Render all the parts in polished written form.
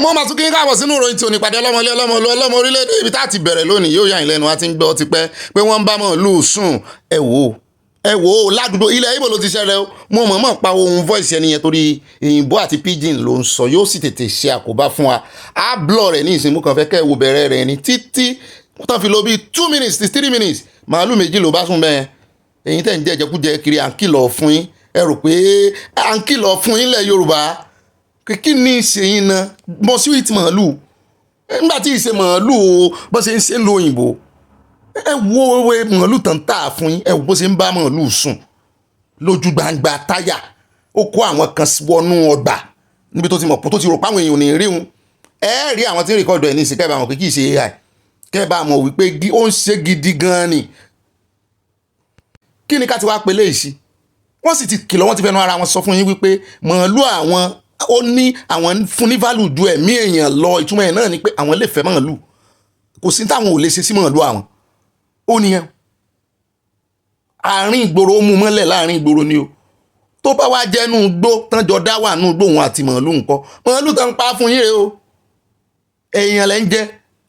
mo máa tún kí n káàbọ̀ sínú ìròyìn tí ò ní pàdé ọlọ́mọ orílẹ̀-èdè ibi tá a ti bẹ̀rẹ̀ lónìí yóò yà yín lẹ́nu, a ti ń gbọ́ tipẹ́ pé wọ́n ń bá màálù sùn. ẹ wò ó ládùúgbò ilẹ̀ Ìgbò ló ti ṣẹlẹ̀ o. mo mọ̀ọ́mọ̀ pa ohun voice ẹni yẹn torí òyìnbó àti pidgin ló ń sọ, yóò sì tètè ṣe àkóbá fún wa. á blọ̀ rẹ̀ ní ìsìnkú kan fẹ́ kẹ́ ẹ wo bẹ̀rẹ̀ rẹ̀ ní títí tán fi lo bíi 2 minutes to 3 minutes màálù méjì ló bá sùn bẹ́ẹ̀. èyí tẹ̀ ń jẹ́jẹkújẹ kiri à ń kìlọ̀ fún yín, ẹ rò pé à ń kìlọ̀ fún yín lẹ̀ Yorùbá kí ni ìṣèyìn náà mọ sí ìtì màálù nígbà tí ìṣe màálù bó ṣe ń ṣe ń lo òyìnbó. ẹ wo ewé màálù tán tà fún yín, ẹ wo bó ṣe ń bá màálù sùn lójú gbangba táyà. ó kó àwọn kan wọnú ọgbà níbi tó ti mọ̀ tó ti rò páwọn èèyàn ò ní rí wọn. ẹ rí àwọn tí ń rìkọ́dù ẹ̀ ní ìsìn kẹ́ẹ̀bà mọ̀ pé kì í ṣe AI, kẹ́ẹ̀bà mọ̀ wípé ó ń ṣe gidi gan-an ni. kí ni ká ti wá pelé ìṣí? wọ́n sì ti kìlọ̀, wọ́n ti fẹnu ara wọn sọ fún yín wípé màálù àwọn ó ní àwọn fún ní value ju ẹ̀mí èèyàn lọ. ìtumọ̀ ẹ̀ náà ni pé àwọn lè fẹ́ màálù, kò sí táwọn ò lè ṣe sí màálù àwọn. ó nìyẹn àárín ìgboro ó mú mọ́lẹ̀ láàrin ìgboro ni o. tó bá wá jẹ́nu gbó tán jọ dá wà nù gbó òun àti màálù nǹkan, màálù tán pa fún yín rè o. èèyàn lẹ́ ń jẹ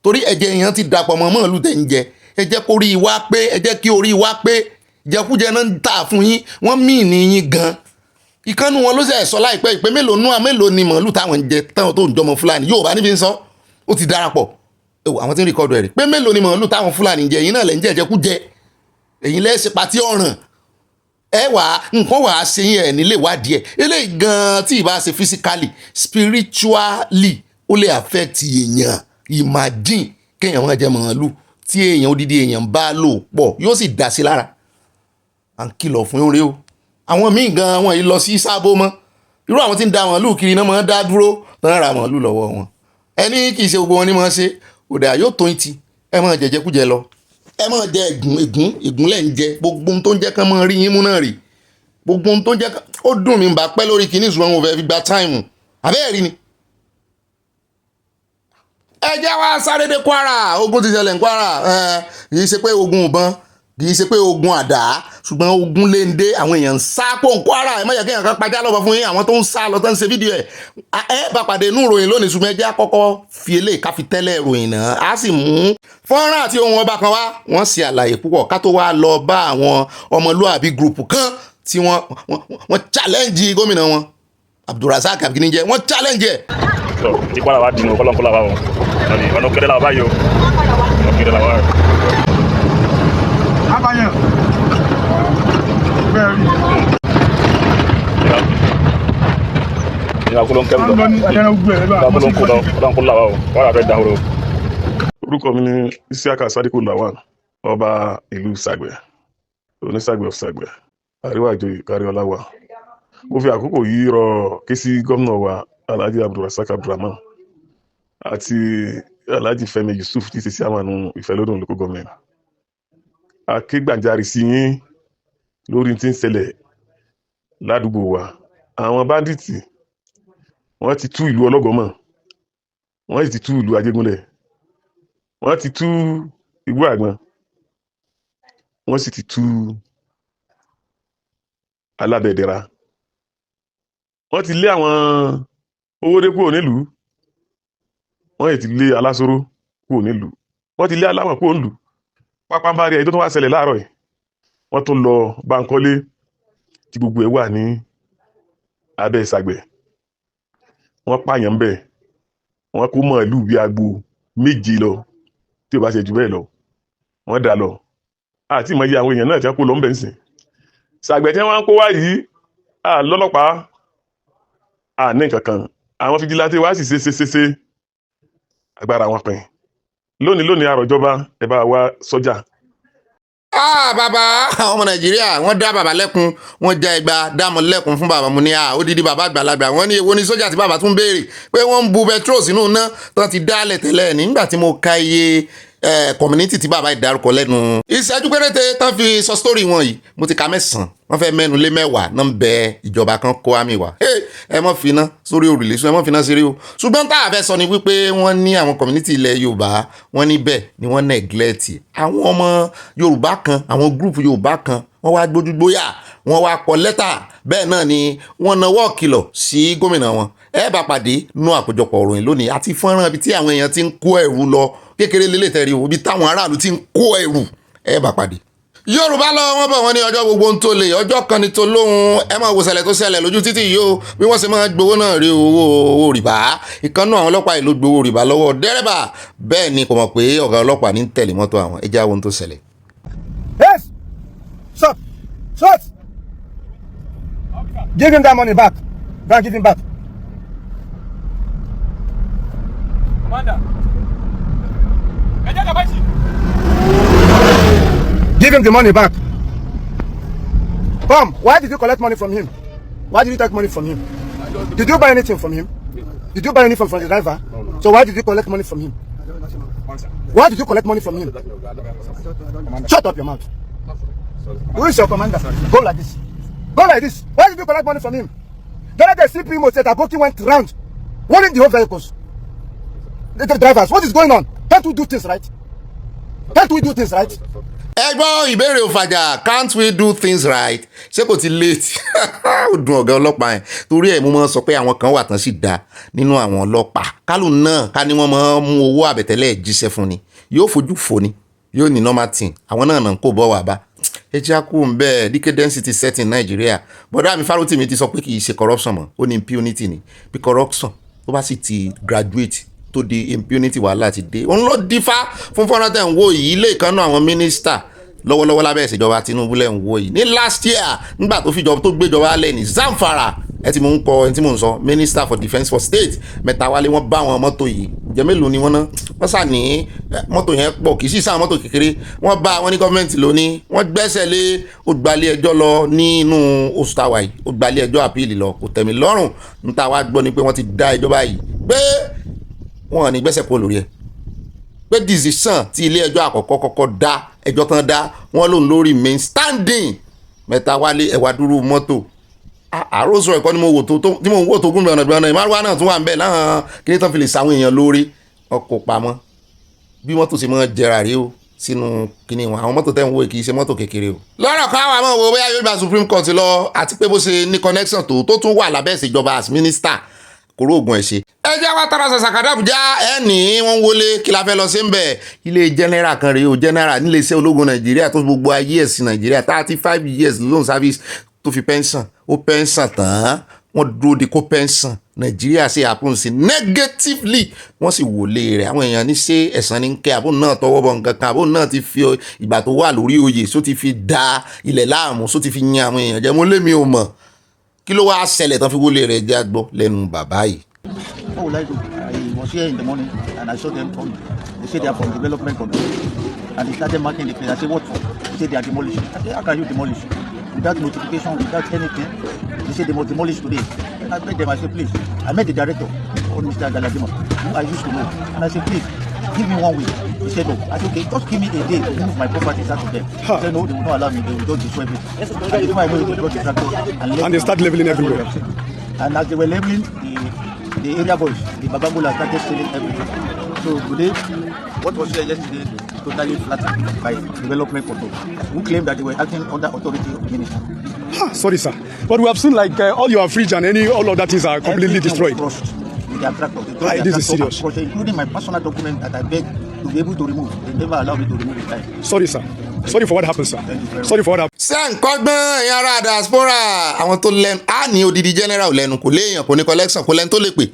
torí ẹ̀jẹ̀ èèyàn ti dàpọ̀ mọ́ màálù tẹ̀ ń jẹ. ẹ jẹ́ kó rí wa pé, ẹ jẹ́ kí orí wa pé jẹkújẹ náà ń tà fún yín, wọ́n mí ní yín gan. ìkànnì wọn ló ṣe sọ láìpẹ́ ìpè mélòó ni màálù táwọn ń jẹ táwọn tó ń jọmọ Fúlàní yóò bá níbi ń sọ ó ti darapọ̀. àwọn tí ń rìkọ́dù ẹ̀ rí pé mélòó ni màálù táwọn Fúlàní ń jẹ, yín náà lẹ́ ń jẹ jẹkújẹ, èyí lẹ́ ṣe patí ọ̀ràn. ẹ wà nǹkan wà á ṣe yín ẹ̀ nílé ìwádìí ẹ̀ eléyìí gan tí ìbá ṣe physically spiritually ó lè affect èèyàn. imagine kéèyàn máa jẹ màálù tí èèyàn odidi èèyàn bá lò pọ̀ yóò sì dá sí lára. à ń kìlọ̀ fún oore o. àwọn míì gan wọn yìí lọ sí sábó mọ́, irú àwọn tí ń da màálù kiri náà máa ń dá dúró tán ra màálù lọ́wọ́ wọn. ẹni kì í ṣe gbogbo wọn ni máa ṣe òdà yóò tó ìtì. ẹ máa jẹjẹkújẹ lọ, ẹ máa jẹ ègún lẹ́ ń jẹ. gbogbo ohun tó ń jẹ́ kán máa rí yín mú náà rè. gbogbo ohun tó ń jẹ́ kán ó dùn mí bá pẹ́ lórí kinní ìṣúná wọn fẹ́ fi gba táìmù àbẹ́ẹ̀ rí ni. ẹ jẹ́ wá sáré dé Kwara. ogun ti ṣẹlẹ̀ ní Kwara. kì í ṣe pé ogun ìbọn, kì í ṣe pé ogun àdá, ṣùgbọ́n ogun léńdé. àwọn èèyàn ń sá pò ń Kwara. ẹ má yẹ kí èèyàn kan pàjá lọ́bọ̀ fún yín. àwọn tó ń sá lọ tó ń ṣe fídíò ẹ̀ ẹ bá pàdé inú ìròyìn lónìí, ṣùgbọ́n ẹ jẹ́ àkọ́kọ́ fi eléyìí ká fi tẹ́lẹ̀ ìròyìn náà. á sì mú fọ́nrán àti ohun ọba kan wá. wọ́n ṣe àlàyé púpọ̀ ká tó wá lọ bá àwọn ọmọlúàbí gúrùpù kan tí wọ́n challenge gómìnà wọn Abdulrasaq abginijẹ. wọ́n challenge ẹ̀. tí Kwara wá dínú kọ́lọ́nkọ́lá wa wọn ọ̀nà kéré làwọn báyìí o ọ̀nà kéré làwọn rẹ̀. Abayan. Bẹ́ẹ̀ni. ìyá kúló ń kẹ́mi lọ ìyá kúló ń kó lọ kọ́lọ́nkọ́lá wa o Kwara fẹ́ dahoro. orúkọ mi ni Isiaka Sadiku Lawan, ọba ìlú Sàgbẹ̀, onísàgbẹ̀ of Sàgbẹ̀, àríwá ìjòyè káríọlá wa. mo fi àkókò yìí rọ ké sí gómìnà wa Alhaji Abdulrasaq Abdulrahman àti Alhaji Fẹ́mi Yusuf tí ṣe sí àwọn Ìfẹ́lódùn local government. akégbàjarì sí yín lórí tí ń ṣẹlẹ̀ ládùúgbò wa. àwọn báńdíìtì wọ́n ti tú ìlú Ọlọ́gọ́mọ̀, wọ́n sì ti tú ìlú Ajégúnlẹ̀, wọ́n ti tú Igbó Àgbọn, wọ́n sì ti tú Alábẹ̀dẹ̀ra. wọ́n ti lé àwọn Owódé kúrò nílùú, wọ́n sì ti lé Alásóró kúrò nílùú, wọ́n ti lé Aláwọ̀n kúrò nílùú. pápánbárí ẹ̀yìn tó tún wá ṣẹlẹ̀ láàárọ̀ yìí, wọ́n tún lọ Bánkọ́lé tí gbogbo ẹ̀ wà ní abẹ́ Ìsàgbẹ̀. wọ́n pààyàn ń bẹ̀, wọ́n kó màálù bíi agbo 7 lọ tí ò bá ṣe jù bẹ́ẹ̀ lọ, wọ́n dà lọ. àti ìmọ̀ iye àwọn èèyàn náà tí wọ́n kó lọ ń bẹ̀ ń sìn. Sàgbẹ̀ tí wọ́n ń kó wá yìí lọ́lọ́pàá ní nǹkan kan. àwọn fìjìláńtì wá sì ṣe agbára wọn pin. lónìí àròjọba ẹ bá wa sọ́jà. bàbá àwọn ọmọ Nàìjíríà wọ́n dá bàbá lẹ́kun, wọ́n já ẹgbà dámọ̀ lẹ́kun fún bàbá mu ní odidi bàbá àgbàlagbà. wọ́n ní èwo ni sójà tí bàbá tún béèrè pé wọ́n ń bu petrol sínú iná tán ti dálẹ̀ tẹ́lẹ̀. nígbà tí mo ka iye community tí bàbá ìdárúkọ lẹ́nu ìṣẹ́jú péréte tán fi sọ story wọn yìí, mo ti ka 9. wọ́n fẹ́ mẹ́nu lé 10 náà ń bẹ ìjọba kan kó àmì wá. ẹ mọ́ finá sórí òrùlé sún, ẹ mọ́ finá sí rí o. ṣùgbọ́n tá a fẹ́ sọ ni wípé wọ́n ní àwọn community ilẹ̀ Yorùbá, wọ́n níbẹ̀ ni wọ́n neglect àwọn ọmọ Yorùbá kan, àwọn group Yorùbá kan. wọ́n wá gbójúgbóyà, wọ́n wá kọ lẹ́tà bẹ́ẹ̀ náà ni wọ́n nawọ́ kìlọ̀ sí gómìnà wọn ẹ bá pàdé nú àkójọpọ̀ ìròyìn lónìí àti fọ́nrán ibi tí àwọn èèyàn ti ń kó ẹrù lọ kékeré lélẹ̀ tẹ̀rí o ibi táwọn aráàlú ti ń kó ẹrù ẹ bá pàdé. Yorùbá lọ wọ́n bọ̀ wọ́n ní ọjọ́ gbogbo ń tó lè ọjọ́ kan ní tó lóhun ẹ máa wo ṣẹlẹ̀ tó ṣẹlẹ̀ lójú títì yìí o bí wọ́n ṣe máa gbowó náà rí owó rìbá ìkànnù àwọn ọlọ́pàá ìlú gbowó rìbá lọ́wọ́ dẹ́rẹ́bà bẹ́ẹ̀ ni kò mọ̀ pé ọ̀gá ọlọ́pàá ní tẹ̀lé mọ́tò àwọn ẹjẹ́ àwọn tó ṣẹlẹ̀. Yes! Shut! Shut! Give him that money back. Go and give him back. Commander. Give him the money back. Come, why did you collect money from him? Why did you take money from him? Did you buy anything from him? Did you buy anything from the driver? So why did you collect money from him? Why did you collect money from him? Shut up your mouth. Who is your commander? Go like this. Go like this. Why did you collect money from him? Then the CP said that Aboki went round warning the whole vehicles. The drivers, what is going on? Can't we do things right? Can't we do things right? Ẹ gbọ́ ìbéèrè òfàjà can't we do things right ṣé kò ti late ó dùn ọ̀gá ọlọ́pàá yẹn torí ẹ̀ mo máa ń sọ pé àwọn kan wà tán sì dá nínú àwọn ọlọ́pàá kálù náà ká ní wọ́n máa ń mú owó àbẹ̀tẹ́lẹ̀ jíṣẹ́ fún ni yóò fojú fò ni yóò ní normal thing àwọn náà náà kò bọ́ wà bá ẹ jẹ́ kó ń bẹ́ẹ̀ decadence ti set in Nigeria bọ́dá mi Fárótìmí ti sọ pé kì í ṣe corruption mọ́ ó ní impunity ni bí corruption tó bá sì ti graduate tó di impunity wàhálà ti dé òun ló dífá fún fọ́nrán tẹ̀ ń wo yìí ilé ìkànnà àwọn mínísítà lọ́wọ́lọ́wọ́ lábẹ́ ìṣèjọba Tinubu lẹ́ ń wo yìí ní last year nígbà tó fìjọba tó gbéjọba lẹ̀ ní Zamfara ẹ ti mò ń kọ ẹ tí mò ń sọ minister for defence for state Mẹ́tàwálé wọ́n bá àwọn mọ́tò yìí jẹ́ mélòó ni wọ́n ná wọ́n sà ní mọ́tò yẹn pọ̀ kì í sì sáà mọ́tò kékeré wọ́n bá wọn ní gọ́ọ̀mẹ̀ntì lónìí wọ́n gbẹ́sẹ̀ lé ògbálẹ̀ ẹjọ́ lọ nínú oṣù táwa yìí ògbálẹ̀ ẹjọ́ àpíìlì lọ kò tẹ̀mí lọ́rùn níta wá gbọ́ ni pé wọ́n ti dá ẹjọ́ báyìí pé wọ́n ní gbẹ́sẹ̀ kó lórí ẹ̀ pé decision tí ilé ẹjọ́ àkọ́kọ́ kọ́kọ́ dá ẹjọ́ tán dá wọ́n lòun lórí main standing Mẹ́tàwálé ẹ̀wà dúró mọ́tò àròsọ ẹ̀kọ́ ni mo wò tí mo wò tó gún bẹ̀rẹ̀ bẹ̀rẹ̀ ìmárùwá náà tún wà ń bẹ̀ láwọn kí ní tán fi lè sàwọn èèyàn lórí ọkọ̀ pamọ́ bí mọ́tò ṣe máa jẹrà rí o sínú kíní wọn àwọn mọ́tò tẹ́ ń wo kì í ṣe mọ́tò kékeré o. lọ́rọ̀ kan àwọn àmọ́ wo bóyá yóò gba Supreme Court lọ àti pé bó ṣe ní connection tó tún wà lábẹ́ ìṣèjọba as minister kòró ògùn ẹ̀ ṣe. ẹ jẹ́ wá tara ṣàṣàkàdà Àbújá ẹ ní wọ́n wọlé kí la fẹ́ lọ sí ń bẹ̀. ilé general kan rèé o general nílé iṣẹ́ ológun Nàìjíríà tó gbogbo ayé ẹ̀sìn Nàìjíríà 35 years loan service tó fi pension ó pension tán wọ́n dúró de kó pension Nàìjíríà ṣe àpòǹsì negatively wọ́n sì wọlé rẹ̀ àwọn èèyàn ní ṣé ẹ̀sán ní kẹ́ àbò náà tọwọ́ bọ̀ nǹkan kan àbò náà ti fi ìgbà tó wà lórí oyè só ti fi da ilẹ̀ láàmú só ti fi yan àwọn èèyàn jẹ́ mo lé mi ò mọ̀ kí ló wá ṣẹlẹ̀ tán fi wọlé rẹ̀ jẹ́ àgbọ̀ lẹ́nu bàbá yìí. What would I do? I was here in the morning and I saw them come. They said they are from development control. And they started marking the place. I said, what for? They said they are demolishing. I said, how can you demolish? Without notification, without anything. They said they must demolish today. And I met them, I said, please. I met the director, Mr. Galadima, who I used to know. And I said, please, give me 1 week. He said, no. I said, okay, just give me a day to move my properties out of them. He said, no, they will not allow me. They will just destroy it. And before I know it, they brought the tractor. And they start leveling everywhere. And as they were leveling, the area boys, the Babangula started stealing everything. So today, what was here yesterday is totally flattened by development control, who claimed that they were acting under authority of the minister. Sorry, sir. But we have seen like all your fridge and all of that things are completely destroyed. Was crushed with their tractor. This is serious. Crushed, including my personal document that I begged to be able to remove. They never allowed me to remove it. Sorry, sir. Sorry for what happened, sir. Sorry for what happened. sẹ́ǹkọ́gbọ́n ẹ̀yàn ara diaspora àwọn tó lẹ́nu á ní odidi general lẹ́nu kò léèyàn kò ní collection kò lẹ́nu tó lè pè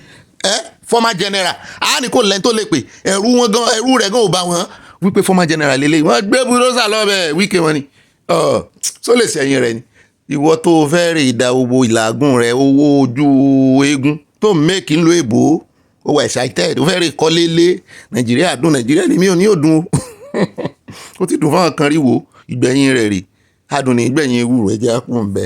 former general á ní kò lẹ́nu tó lè pè ẹ̀rú rẹ̀ gan ò bá wọn wípé former general lélẹ̀ wọ́n gbé bulldozer lọ́bẹ̀ wíkẹ́ wọn ni tó lè sẹ́yìn rẹ̀ ni ìwọ tó fẹ́ rè ìdá owó ìlàgùn rẹ̀ owó ojú eégún tó mẹ́kì ń lo èbó ó wà excited ó fẹ́ rè kọ́lé lé Nàìjíríà dùn Nàìjíríà ni mí ò ní òdùn ó ti dùn fáwọn kan rí wo ìgbẹ̀yìn rẹ̀ rè adùn ní ìgbẹ̀yìn ewúro ẹ̀jẹ̀ àpò ń bẹ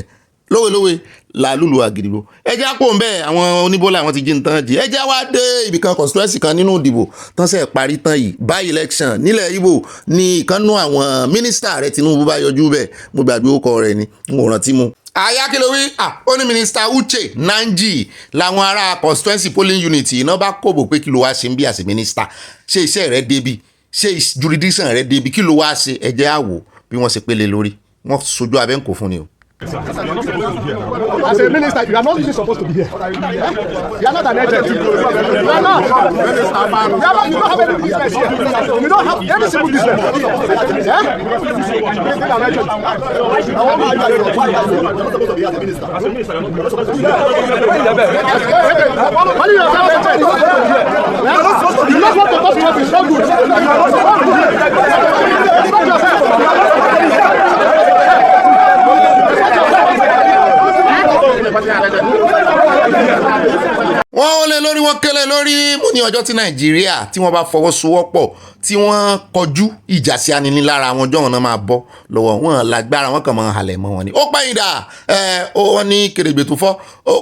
lówelówe làlúlu àgìdìbò ẹ̀jẹ̀ àpò ń bẹ àwọn oníbólà wọn ti jí nǹkan jì ẹ̀jẹ̀ wá dé ibìkan constituency kan nínú ìdìbò tán sẹ̀ parí tán yìí by election nílẹ̀ Ìgbò ní ìkànnú àwọn mínísítà rẹ̀ Tinubu bá yọjú bẹ́ẹ̀ mo gbàgbé orúkọ rẹ̀ ni mo rántí mu. àyà kí ló wí ó ní mínísítà Uche Nanji làwọn ará constituency polling unit iná bá kòbò pé kí ló wá ṣe ń bí àṣẹ mínísítà ṣe iṣẹ́ rẹ̀ débi ṣe jurisdiction rẹ̀ débi kí ló wá ṣe ẹ̀jẹ̀ àwò bí wọ́n ṣe pélé lórí wọ́n sojú abẹ́ǹkò fún ni o. You're not supposed to be here now. As a minister, you are not even supposed to be here. You are not an agent. You are not. You don't have any business here. You don't have any single business. You're not supposed to talk to us. It's not good. wọ́n lé lórí wọn kélé lórí mú ní ọjọ́ tí Nàìjíríà tí wọ́n bá fọwọ́sowọ́pọ̀ tí wọ́n kọjú ìjà sí aninilára àwọn ọjọ́ ọ̀nà máa bọ́ lọ́wọ́ wọn lágbára wọn kàn máa halẹ̀ mọ́ wọn ni. ó pẹ́yìn dà wọ́n ní kèrègbè tó fọ́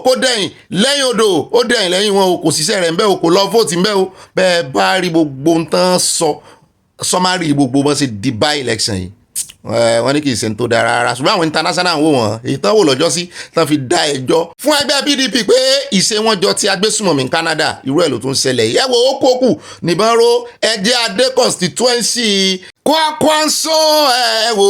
kó dẹ̀yìn lẹ́yìn odò ó dẹ̀yìn lẹ́yìn wọn o kò síṣẹ́ rẹ̀ ń bẹ́ o kò lọ fóòtì ń bẹ́ o bẹ́ẹ̀ bá rí gbogbo ń tán sọmárì gbogbo bọ́n ṣe di by election yìí wọ́n ní kì í ṣe tó dára rárá ṣùgbọ́n àwọn international wò wọ́n èyí tán wò lọ́jọ́ sí tán fi dá ẹjọ́ fún ẹgbẹ́ PDP pé ìṣe wọn jọ ti agbésùmọ̀mí Canada irú ẹ̀ ló tún ṣẹlẹ̀ yìí ẹ wo ó kókù nìbọn ro ẹjẹ́ adé constituency Kwam2 ẹ wò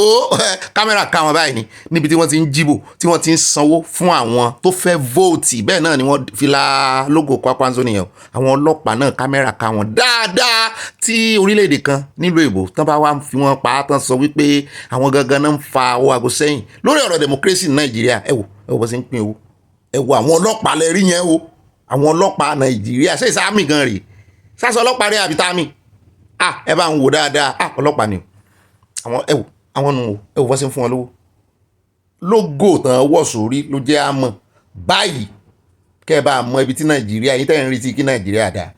kámẹ́rà ká wọn báyìí ni níbi tí wọ́n ti ń jíbò tí wọ́n ti ń sanwó fún àwọn tó fẹ́ vóòtì bẹ́ẹ̀ náà ni wọ́n fi la logo Kwam2 nìyẹn àwọn ọlọ́pàá náà kámẹ́rà ká wọn dáadáa tí orílẹ̀-èdè kan nílùú èbó tán bá wá fi wọ́n pa á tán sọ wípé àwọn gangan náà ń fa owó aago sẹ́yìn lórí ọ̀rọ̀ democracy ní Nàìjíríà ẹ wò bó ṣe ń pín owó ẹ wò àwọn ọlọ́pàá lẹ rí yẹn o àwọn ọlọ́pàá Nàìjíríà ṣe ìsáàmì gan rèé sásọ ọlọ́pàá rẹ àbí táàmì ẹ bá ń wò dáadáa ọlọ́pàá ni àwọn àwọn nù ẹ wò bó ṣe ń fún wọn lówó lógò tán wọ̀ sórí ló jẹ́ àmọ́ báyìí kẹ́ ẹ bá mọ ibi tí Nàìjíríà yìí tẹ́ ń retí kí Nàìjíríà dáa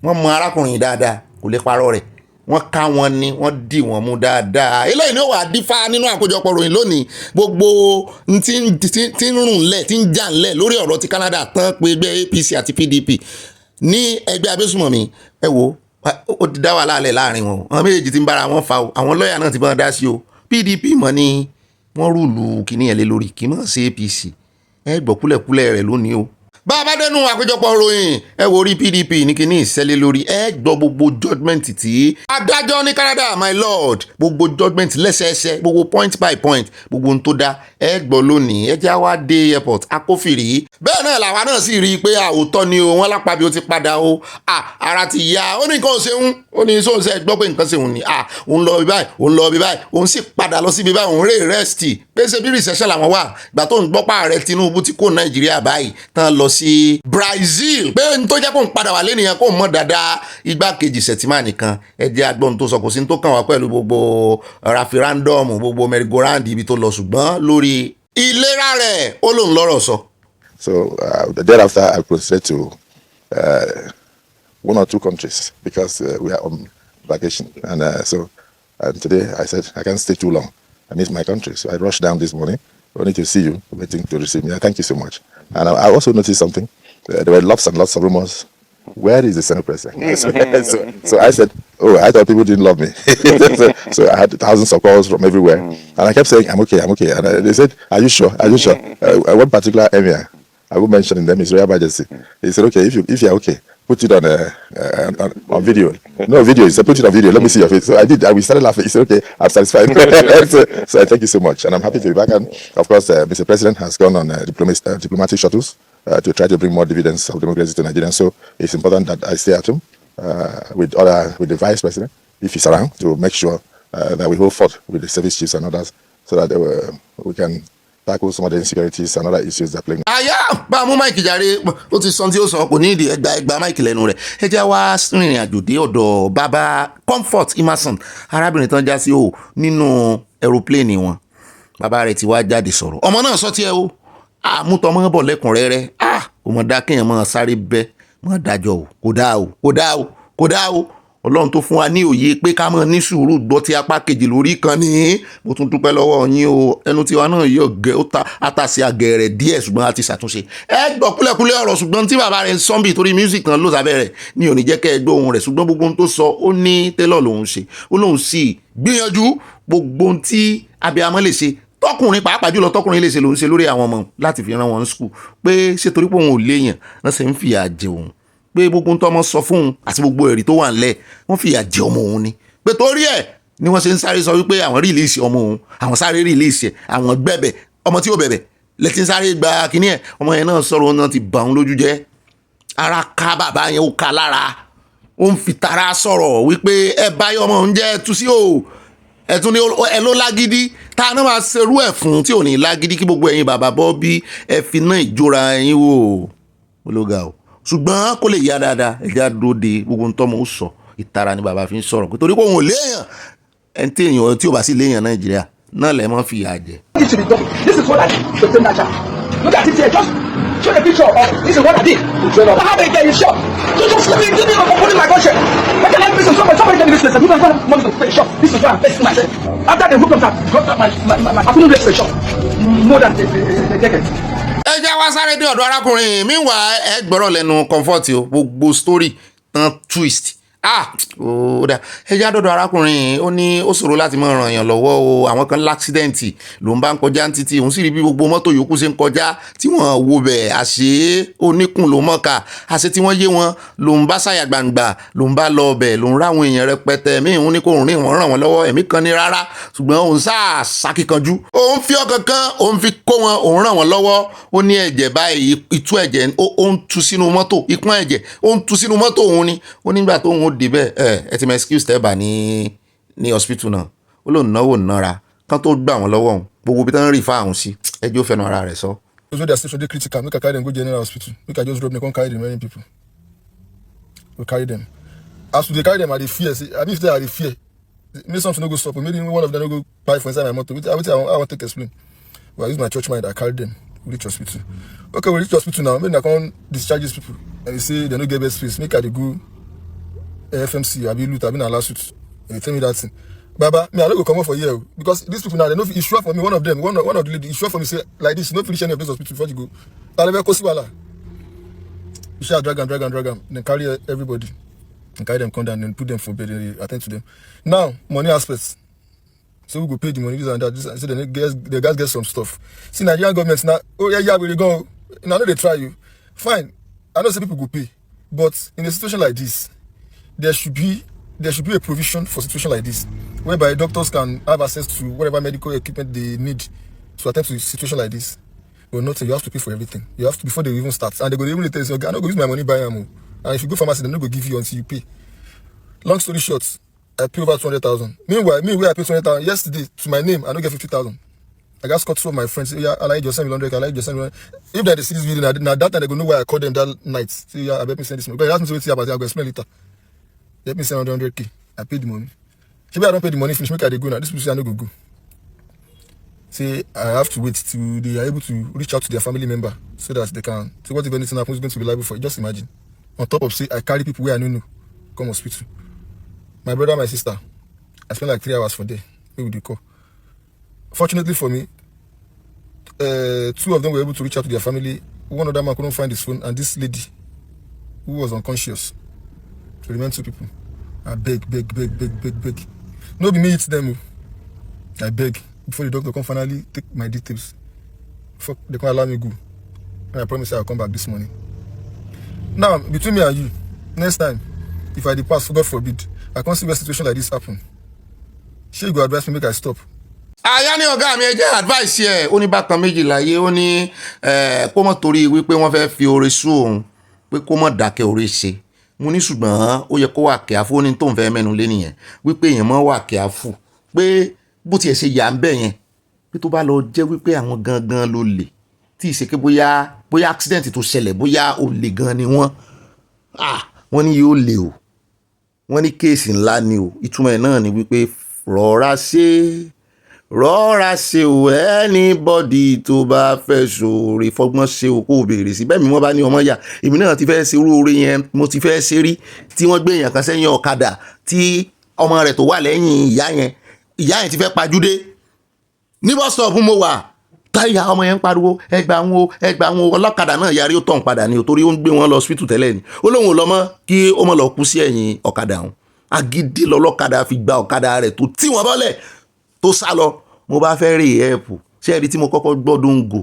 wọ́n mọ arákùnrin dáadáa kò lè parọ́ rẹ̀ wọ́n ká wọn ni wọ́n dì wọ́n mú dáadáa eléyìí ni ó wà dífá nínú àkójọpọ̀ ròyìn lónìí gbogbo tí ń rùn lẹ̀ tí ń jà ńlẹ̀ lórí ọ̀rọ̀ ti Canada tán pé ẹgbẹ́ APC àti PDP ní ẹgbẹ́ abésùmọ̀mí ẹ wo ó ti dá wàhálà lẹ̀ láàrin wọn àwọn méjèèjì ti ń bára wọn fa o àwọn lọ́ọ̀yà náà ti bá wọn dá sí o PDP mọ̀ ni wọ́n rúùlù kìíní ẹ̀ lé lórí kì í mọ̀ sí APC ẹ gbọ́ kúlẹ̀kúlẹ̀ rẹ̀ lónìí o bá a bá dẹnu àpéjọpọ̀ ròyìn ẹ wo rí PDP ní kíní ìṣẹ́lẹ̀ lórí ẹ gbọ́ gbogbo judgement tí adájọ́ ní Canada my lord gbogbo judgement lẹ́sẹẹsẹ gbogbo point by point gbogbo ohun tó dá ẹ gbọ́ lónìí ẹ já wá dé airport akófìrí bẹ́ẹ̀ náà làwa náà sì rí i pé àwòtọ́ ni o wọ́n lápá bí ó ti padà o ara ti ya ó ní nǹkan ṣeun ó ní sóńsẹ́ gbọ́ pé nǹkan ṣeun ni òun lọ bí báyìí òun lọ bí báyìí òun sì padà lọ síbi báyìí òun rè rẹ́sìtì pé ṣe bí recession làwọn wà ìgbà tó ń gbọ́pá ààrẹ Tinubu ti kó Nàìjíríà báyìí tán lọ sí Brazil pé n tó jẹ́ kó ń padà wà lẹ́nìyàn kó mọ̀ dáadáa igbákejì Sẹ̀tìmá nìkan ẹjẹ́ agbọ́n tó sọ kò sí tó kàn wá pẹ̀lú gbogbo referendum gbogbo merry-go-round ibi tó lọ ṣùgbọ́n lórí ìlera rẹ̀ ó lóun lọ́rọ̀ sọ. So thereafter I proceeded to one or two countries because we are on vacation and today I said I can't stay too long. I miss my country, so I rushed down this morning only to see you waiting to receive me. Thank you so much. And I also noticed something. There were lots and lots of rumors. Where is the Senate president? So I said, oh, I thought people didn't love me. so I had thousands of calls from everywhere. And I kept saying, I'm okay. And they said, are you sure? One particular emir, I won't mention them, His Royal Majesty. He said, okay, if you're okay, put it on video. No video, he said, put it on video. Let me see your face. So I did. We started laughing. He said, okay, I'm satisfied. so thank you so much. And I'm happy to be back. And of course, Mr. President has gone on diplomatic shuttles to try to bring more dividends of democracy to Nigeria. So it's important that I stay at home with the Vice President, if he's around, to make sure that we hold forth with the service chiefs and others so that we can tackle some of the insecurities and other issues that plague. Bá a mú máìkì jàre ó ti sọ tí ó sọ kò ní ìdí ẹgbàá máìkì lẹ́nu rẹ̀ ẹ jẹ́ wá rìnrìn àjò dé ọ̀dọ̀ bàbá Comfort Emerson arábìnrin tán já sí o nínú aeroplane wọn bàbá rẹ̀ ti wá jáde sọ̀rọ̀ ọmọ náà sọ tiẹ̀ o àmútọmọ bọ̀ lẹ́kùnrẹ́rẹ́ ọmọ dá kéèyàn máa sáré bẹ́ mọ́ dájọ́ o kò dáa o Ọlọ́run tó fún wa ní òye pé ká mọ̀ ní sùúrù gbọ́ ti apá kejì lórí kan ní mo tún dúpẹ́ lọ́wọ́ yín o ẹnu tiwa náà yóò gẹ ó ta àtàsí àgẹ̀rẹ̀ díẹ̀ ṣùgbọ́n a ti ṣàtúnṣe ẹ gbọ́ kúlẹ̀kúlẹ̀ ọ̀rọ̀ ṣùgbọ́n tí bàbá rẹ̀ ń sọ́nbì torí music kan ló sábẹ́ rẹ̀ ní òní jẹ́ kẹ́ ẹ gbọ́ ohun rẹ̀ ṣùgbọ́n gbogbo ohun tó sọ ó ní tẹ́lọ̀ lòun ṣe ó lóun sì gbìyànjú gbogbo ohun tí abiyamọ lè ṣe tọkùnrin pàápàá jùlọ tọkùnrin lè ṣe lòun ṣe lórí àwọn ọmọ láti fi rán wọn school pé ṣe torí pé òun ò léèyàn náà ṣe ń fìyà jẹ òun pé gbogbo tó mọ́ sọ fún un àti gbogbo ẹ̀rí tó wà ńlẹ̀ wọ́n fìyà jẹ ọmọ òun ni pé torí ẹ̀ ni wọ́n ṣe ń sáré sọ wípé àwọn rìlíìsì ọmọ òun àwọn sáré rìlíìsì ẹ̀ àwọn gbẹ̀bẹ̀ ọmọ tí ó bẹ̀bẹ̀ lẹ́tí sáré gba kínní ẹ̀ ọmọ yẹn náà sọ̀rọ̀ náà ti bà òun lójú jẹ́ ara ká bàbá yẹn ó ká lára ó ń fi tara sọ̀rọ̀ wípé ẹ báyọ̀ ọmọ òun jẹ́ tú sí o ẹ tún ní ẹ ló lágídí tá a náà máa ṣerú ẹ̀ fún tí ò ní lágídí kí gbogbo ẹ̀yin bàbá bọ́ bí ẹ fi náà ìjọra ẹ̀yin wò ológa o ṣùgbọ́n kó lè yá dáadáa ẹ̀já dúró de gbogbo ń tọ́mọ ó sọ ìtara ni bàbá fi ń sọ̀rọ̀ pé torí pé òun ò léèyàn ẹni tí èèyàn tí ò bá sí léèyàn Nàìjíríà náà lẹ́ mọ́ fi ìyà jẹ. This is what I did to save that child. Look at it here. Just show the picture of this is what I did. How they get you shot? So just let me give me opening my gunshot. I can like this and somebody tell me this place. You don't want money to pay the shop. This is why I'm facing myself. After they hooked up, got my I couldn't pay the shop. More than a decade. ẹ jẹ́ wá sáré dé ọ̀dọ̀ arákùnrin mi wà ẹ gbọ́rọ̀ lẹ́nu comfort o gbogbo story tán twist ó dà ẹ jẹ́ àdọ́dọ̀ arákùnrin ó ní ó ṣòro láti máa ràn èèyàn lọ́wọ́ o àwọn kan láksidẹ̀ǹtì ló ń bá ń kọjá ní títì òun sì rí bí gbogbo mọ́tò yòókù ṣe ń kọjá tí wọ́n wo bẹ̀ àṣé oníkùn ló mọ̀ọ́ká àṣé tí wọ́n yé wọn ló ń bá ṣàyà gbangba ló ń bá lọ ọbẹ̀ ló ń ráwọn èèyàn rẹpẹtẹ míì òun ní kò rìn wọ́n ràn wọ́n lọ́wọ́ ẹ̀mí kan ní rárá ṣùgbọ́n òun ṣàkíkanjú òun fi ọkàn kan òun fi kó wọn òun ràn wọ́n lọ́wọ́ ó ní ẹ̀jẹ̀ báyìí itú ẹ̀jẹ̀ ó ń tu sínú mọ́tò ìpọ́n ẹ̀jẹ̀ ó ń tu sínú mọ́tò òun ni ó nígbà tó òun ó débẹ̀ ẹ ti mọ excuse tẹ́ bá ní hospital náà ó lóun náwó nára kán tó gbà wọ́n lọ́wọ́ òun gbogbo bí tán ń rí fáwọn sí ẹjọ́ fẹnu ara rẹ̀ sọ. those wey their station dey critical make I carry them go general hospital make I just drop them come carry the remaining people go carry them as we dey carry them I dey fear say I mean say I dey fear make something no go stop maybe one of them no go buy for inside my motor wetin I wan take explain but I use my church mind I carry them reach hospital okay we reach hospital now make I come discharge these people and they say they no get bed space make I dey go FMC abi loot abi na lawsuit they tell me that thing baba me I no go comot for here because these people now they no fit issue for me one of the lady issue for me say like this you no finish any of this hospital before you go talebe kosi wala you shall drag am then carry everybody and carry them come down and put them for bed and attend to them now money aspects so we go pay the money this and that this say the guys get some stuff see Nigerian government now oh yeah we dey go now no dey try you fine I know say people go pay but in a situation like this there should be a provision for situation like this whereby doctors can have access to whatever medical equipment they need to attend to a situation like this but not you have to pay for everything you have to before they even start and they go even tell you I no go use my money buy am and if you go pharmacy they no go give you until you pay long story short I pay over 200,000 meanwhile me wey I pay 200,000 yesterday to my name I no get 50,000 I just got two of my friends say yeah I like just send me 100 I like just send me 100 if they see this video now that time they go know why I call them that night say yeah I bet me send this money because they ask me say wetin about it I go explain later. Let me send 100K. I pay the money. Maybe I don't pay the money finish make I dey go now. This people say I no go. Say I have to wait till they are able to reach out to their family member so that they can. So what if anything happens, going to be liable for it? Just imagine. On top of say I carry people where I don't know come hospital. My brother, my sister. I spent like 3 hours for there. Maybe they call. Fortunately for me, 2 of them were able to reach out to their family. One of them I couldn't find his phone, and this lady who was unconscious. To remain 2 people. I beg. No be me eat them. I beg. Before the doctor come finally take my details. Before they can allow me go. And I promise I'll come back this morning. Now, between me and you, next time, if I depart, God forbid, I can't see a situation like this happen. She go advise me make I stop. àyà ní ọ̀gá mi ẹ jẹ́ advice ẹ̀ ó ní bákan méjì láyé ó ní kó mọ̀ torí wípé wọ́n fẹ́ fi oore sú òun pé kó mọ̀ dákẹ́ oore ṣe mo ní ṣùgbọ́n ó yẹ kó wà kíáfù ó ní tóun fẹ́ mẹ́nu lé nìyẹn wípé èèyàn mọ́ wà kíáfù pé bó tiẹ̀ ṣe yà ń bẹ̀ yẹn pé tó bá lọ jẹ́ wípé àwọn gangan ló lè tí ì ṣe pé bóyá accident tó ṣẹlẹ̀ bóyá olè gan ni wọ́n ní yóò lè o wọ́n ní kéèsì ńlá ni o ìtumọ̀ ẹ̀ náà ni wípé rọra ṣe o anybody tó bá fẹ́ ṣoore fọgbọ́n ṣe o kó o béèrè sí bẹ́ẹ̀ mi wọ́n bá ní ọmọ yà èmi náà ti fẹ́ ṣe irú oore yẹn mo ti fẹ́ ṣe rí tí wọ́n gbé èèyàn kan sẹ́yìn ọ̀kadà tí ọmọ rẹ̀ tó wà lẹ́yìn ìyá yẹn ti fẹ́ pajúdé ní bus stop mo wà táyà ọmọ yẹn ń pariwo ẹgbà wọn ọlọ́kadà náà yarí ó tàn padà ní o torí ó ń gbé wọn lọ hospital tẹ́lẹ̀ ni ó lóun ò lọ mọ́ kí ó mọ̀ lọ kú sí ẹ̀yìn ọ̀kadà ọ̀hún agídí lọ́lọ́kadà fi gba ọ̀kadà rẹ̀ tó tí wọ́n bọ́lẹ̀ tó sá lọ mo bá fẹ́ rí ẹ̀pù ṣé ẹ̀rí tí mo kọ́kọ́ gbọ́dún ń gò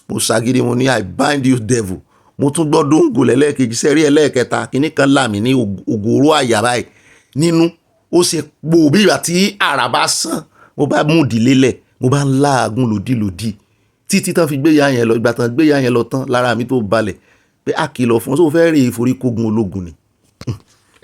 mo ṣàgídí mo ní I bind you devil mo tún gbọ́dún ń gò lẹ́lẹ́kejì sẹ́rí ẹlẹ́ẹ̀kẹta kìíní kan láàmì ní ògòrò àyà báyìí nínú ó ṣe pò bí ìgbà tí àrà bá sán mo bá mú ìdílé lẹ̀ mo bá ń láàgùn lòdìlòdì títí tán fi gbé ìyá yẹn lọ ìgbà tán gbé ìyá yẹn lọ tán lára mi tó balẹ̀ pé àkìlọ̀ fún ọ tó fẹ́ rí ìforíkógun ológun ni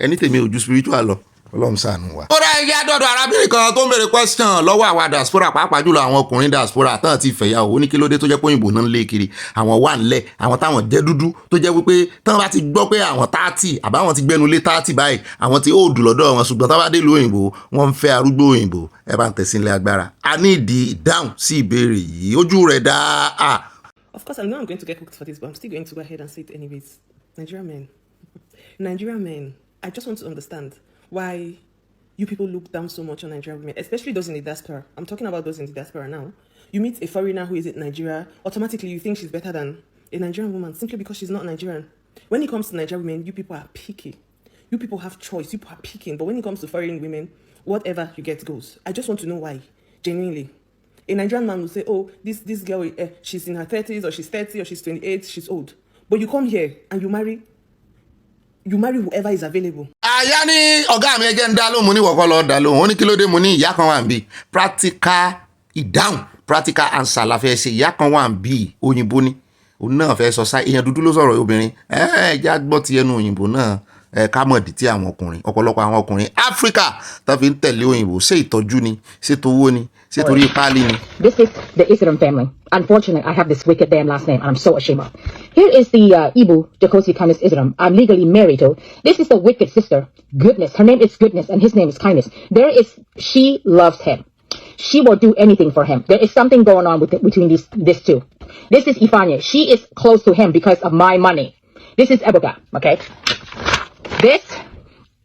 ẹni tèmi ojú spiritual lọ Ọlọ́run ṣàánú wa. ó dá igi àdọ́dọ̀ arábìnrin kan tó ń béèrè question lọ́wọ́ àwa diaspora pàápàá jùlọ àwọn ọkùnrin diaspora tán ti fẹ̀yàwó ní kílódé tó jẹ́ pé òyìnbó náà ń lé kiri àwọn wà ńlẹ̀ àwọn táwọn jẹ́ dúdú tó jẹ́ wípé tán bá ti gbọ́ pé àwọn 30 àbáwọn ti gbẹnu lé 30 báyìí àwọn ti ó dù lọ́dọ̀ wọn ṣùgbọ́n tá bá dé ìlú òyìnbó wọ́n ń fẹ́ arúgbó òyìnbó ẹ bá ń tẹ̀sí ilé agbára a ní ìdí ìdáhùn sí ìbéèrè yìí ojú rẹ̀ dáa. Of course, I know I'm going to get cooked for this, but I'm still going to go ahead and say it anyways. Nigerian men, I just want to understand why you people look down so much on Nigerian women, especially those in the diaspora. I'm talking about those in the diaspora now. You meet a foreigner who is in Nigeria, automatically you think she's better than a Nigerian woman simply because she's not Nigerian. When it comes to Nigerian women, you people are picky. You people have choice, you people are picking. But when it comes to foreign women, whatever you get goes. I just want to know why, genuinely. A Nigerian man will say, oh, this girl, she's in her 30s, or she's 30, or she's 28, she's old. But you come here and you marry whoever is available. àyà ní ọ̀gá mi ẹjẹ́ ń dá lóhùn mo ní wọ̀kọ́ lọ́ọ́ dá lóhùn ó ní kí ló dé mo ní ìyá kan wà ń bí practical ìdáhùn practical answer la fẹ́ ṣe ìyá kan wà ń bí òyìnbó ni òun náà fẹ́ sọ sáà èèyàn dúdú ló sọ̀rọ̀ obìnrin ẹ̀ẹ́dá gbọ́ ti ẹnu òyìnbó náà ká mọ̀ dí tí àwọn ọkùnrin ọ̀pọ̀lọpọ̀ àwọn ọkùnrin Áfíríkà tó fi ń tẹ̀lé òyìnbó ṣé ìtọ́jú ni ṣé towó ni ṣé torí páálí ni. This is the Islam family. Unfortunately, I have this wicked damn last name, and I'm so ashamed of. Here is the Igbo Jokosi kindness Islam. I'm legally married to. This is the wicked sister. Goodness. Her name is Goodness, and his name is Kindness. She loves him. She will do anything for him. There is something going on between these two. This is Ifanya. She is close to him because of my money. This is Ebuka, okay? This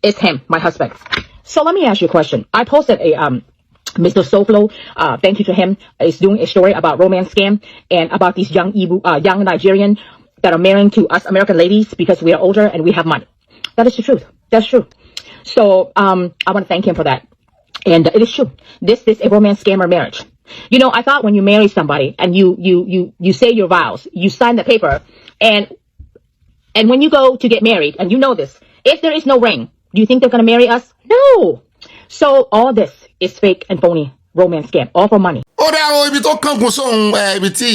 is him, my husband. So let me ask you a question. I posted a Mr. Soflo, thank you to him, is doing a story about romance scam and about these young Nigerian that are marrying to us American ladies because we are older and we have money. That is the truth. That's true. So I want to thank him for that. And it is true. This is a romance scam or marriage. You know, I thought when you marry somebody and you say your vows, you sign the paper, and when you go to get married, and you know this, if there is no ring, do you think they're going to marry us? No. So all this is fake and phony romance scam, all for money. ó dá àwọn ibi tó kángun sóhun ibi tí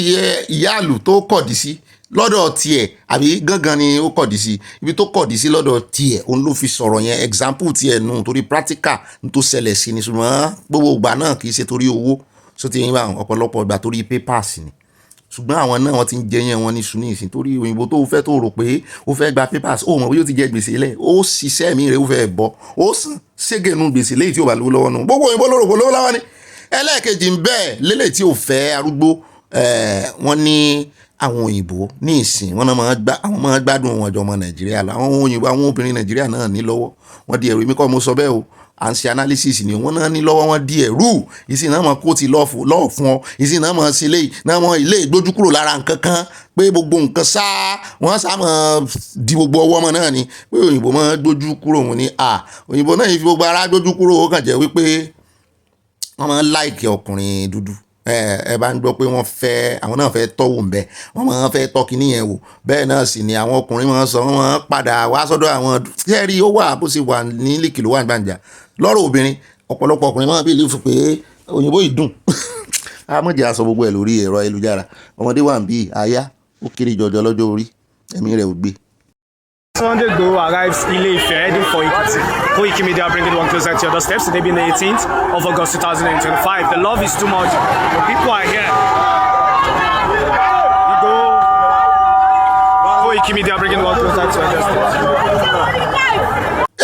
ìyá àlù tó kọ̀dí sí lọ́dọ̀ tiẹ̀ àbí gangan ni ó kọ̀dí sí ibi tó kọ̀dí sí lọ́dọ̀ tiẹ̀ òun ló fi sọ̀rọ̀ yẹn example tiẹ̀ nù torí practical tó ṣẹlẹ̀ sí ni ṣùgbọ́n gbogbo ìgbà náà kì í ṣe torí owó só ti yín bá ọ̀pọ̀lọpọ̀ ìgbà torí papers ni ṣùgbọ́n àwọn náà wọ́n ti ń jẹ yẹn wọn ní sùn ní ìsìn torí òyìnbó tó fẹ́ tó rò pé ó fẹ́ gba papers ó mọ̀ bí ó ti jẹ gbèsè lẹ̀ ó ṣiṣẹ́ mi rẹ̀ ó fẹ́ bọ́ ó sàn ségenu gbèsè léyìí tí ò bá lówó lọ́wọ́ nù gbogbo òyìnbó lóró lówó lọ́wọ́ ni ẹlẹ́ẹ̀kejì ń bẹ́ẹ̀ lélẹ̀ tí ò fẹ́ arúgbó wọ́n ní àwọn òyìnbó ní ìsìn wọ́n máa gbádùn wọn jọ ọmọ Nàìjíríà lọ àwọn òyìnbó àwọn obìnrin Nàìjíríà náà ní lọ́wọ́ wọ́n di ẹ̀rù mi kọ́ mo sọ bẹ́ẹ̀ o à ń ṣe analysis ni wọ́n náà ní lọ́wọ́ wọn di ẹ̀rù ìsìn náà mọ̀ kó ti lọ́ọ̀ fún ọ ìsìn náà mọ̀ sí ilé náà mọ̀ ilé ìgbójú kúrò lára nǹkan kan pé gbogbo nǹkan wọ́n sá mọ̀ di gbogbo ọwọ́ ọmọ náà ni pé òyìnbó mọ̀ gbójú kúrò wọn ni òyìnbó náà yìí fi gbogbo ara gbójú kúrò ó kàn jẹ́ wípé wọ́n máa ń láìkì ọkùnrin dúdú ẹ bá ń gbọ́ pé wọ́n fẹ́ àwọn náà fẹ́ tọ́wò ń bẹ wọ́n máa ń fẹ́ tọ́ kíní yẹn wò bẹ́ẹ̀ náà sì ni àwọn ọkùnrin máa ń sọ wọ́n máa ń padà wá sọ́dọ̀ àwọn kẹ́rì ó wà bó ṣe wà ní líkì ló wà ní gbàǹjà lọ́rọ̀ obìnrin ọ̀pọ̀lọpọ̀ ọkùnrin máa ń bí ìlú pé òyìnbó yìí dùn àmọ́jẹ́ aṣọ gbogbo ẹ̀ lórí ẹ̀rọ ayélujára ọmọdé wà ń bí àyà ó kéré jọjọ lọ́jọ́ orí ẹ̀mí rẹ̀ ò gbé. Sunday Go arrives Ile-Ife heading for Ekiti. Koiki Media bringing one closer to your doorsteps today being the 18th of August 2025. The love is too much. The people are here. Koiki Media bringing one closer to your doorsteps.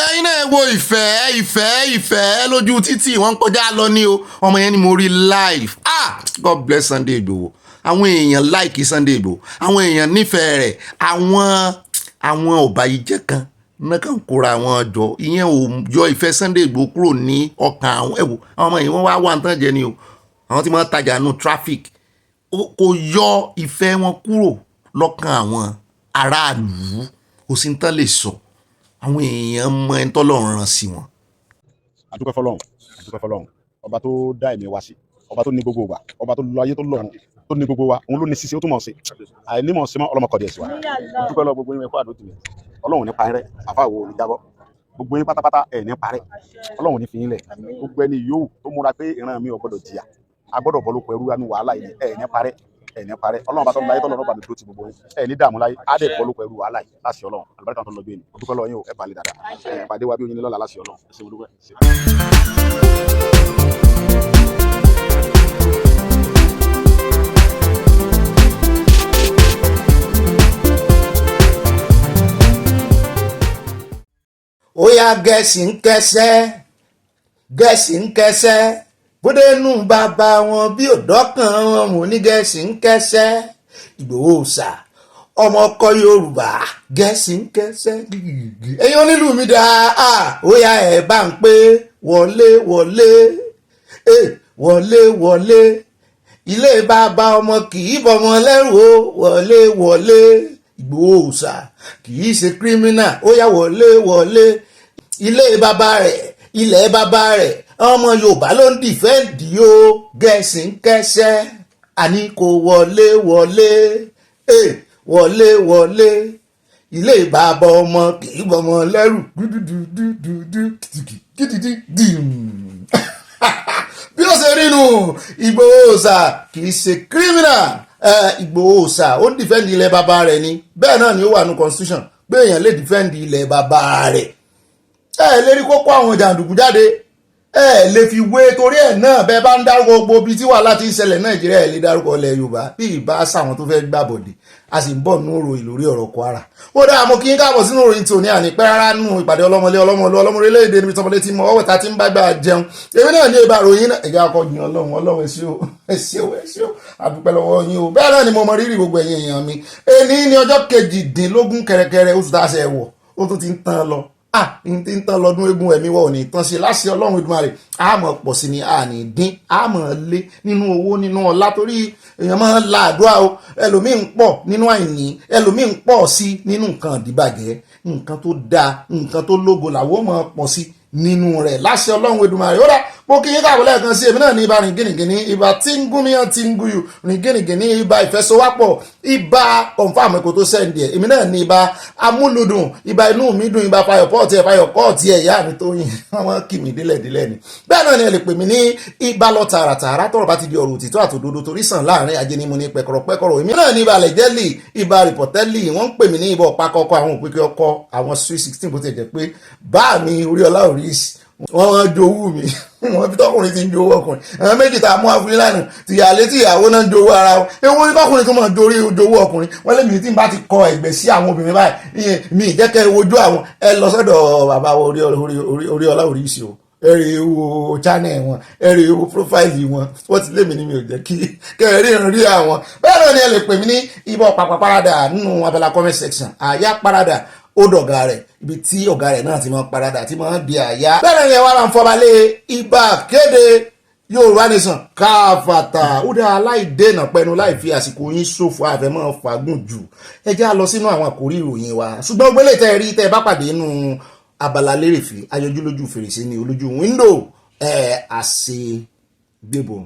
ẹ̀yin náà wo ìfẹ́ lójú títì wọ́n kọjá lọ ní o ọmọ yẹn ni mo rí live God bless Sunday Igboho àwọn èèyàn like Sunday Igboho àwọn èèyàn nífẹ̀ẹ́ rẹ̀ àwọn ọ̀bàyíjẹ́ kan náà kàn kóra àwọn ọjọ́ ìyẹn ò yọ ìfẹ́ Sunday Igboho kúrò ní ọkàn àwọn ẹ̀wò àwọn ọmọ yìí wọ́n wá nǹkan jẹ ni o àwọn tí wọ́n tajà nù traffic kò yọ ìfẹ́ wọn kúrò lọ́kàn àwọn aráàlú kò sí ní tán lè sọ àwọn èèyàn mọ ẹni tọ́lọ́run rán sí wọn. àdúpẹ́ fọlọ́run ọba tó dá ẹ̀mí wa sí ọba tó ní gbogbo wa ọba tó lọ ayé tó lọ́run tó ní gbogbo wa òun ló ní ṣíṣe ó tún mọ̀ sí àìnímọ̀ sí mọ́ ọlọ́mọkọ̀dé ẹ̀sìn wa àdúpẹ́ lọ gbogbo yín ẹ̀kọ́ àdó tìmẹ̀ ọlọ́run ní parẹ́ àfáàwọ̀ olùjábọ̀ gbogbo yín pátápátá ẹ̀ ní parẹ́ ọlọ́run ní fi yín lẹ̀ gbogbo ẹni yòówù tó múra pé ìran mi ò gbọ́dọ̀ jìyà a gbọ́dọ̀ bọ́ lóko ẹrú ní wàhálà yìí ẹ̀ ní parẹ́ ẹ̀ ní parẹ́ ọlọ́run bá tọ́ láyé tọ́lọ́run bá mi dúró ti gbogbo ẹ̀ ní dààmú láyé á dẹ̀ bọ́ lóko ẹrú wàhálà yìí láṣẹ ọlọ́run àlùbáríkà tó lọ gbé ni o dúpẹ́ lọ́wọ́ yín o ẹ̀ balẹ̀ dáadáa ẹ̀ pàdé wa bí oyin lọ́la láṣẹ ọlọ́run ẹ̀ ṣe mo dúpẹ́. ó yá gẹ̀ẹ́sì ń kẹsẹ́ bódénú bàbá wọn bí òdọ́kàn wọn mò ní gẹ̀ẹ́sì ń kẹsẹ́ Ìgbòho ṣà ọmọ ọkọ Yorùbá gẹ̀ẹ́sì ń kẹsẹ́ gígìgì ẹ̀yin onílù mi dáa ó yá ẹ̀ bá ń pé wọlé wọlé ilé bàbá ọmọ kì í bọmọ lẹ́rù o wọlé Ìgbòho ṣà kì í ṣe kírímínà ó yá wọlé ilé bàbá rẹ̀ ilẹ̀ bàbá rẹ̀ ọmọ Yorùbá ló ń dìfẹ́ǹdì o gẹ̀ẹ́sì ń kẹsẹ́ àní kò wọlé ilé bàbá ọmọ kì í bọmọ lẹ́rù bí ó ṣe rí nù Ìgbòho ṣà kì í ṣe kírímínà Ìgbòho ṣà ó ń dìfẹ́ǹdì ilẹ̀ bàbá rẹ̀ ni bẹ́ẹ̀ náà ni ó wà ní constitution pé èèyàn lè dìfẹ́ǹdì ilẹ̀ bàbá rẹ̀ lè rí kókó àwọn jàǹdùkú jáde lè fi wé torí ẹ̀ náà bẹ́ẹ̀ bá ń dárúkọ gbogbo ibi tí wàhálà ti ń ṣẹlẹ̀ Nàìjíríà lè dárúkọ ilẹ̀ Yorùbá bí ìbá sáwọn tó fẹ́ gbàbọ̀dé a sì ń bọ̀ nínú ìròyìn lórí ọ̀rọ̀ Kwara ó dáa mo kí n káàbọ̀ sínú ìròyìn tòní ànípẹ́ rárá nínú ìpàdé ọlọ́mọlé-èdè níbi tọmọdé tí mo ọwọ́ ta ti ń bá gbà jẹun èmi náà ní ìbá ròyìn náà ẹ̀jẹ̀ akọ̀jìn Ọlọ́run ẹ ṣé o àdúpẹ́ lọ́wọ́ yín o bẹ́ẹ̀ náà ni mo mọ rírì gbogbo ẹ̀yin èèyàn mi èní ní ọjọ́ 18 kẹrẹkẹrẹ oṣù tá a ṣe wọ̀ ó tún ti ń tán lọ ní ń tán lọ́dún eégún ẹ̀mí wọ̀ ní tán sí láṣẹ Ọlọ́run Èdùmàrè àmọ́ pọ̀ sí ni àní dín àmọ́ lé nínú owó nínú ọlá torí èèyàn máa ń la àdúrà o ẹlòmíín pọ̀ nínú àìní ẹlòmíín pọ̀ sí nínú nǹkan ìdìbàjẹ́ nǹkan tó dáa nǹkan tó lógo làwọn máa pọ̀ sí nínú rẹ̀ láṣẹ Ọlọ́run Èdùmàrè ó dá mo kí yín káàbọ̀ lẹ́ẹ̀kan sí èmi náà ní ibà rìn gínìgínní ibà tí ń gún míyàn tí ń gúyù rìn gínìgínní ibà ìfẹsowápọ̀ ibà confam ẹ̀kọ́ tó sẹ́ndì ẹ̀ èmi náà ní ibà amúlùdùn ibà inú mi dùn ibà fayọ̀kọ́ọ̀tì ẹ̀yà mi tó yìn wọ́n kì mí délẹ̀ ni bẹ́ẹ̀ náà ni ẹ lè pè mí ní ibà lọ tààràtààrà tọ́rọ̀ bá ti di ọ̀rọ̀ òtítọ́ àtòdodo torí sàn láàrin ajé ni mo ní pẹ̀kọ̀rọ̀ èmi náà ní ibà lẹ̀jẹ́lì ibà rìpọ̀tẹ́lì wọ́n ń pè mí ní ibà ọ̀pákọ́kọ́ àwọn òpèkè ọkọ àwọn sweet 16 bó ti jẹ́ pé bá mi orí ọlá òrìṣì wọ́n jowú mi wọ́n fi tọkùnrin ti ń jowó ọkùnrin àwọn méjì tá a mú afúnilá lánàá tìyàlé tí ìyàwó náà ń jowó ara wọn ewu ní tọkùnrin tó máa dorí jowó ọkùnrin wọ́n lé mi tí n bá ti kọ ẹ̀gbẹ́ sí àwọn obìnrin báyìí mi ìjẹ́kẹ́ wojú àwọn ẹ lọ sọ́dọ̀ bàbá orí ọlá òrìṣì o ẹ̀rì wo channel wọn ẹ̀rì wo profile wọn wọ́n ti lé mi ní mi ò jẹ́ kí kẹrin rí àwọn bẹ́ẹ̀ náà ni ẹ lè pè mí ní ibà pàpà parada nínú abala comment section àyà parada ó dọ̀gá rẹ̀ ibi tí ọ̀gá rẹ̀ náà ti máa parada tí máa di àyà bẹ́ẹ̀ náà ni ẹ wá máa ń fọbalẹ̀ ibà kéde Yorùbá nation káfàtà ó dá aláìdènà pẹnu láì fi àsìkò yín ṣòfò àfẹ́mọ́ fàgùn jù ẹ já lọ sínú àwọn àkórí ìròyìn wa ṣùgbọ́n gbélé tẹ́ rí tẹ́ bá pàdé nínú abala lérèfé ayọjúlójú fèrèsé ní olójú wíńdò àṣegbébọn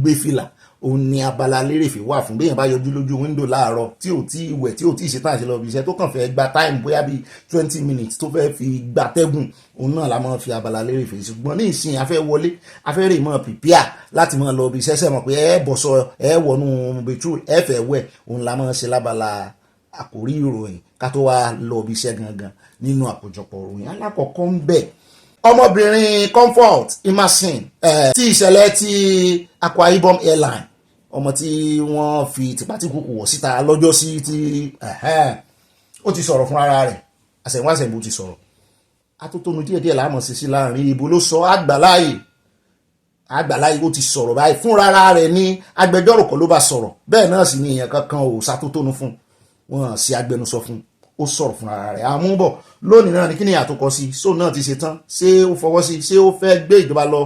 gbéfìlà òun ni abala lérèfé wà fún béèyàn bá yọjú lójú wíńdò láàárọ̀ tí ò tí ìwẹ̀ tí ò tí ìṣetán àti lọ bí iṣẹ́ tó kàn fẹ́ gba time bóyá bíi 20 minutes tó fẹ́ fi gba tẹ́gùn òun náà la máa fi abala lérèfé ṣùgbọ́n ní ìsìn afẹ́ wọlé afẹ́ rè mọ́ pìpíà láti máa lọ bí iṣẹ́ sẹ́mọ̀ pé ẹ bọ̀sọ ẹ wọnú bẹ̀túrù ẹ fẹ́ wẹ̀ òun la máa ṣe lábala àkórí ìròyìn ká tó wá lọ bí iṣẹ́ gangan nínú àkójọpọ̀ ìròyìn alákọ̀ọ́kọ́ ń bẹ̀ ọmọbìnrin Comfort Emerson tí ìṣẹ̀lẹ̀ ti Akwa Ibom Airline ọmọ tí wọ́n fi tìpátìkùkù wọ̀ síta lọ́jọ́ sí tí ó ti sọ̀rọ̀ fún ara rẹ̀ àṣẹ̀wáṣẹ̀bù ti sọ̀rọ̀ atótónu díẹ̀díẹ̀ láàmọ̀ sí láàrin ibo ló sọ àgbàláyè ó ti sọ̀rọ̀ báyìí fún rárá rẹ̀ ní agbẹjọ́rò kan ló bá sọ̀rọ̀ bẹ́ẹ̀ náà sì ni èèyàn kankan ò sátótónu fún wọn sí agbẹnusọ fún ó sọ̀rọ̀ fún ara rẹ̀ àmúbọ̀ lónìí náà ní kí ni àtúkọ sí sóun náà ti ṣe tán ṣé ó fọwọ́ sí ṣé ó fẹ́ gbé ìjọba lọ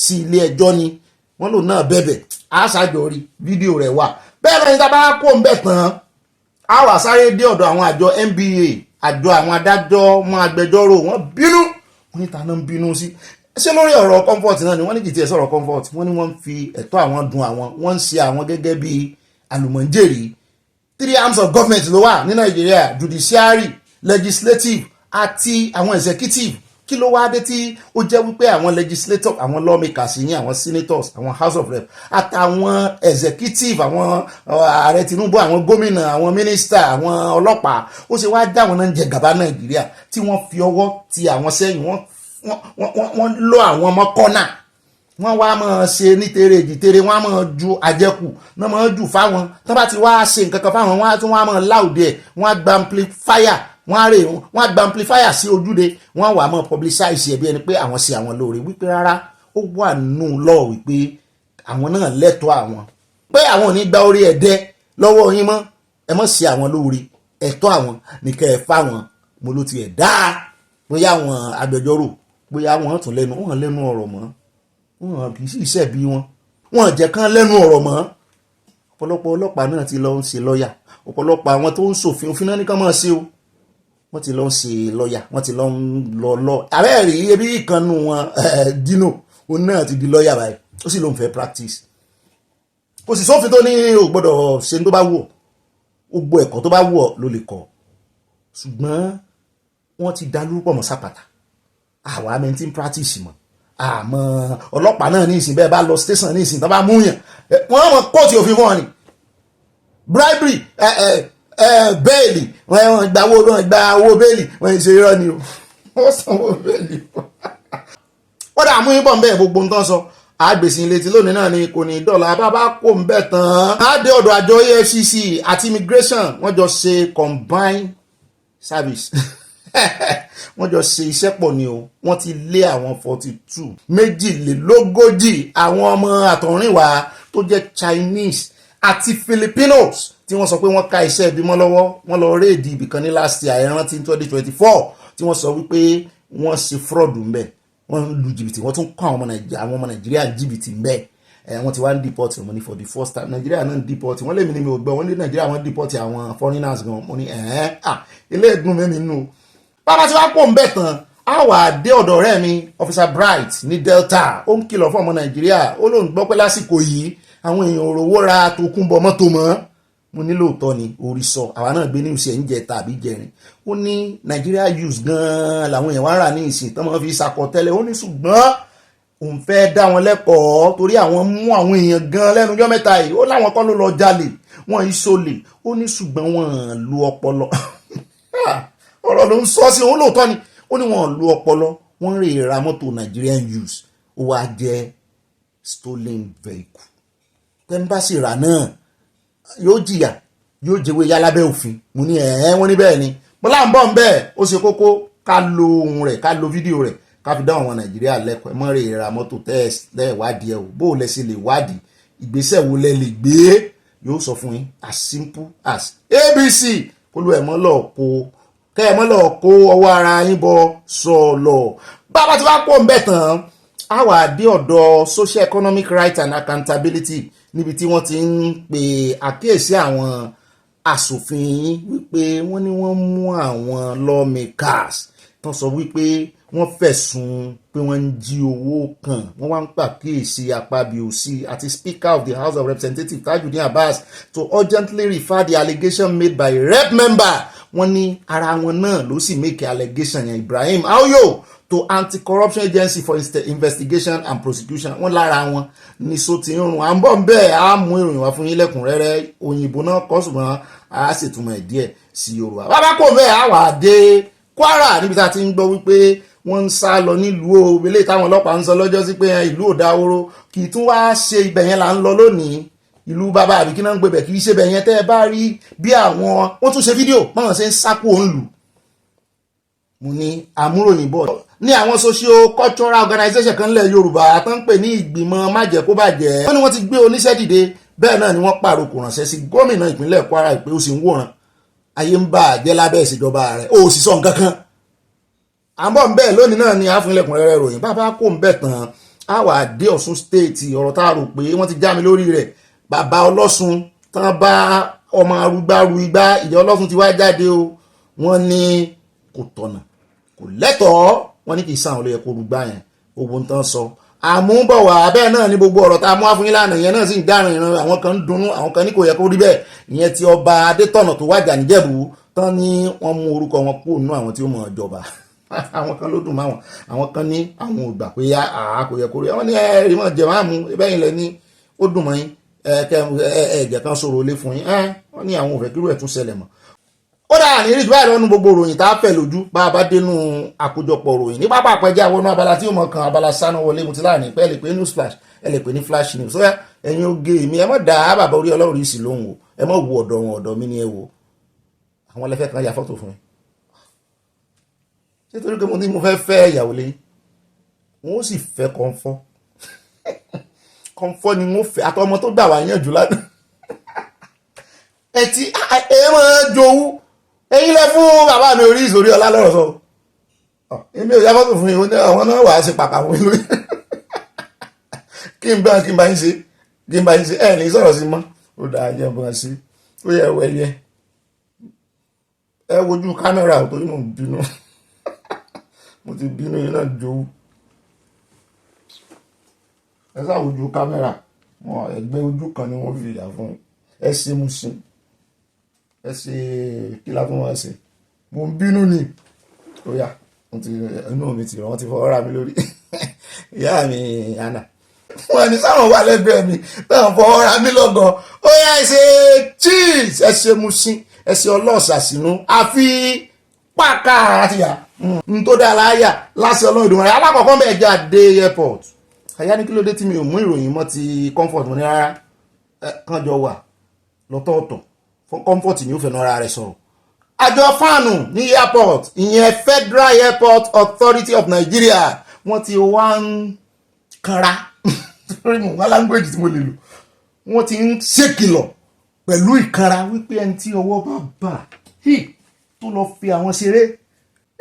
sí ilé ẹjọ́ ni wọ́n lò náà bẹ̀bẹ̀ àṣàjọ rí fídíò rẹ̀ wà bẹ́ẹ̀ náà níta bá kó ń bẹ̀ tán a wà sáré dé ọ̀dọ̀ àwọn àjọ NBA àjọ àwọn adájọ́ mọ́ agbẹjọ́rò wọ́n bínú wọ́n níta náà ń bínú sí ṣé lórí ọ̀rọ̀ Comfort náà ni wọ́n ní kìí tiẹ̀ sọ̀rọ̀ Comfort wọ́n ní wọ́n fi ẹ̀tọ́ àwọn dùn àwọn wọ́n ń ṣe àwọn gẹ́gẹ́ bí àlùmọ̀ǹjèrì 3 arms of government ló wà ní Nàìjíríà Judiciary Legislative àti àwọn Executive kí ló wá dé tí ó jẹ́ wípé àwọn legislators, àwọn lawmakers yín, àwọn senators, àwọn house of rep àtàwọn executive, àwọn ààrẹ Tinubu, àwọn gómìnà, àwọn minister, àwọn ọlọ́pàá, ó ṣe wá dá àwọn náà ń jẹ gàba Nàìjíríà tí wọ́n fi ọwọ́ ti àwọn sẹ́yìn, wọ́n lọ àwọn ọmọ kọ́nà, wọ́n wá máa ṣe ní tere èjìtere, wọ́n á máa ju àjẹkù náà máa jù fáwọn tó bá ti wá ṣe nǹkan kan fáwọn, wọ́n á tún wá máa láòdì ẹ̀, wọ́n á gba amplifier, wọ́n á gba amplifier sí ojúde, wọ́n á wà máa publicize ẹ̀ bí ẹni pé àwọn ṣe àwọn lóore, wípé rárá ó wà nù lọ wípé àwọn náà lẹ́tọ̀ọ́ àwọn, pé àwọn ò ní gba orí ẹ̀dẹ́ lọ́wọ́ yín mọ́, ẹ mọ̀ sí àwọn lóore, ẹ̀tọ́ àwọn nìkẹ́ ẹ̀ fáwọn, mo ló ti ẹ̀ dáa, bóyá àwọn agbẹjọ́rò, bóyá wọ́n tún lẹ́nu ọ̀rọ̀ mọ́, wọn kì í sì iṣẹ́ bí wọn jẹ́ kán lẹ́nu ọ̀rọ̀ mọ́. Ọ̀pọ̀lọpọ̀ ọlọ́pàá náà ti lọ ń ṣe lọ́ọ̀yà, ọ̀pọ̀lọpọ̀ àwọn tó ń ṣòfin òfin náà ní kán máa ṣe o, wọ́n ti lọ ń ṣe lọ́ọ̀yà, wọ́n ti lọ ń lọ àbẹ́ẹ̀rí ebi ìkànnù wọn Dino òun náà ti di lọ́ọ̀yà báyìí, ó sì ló ń fẹ́ practice. Kò sì sófin tó ní o gbọ́dọ̀ ṣe tó bá wù ọ́, gbogbo ẹ̀kọ́ tó bá wù ọ́ ló lè kọ́, ṣùgbọ́n wọ́n ti dá lórúkọ mọ́ sápàtà, àwa mẹ́ntì practice mọ́, àmọ́ ọlọ́pàá náà ní ìsìn bẹ́ẹ̀ bá lọ station ní ìsìn tó bá múyàn wọ́n mọ̀ kóòtù òfin fún ọ ni bribery bẹ́ẹ̀lì wọ́n gba owó bẹ́ẹ̀lì wọ́n ṣe irọ́ ni o wọ́n sanwó bẹ́ẹ̀lì wọ́n dà mú yín bọ̀ ń bẹ́ẹ̀ gbogbo ń tán sọ àgbèsì ìletí lónìí náà ni kò ní dọ́là bàbá kò ń bẹ̀ tán á dé ọ̀dọ̀ àjọ EFCC àti immigration wọ́n jọ ṣe combined service wọ́n jọ ṣe iṣẹ́ pọ̀ ni o, wọ́n ti lé àwọn 42 méjìlélógójì àwọn ọmọ àtọ̀rìnwá tó jẹ́ Chinese àti Filipinos tí wọ́n sọ pé wọ́n ká iṣẹ́ ìbímọ lọ́wọ́, wọ́n lọ réèdì ibìkan ní last year ẹ̀rántí 2024 tí wọ́n sọ wípé wọ́n ṣe fraud ń bẹ̀, wọ́n lu jìbìtì, wọ́n tún kọ́ àwọn ọmọ Nàìjíríà jìbìtì ń bẹ̀, wọ́n ti wá ń deport wọn ní for the first time. Nàìjíríà náà ń deport wọ́n lèmi ní mi ò gbọ́, wọ́n ní Nàìjíríà wọ́n deport àwọn foreigners gan, mo ní ilé ẹ̀gbọ́n mẹ́mi nù. Bàbá tí wàá pò ń bẹ̀ tán á wà dé ọ̀dọ̀ ọ̀rẹ́ mi Officer Bright ní Delta, ó ń kìlọ̀ fún ọmọ Nàìjíríà, ó lóun gbọ́ pé lásìkò yìí àwọn èèyàn òrówó ra tòkunbọ̀ mọ́tò mọ́, mo ní lóòótọ́ ni orí sọ, àwa náà gbé ní ìṣe ń jẹ tàbí jẹrin, ó ní Nigeria use gan-an làwọn èèyàn wá ń rà ní ìsìn tán máa fi sakọ tẹ́lẹ̀, ó ní ṣùgbọ́n òun fẹ́ dá wọn lẹ́kọ̀ọ́ torí àwọn mú àwọn èèyàn gan lẹ́nu ọjọ́ mẹ́ta yìí, ó láwọn kọ́ ló lọ jalè wọ́n ìṣòlè, ó ní ṣùgbọ́n wọ́n lu ọpọlọ ọ̀rọ̀ ló ń sọ sí òun lóòótọ́ ni, ó ní wọ́n lu ọpọlọ, wọ́n rè ra mọ́tò Nigerian use, ó wá jẹ́ stolen vehicle, tẹ́ḿbàsì rà náà yóò jìyà, yóò jẹ́wé yálábẹ́ òfin. Mo ní wọ́n ní bẹ́ẹ̀ ni, mo láǹ bọ̀ ń bẹ́ẹ̀, ó ṣe kókó ká lo ohun rẹ̀, ká lo fídíò rẹ̀, ká fi dá àwọn Nàìjíríà lẹ́kọ̀ọ́, ẹ mọ́ rè ra mọ́tò tẹ́ wádìí ẹ̀ o, bó o lẹ ṣe lè wádìí, ìgbésẹ̀ wo lẹ lè gbé, yóò sọ fún yín as simple as ABC, olú ẹ̀ mọ́ lọ kó kẹ́ ẹ mọ́ lọ kó ọwọ́ ara yín bọ sọ̀lọ̀. Bàbá tí wàá pọ̀ ń bẹ̀ tán á wà dé ọ̀dọ̀ Socioeconomic Rights and Accountability níbi tí wọ́n ti ń pe àkíyèsí àwọn aṣòfin wípé wọ́n ní wọ́n mú àwọn lawmakers tán sọ wípé wọ́n fẹ̀sùn pé wọ́n ń jí owó kan, wọ́n wá ń pàkíyèsí Akpabio-C àti Speaker of the House of Representatives Tajudeen Abbas to urgently refer the allegation made by a rep member. Wọ́n ní ara wọn náà ló sì make allegation yẹn Ibrahim Aoyo to Anti-Corruption Agency for Investigation and Prosecution. Wọ́n lára wọn ní so ti ń rùn, à ń bọ̀ ń bẹ́ẹ̀ á mú ìròyìn wá fún yín lẹ́kùnrẹ́rẹ́, òyìnbó náà kọ́ ṣùgbọ́n a sì túmọ̀ ẹ̀ díẹ̀ sí Yorùbá. Bàbá kò bẹ́ẹ̀ á wà dé Kwara níbi tá a ti ń gbọ́ wípé wọ́n ń sá lọ nílùú o, ilé táwọn ọlọ́pàá ń sọ lọ́jọ́ sí pé ìlú ò dáwóró, kì í tún wá ṣe ibẹ̀ yẹn là ń lọ lónìí, ìlú bàbá àbí kí náà ń gbébẹ̀, kì í ṣe ibẹ̀ yẹn tẹ́ ẹ bá rí bí àwọn wọ́n tún ṣe fídíò báwọn ṣe ń sákò ń lù. Mo ní àmúròyìn bọ̀ ní àwọn socio-cultural organization kan lẹ̀ Yorùbá tó ń pè ní ìgbìmọ̀ májẹ̀kóbàjẹ́, wọ́n ní wọ́n ti gbé oníṣẹ́ dìde, bẹ́ẹ̀ náà ni wọ́n pàrokò ránṣẹ́ sí gómìnà ìpínlẹ̀ Kwara ìpè ó sì ń wòran ayé ń bà jẹ́ lábẹ́ ìṣèjọba rẹ̀, ó sì sọ nǹkan kan. Àmọ́ ń bẹ́ẹ̀ lónìí náà ni àfúnilẹ̀kùnrẹ́rẹ́ ròyìn. Bàbá kò ń bẹ̀ tán á wà dé Ọ̀ṣun state, ọ̀rọ̀ tá a rò pé wọ́n ti já mi lórí rẹ̀, bàbá ọlọ́sùn tán bá ọmọ arúgbárù igbá, ìjọ ọlọ́sùn ti wá jáde o, wọ́n ní kò tọ̀nà kò lẹ́tọ̀ọ́, wọ́n ní kì í sàn olóyè kó rúgbà yẹn gbogbo nǹkan sọ àmúbọ̀wà bẹ́ẹ̀ náà ni gbogbo ọ̀rọ̀ tá a mú wá fún yín lánàá yẹn náà sì ń dárìn ìran, àwọn kan ń dunnú, àwọn kan ní kò yẹ kó rí bẹ́ẹ̀. Ìyẹn ti ọba Adétọ̀nà tó wájà níjẹ̀bú tán ní wọ́n mú orúkọ wọn kúrò nínú àwọn tí ó mọ̀ ìjọba àwọn kan ló dùn máwọn, àwọn kan ní àwọn ò gbà pé kò yẹ kó rí àwọn ní ẹ̀rí mọ̀ jẹ̀ máa mú ẹbẹ́yìn lẹ ní ó dùn mọ́ yín ẹ̀jẹ̀ kan sọ̀rọ̀ lé fún yín wọ́n ní àwọn ò fẹ́ kírú ẹ̀ tún ṣẹlẹ̀ mọ́. ó dáa ní ìrìjú báyìí lọ́nu gbogbo ròyìn tá a fẹ́ lójú bá a bá dénú àkójọpọ̀ ròyìn ní pápá àpẹjẹ àwọn ọ̀nà abala tí ó mọ̀ kan abala sáná wọlé mu ti láàrin pẹ́ lè pé news flash ẹ lè pè ní flash news sọ́yà ẹ̀yin oge mi ẹ mọ̀ dá bàbá orí ọlọ́run yìí sí lóhùn o ẹ mọ̀ wo ọ̀dọ̀ wọn ọ̀dọ̀ mi ni ẹ wo àwọn ẹlẹ́fẹ́ kan ya fọ́tò fún mi nítorí pé mo ní mo fẹ́ ìyàwó lé wọn ó sì fẹ́ kọ́ńfọ́ ni wọ́n fẹ́ àtọmọ tó gbà wá yànjú lánàá ẹ ti ẹ máa jowú ẹ̀yin lẹ fún bàbá mi orí ìsòrí ọlá lọ́rọ̀ sọ èmi ò yá fọ́tò fún yín àwọn náà wàá ṣe pàpà fún mi lórí kí n bá yín ṣe ẹ ní sọ̀rọ̀ sí mọ́ ó dáa jẹ́ bọ́n sí ó yẹ wẹ́yẹ ẹ wojú kámẹ́rà ò torí mò ń bínú mo ti bínú yín náà jowú ẹ sáwojú kámẹ́rà wọn ẹgbẹ́ ojú kan ni wọ́n fi yà fún ẹ ṣe mú sí ẹ ṣe kí la fún wọn ṣe mo ń bínú ni ó yá inú mi ti wọ́n ti fọwọ́ ra mi lórí ìyá mi Anna wọn ni sáwọn wà lẹ́gbẹ̀ẹ́ mi táwọn fọwọ́ ra mi lọ́gàn ó yá ẹ ṣe cheese ẹ ṣe mú sí ẹ ṣe ọlọ́ọ̀ṣà sínú àfi pàkà àti yà n tó dáa láyà lásìkò ọlọ́run ìdùnnú rẹ̀ alákọ̀ọ́kọ́ bẹ́ẹ̀ jáde airport àyà ní kí ló dé tí mi ò mú ìròyìn mọ́ ti comfort mo ní rárá kàn jọ wà lọ́tọ̀ọ̀tọ̀ fún comfort ni ó fẹ́ náà rẹ̀ sọ̀rọ̀ àjọ fáànù ní airport ìyẹn Federal Airport Authority of Nigeria wọ́n ti wá ń kanra lórí mo wá language tí mo lè lò wọ́n ti ń ṣèkìlọ̀ pẹ̀lú ìkanra wípé ẹni tí ọwọ́ bá bà tó lọ fi àwọn ṣeré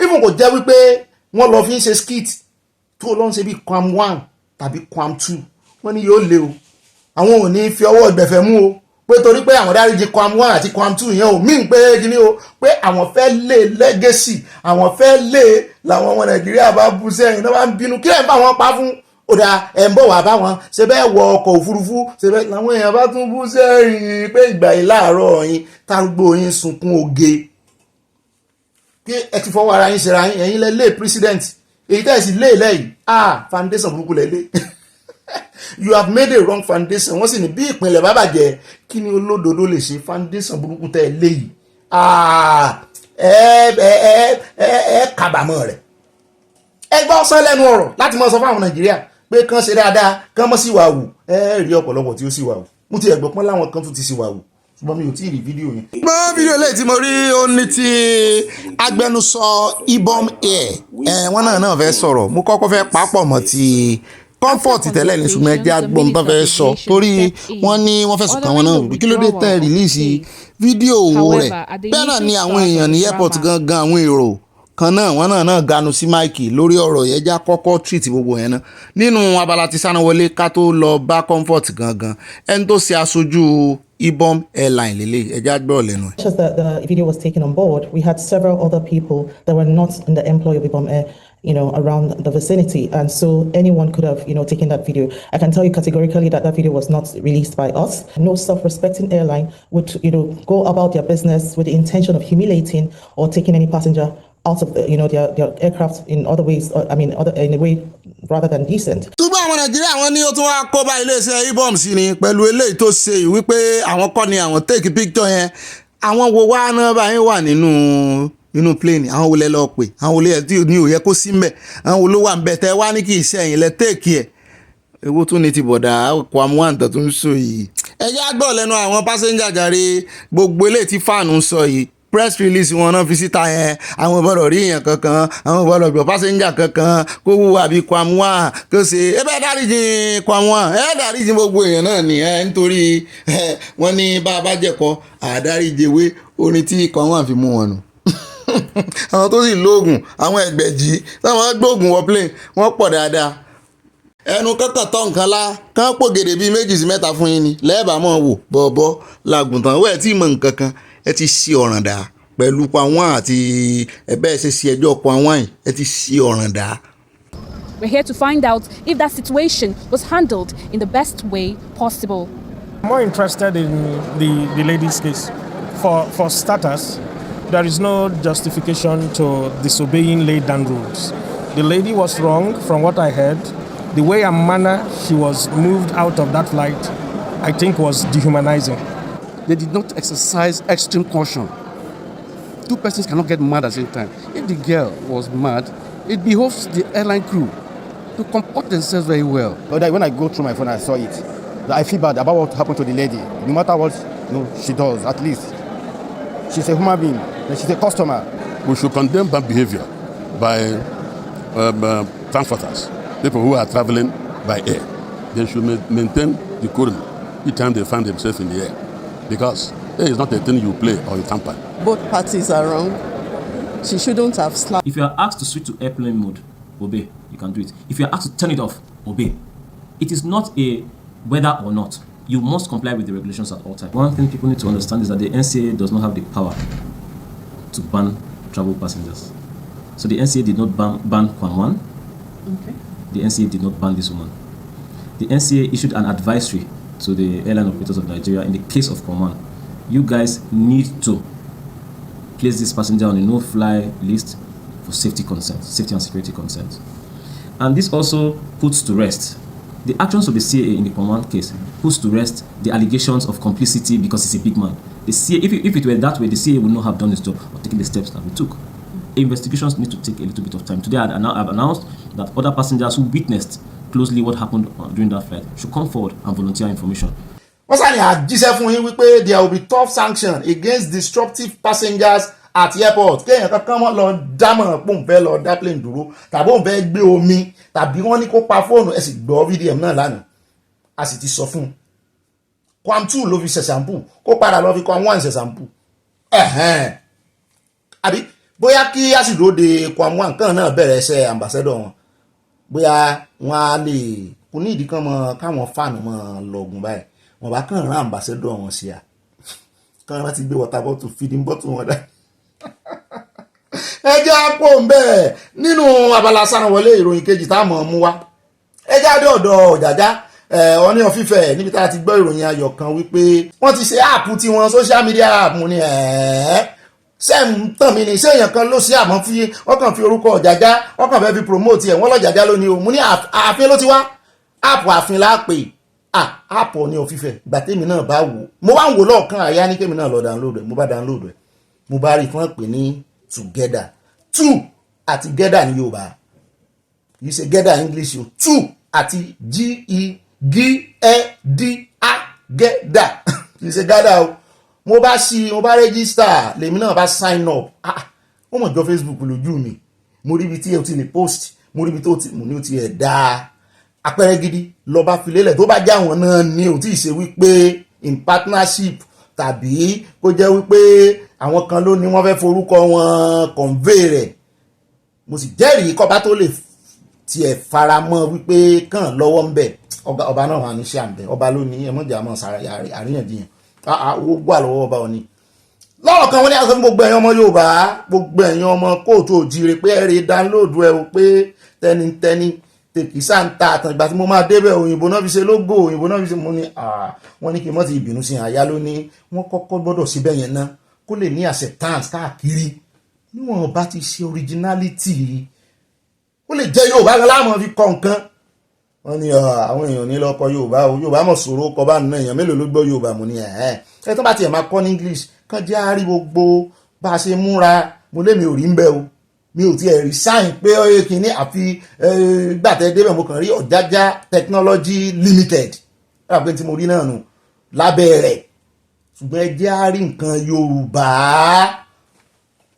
even kò jẹ́ wípé wọ́n lọ fi ń ṣe skit tó lọ ń ṣe bí Kwam1 tàbí Kwam2 wọ́n ní yóò lé o àwọn ò ní fi ọwọ́ ìgbẹ̀fẹ̀ mú o pé torí pé àwọn dáríjì Kwam1 àti Kwam2 yẹn ò mí pé kíní o pé àwọn fẹ́ lé legacy àwọn fẹ́ lé làwọn ọmọ Nàìjíríà bá bú sẹ́yìn náà bá ń bínú kí ẹ̀ ń bá wọn pa fún ó dáa ẹ̀ ń bọ̀ wá bá wọn ṣe bẹ́ẹ̀ wọ ọkọ̀ òfurufú ṣe bẹ́ẹ̀ làwọn èèyàn bá tún bú sẹ́yìn pé ìgbà yìí láàárọ̀ yín tárúgbó yín sunkún oge pé ẹ ti fọwọ́ ara yín ṣe ra yín ẹ̀yin lẹ lé president èyí tẹ́ ẹ̀ sì lé lẹ́yìn foundation burúkú lẹ lé you have made a wrong foundation wọ́n sì ní bí ìpínlẹ̀ bá bàjẹ́ kí ni olódodo lè ṣe foundation burúkú tẹ́ ẹ lé yìí ẹ kábàámọ̀ rẹ̀ ẹ gbọ́ sán lẹ́nu ọ̀rọ̀ láti mọ́ sọ fún àwọn Nàìjíríà pé kán ṣe dáadáa kán mọ́ sí wà wù ẹ rí ọ̀pọ̀lọpọ̀ tí ó sì wà wù mo ti ẹ̀gbọ́n pọ́n láwọn kan tún ti sì wà wù ṣùgbọ́n mi ò tí ì rí fídíò yẹn. gbọ́n fídíò lẹ́yìn tí mo rí ó ní ti agbẹnusọ ibom air wọn náà fẹ́ sọ̀rọ̀ mo kọ́kọ́ fẹ́ papọ̀ mọ́ ti comfort tẹ́lẹ̀ ní ṣùgbọ́n ẹjẹ́ agbóhun tó fẹ́ sọ torí wọ́n ní wọ́n fẹ̀sùn kàn wọ́n náà rú kí ló dé tẹ́ rìlíìsì fídíò rẹ̀ bẹ́ẹ̀ náà ni àwọn èèyàn ní airport gangan àwọn èrò kan náà wọn náà ganu sí máìkì lórí ọ̀rọ̀ yẹn já kọ́kọ́ treat gbogbo yẹn náà nínú abala ti sáná wọlé ká tó lọ bá comfort gangan ẹni tó ṣe aṣojú ibom airline lélẹ̀ ẹjẹ́ àgbọ̀ lẹ́nu. Just that the video was taken on board, we had several other people that were not in the employ of ibom air, around the vicinity, and so anyone could have, taken that video. I can tell you categorically that video was not released by us. No self-respecting airline would, go about their business with the intention of humiliating or taking any passenger out of their aircraft in other ways, in a way rather than decent. túbọ̀ àwọn Nàìjíríà wọn ní ó tún wá kó bá iléeṣẹ́ ibom sí ni pẹ̀lú eléyìí tó ṣe yìí wípé àwọn kọ́ ni àwọn take picture yẹn àwọn wo wá náà báyìí wà nínú plane àwọn wo lẹ lọ pè àwọn wo lẹ tí ní òye kó sí mbẹ àwọn wo ló wà mbẹ tẹ wá ní kí iṣẹ́ yìí lẹ take ẹ̀ ewu tún ní ti bọ̀dà Kwam1 tó tún sọ yìí ẹ̀yà gbọ́ lẹ́nu àwọn passenger jàre gbogbo eléyìí tí fáànù sọ yìí press release wọn náà fi síta yẹn àwọn gbọ́dọ̀ rí èèyàn kankan àwọn gbọ́dọ̀ gbọ́ passenger kankan kó wúwo àbí Kwam1 kó ṣe ẹ bẹ́ẹ̀ dáríjì Kwam1 ẹ dáríjì gbogbo èèyàn náà ní nítorí wọ́n ní bá a bá jẹ̀kọ́ àdáríjèwé orin tí Kwam1 fi mú wọn nù àwọn tó sì lóògùn àwọn ẹgbẹ̀jì táwọn gbóògùn wọ plane wọ́n pọ̀ dáadáa ẹnu kankan tọ́ nǹkan lá kán pò gèdè bíi 2 sí 3 fún yín ni lẹ́ẹ̀bà mọ̀ wò bọ̀ọ̀bọ̀ làgùntàn wẹ́ẹ̀ tí mọ̀ nǹkan kan ẹ ti ṣe ọ̀ràn dà pẹ̀lú Kwam1 àti ẹ̀bẹ́ ṣe ṣe ẹjọ́ Kwam1 yìí ẹ ti ṣe ọ̀ràn dà. We're here to find out if that situation was handled in the best way possible. I'm more interested in the lady's case. For starters, there is no justification to disobeying laid down rules. The lady was wrong from what I heard. The way and manner she was moved out of that flight, I think, was dehumanizing. They did not exercise extreme caution. Two persons cannot get mad at the same time. If the girl was mad, it behoves the airline crew to comport themselves very well. But when I go through my phone, I saw it. I feel bad about what happened to the lady. No matter what she does, at least she's a human being and she's a customer. We should condemn bad behavior by transporters, people who are traveling by air. They should maintain decorum each time they find themselves in the air, because air is not a thing you play or you tamper. Both parties are wrong. She shouldn't have slapped. If you are asked to switch to airplane mode, obey. You can do it. If you are asked to turn it off, obey. It is not a whether or not. You must comply with the regulations at all times. One thing people need to understand is that the NCA does not have the power to ban travel passengers. So the NCA did not ban Kwam2. Okay. The NCA did not ban this woman. The NCA issued an advisory to the airline operators of Nigeria in the case of Kwam2. You guys need to place this passenger on a no-fly list for safety and security consent. And this also puts to rest the actions of the CAA in the Kwam2 case, puts to rest the allegations of complicity because he's a big man. The CAA, if it were that way, the CAA would not have done its job or taken the steps that we took. Investigations need to take a little bit of time. Today, I've announced that other passengers who witnessed closely what happened during that flight should come forward and volunteer information. Wọ́n sáré àjíṣẹ́ fún yín wípé there will be tough sanction against disruptive passengers at the airport. Kéèyàn kankan mọ́ lọ dámọ̀ràn pé òun fẹ́ lọ dá plane dúró tàbí òun fẹ́ gbé omi tàbí wọ́n ní kó pa fóònù ẹ̀ sì gbọ́ VDM náà lánàá. A sì ti sọ fún un. Kwam2 ló fi ṣe ṣàǹpù kó padà lọ fi Kwam1 ṣe ṣàǹpù. Àbí bóyá kí a sì lóde Kwam1 kan náà bẹ̀rẹ̀ ṣe ambassador wọn. Bóyá wọ́n á lè kò ní ìdí kan mọ́ káwọn fáànù mọ́ lọ́gùn báyìí. Wọ́n bá kàn rán ambassador wọn sí à. Kàn láti gbé water bottle feeding bottle wọn dá. Ẹ jẹ́ àpò ń bẹ́ẹ̀ nínú abala sáranwọlé ìròyìn kejì tá a mọ̀ mú wá. Ẹ jáde ọ̀dọ̀ Ọ̀jájá Ooni of Ife níbi tá a ti gbọ́ ìròyìn ayọ̀ kan wípé wọ́n ti ṣe áàpù tí wọn social media app mu ni sẹ́m tàn mí ní sẹ́yìn kan ló sí àmọ́ fi wọ́n kàn fi orúkọ Ọ̀jájá wọ́n kàn fẹ́ fi promote ẹ̀ wọ́n lọ́jàjá lónìí o mú ní ààfin ló ti wá áàpù ààfin láàpè áàpù Ooni of Ife ìgbà tèmi náà bá wò mo wá ń wò lọ́ọ̀kan àyà ní kémi náà lọ download ẹ̀ mo bá download ẹ̀ mo bá rí fún pè ní together two àti gẹ́dà ní Yorùbá kì í ṣe gẹ́dà English o two àti G-E-G-E-D-A gẹ́dà kì í ṣe gẹ́dà o mo bá ṣí mo bá register lèmi náà bá sign up ó mọ̀ jọ Facebook lójú mi mo rí ibi tí o ti lè post mo rí ibi tó ti mo ní o ti ẹ̀ dáa àpẹẹrẹ gidi lọ bá fi lélẹ̀ tó bá jẹ́ àwọn náà ní o tí ì ṣe wípé in partnership tàbí kó jẹ́ wípé àwọn kan ló ní wọ́n fẹ́ forúkọ wọn convey rẹ̀ mo sì jẹ́rìí kọ́ba tó lè tiẹ̀ faramọ́ wípé kàn lọ́wọ́ ń bẹ̀ ọba náà wà ní ṣe àǹbẹ̀ ọba ló ní ẹmọ́jà mọ́ sára àríyànjiyàn owó gbà lọ́wọ́ ọba Ọ̀ní lọ́rọ̀ kan wọ́n ní àṣọ gbogbo ẹ̀yin ọmọ Yorùbá gbogbo ẹ̀yin ọmọ kóòtù òjìrè pé ẹ̀rẹ̀ download ẹ̀ o pé tẹnitẹni tèkìsà ń ta àtàn ìgbà tí mo máa débẹ̀ òyìnbó náà fi ṣe lógò òyìnbó náà fi ṣe mo ní wọ́n ní kí n mọ́ ti ìbínú sí àyà ló ní wọ́n kọ́kọ́ gbọ́dọ̀ síbẹ̀ yẹn náà kó lè ní acceptance káàkiri níwọ̀n bá ti ṣe originality ó lè jẹ́ Yorùbá gan láàmú fi kọ nǹkan wọ́n ní àwọn èèyàn ní lọ́kọ Yorùbá o Yorùbá mọ̀ sọ̀rọ̀ kọ bá nínú èèyàn mélòó ló gbọ́ Yorùbá mo ní ẹ̀ tó bá tiẹ̀ máa kọ́ ní English kan jẹ́ àárí gbogbo bá a ṣe múra mo lé mi ò rí ń bẹ́ o mi ò tiẹ̀ rí sáìn pé ọyẹ kìíní àfi gbàtẹ́ débẹ̀ mo kàn rí Ọ̀jájá Technology Limited láàpẹ́ tí mo rí náà nù lábẹ́ rẹ̀ ṣùgbọ́n ẹ jẹ́ àárí nǹkan Yorùbá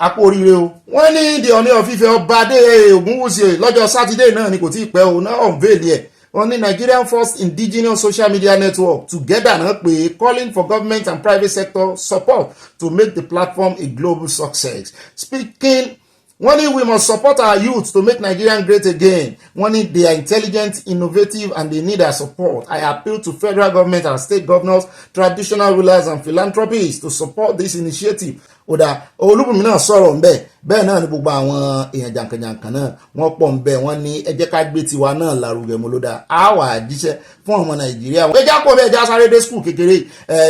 àpò oríire o wọ́n ní the Ooni of Ife ọba adé Ògúnwùsì lọ́jọ́ sátidé náà ni kò tí ì pẹ́ o náà unveil ẹ̀ wọ́n ní Nigerian first indigenous social media network together náà pé calling for government and private sector support to make the platform a global success speaking wọ́n ní we must support our youth to make Nigeria great again wọ́n ní they are intelligent innovative and they need our support I appeal to federal government and state governors traditional rulers and philanthropists to support this initiative oda Olúbùnmi náà sọ̀rọ̀ ńbẹ̀ bẹ́ẹ̀ náà ni gbogbo àwọn èèyàn jàǹkànjàǹkàn náà wọ́n pọ̀ ńbẹ̀ wọ́n ní ẹ jẹ́ ká gbé tiwa náà lárugẹ mo ló dá a wà jíṣẹ́ fún ọmọ Nàìjíríà wọ́n ẹjá pọ̀ bẹ́ẹ̀ já sáré dé skul kékeré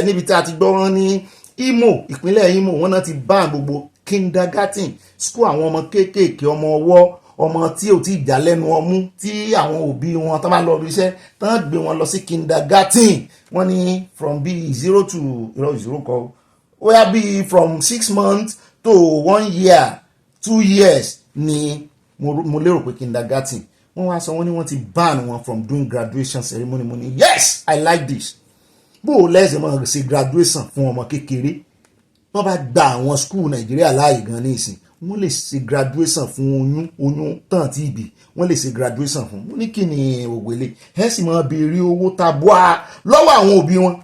níbi tí a ti gbọ́ wọn ní Imo ìpínlẹ̀ Imo wọ́n náà ti bá gbogbo kindergarten school àwọn ọmọ kéékèèké ọmọ ọwọ́ ọmọ tí ò tí ì já lẹ́nu ọmú tí àwọn òbí wọn tán bá lọ bí iṣẹ́ tán gbé wọn lọ sí kindergarten wọ́n ní from bí 0 to 0 kọ́ ó yá bí from 6 months to 1 year 2 years ni mo lérò pé kindergarten wọ́n wá sọ wọ́n ní wọ́n ti ban wọn from doing graduation ceremony mo ní yes I like this bó o lẹ́sìn mọ́ ṣe graduation fún ọmọ kékeré wọ́n bá gba àwọn school Nàìjíríà láàyè gan ní ìsìn wọ́n lè ṣe graduation fún oyún tán tí ìbí wọ́n lè ṣe graduation fún mo ní kí ni ògbélé ẹ sì máa béèrè owó tabua lọ́wọ́ àwọn òbí wọn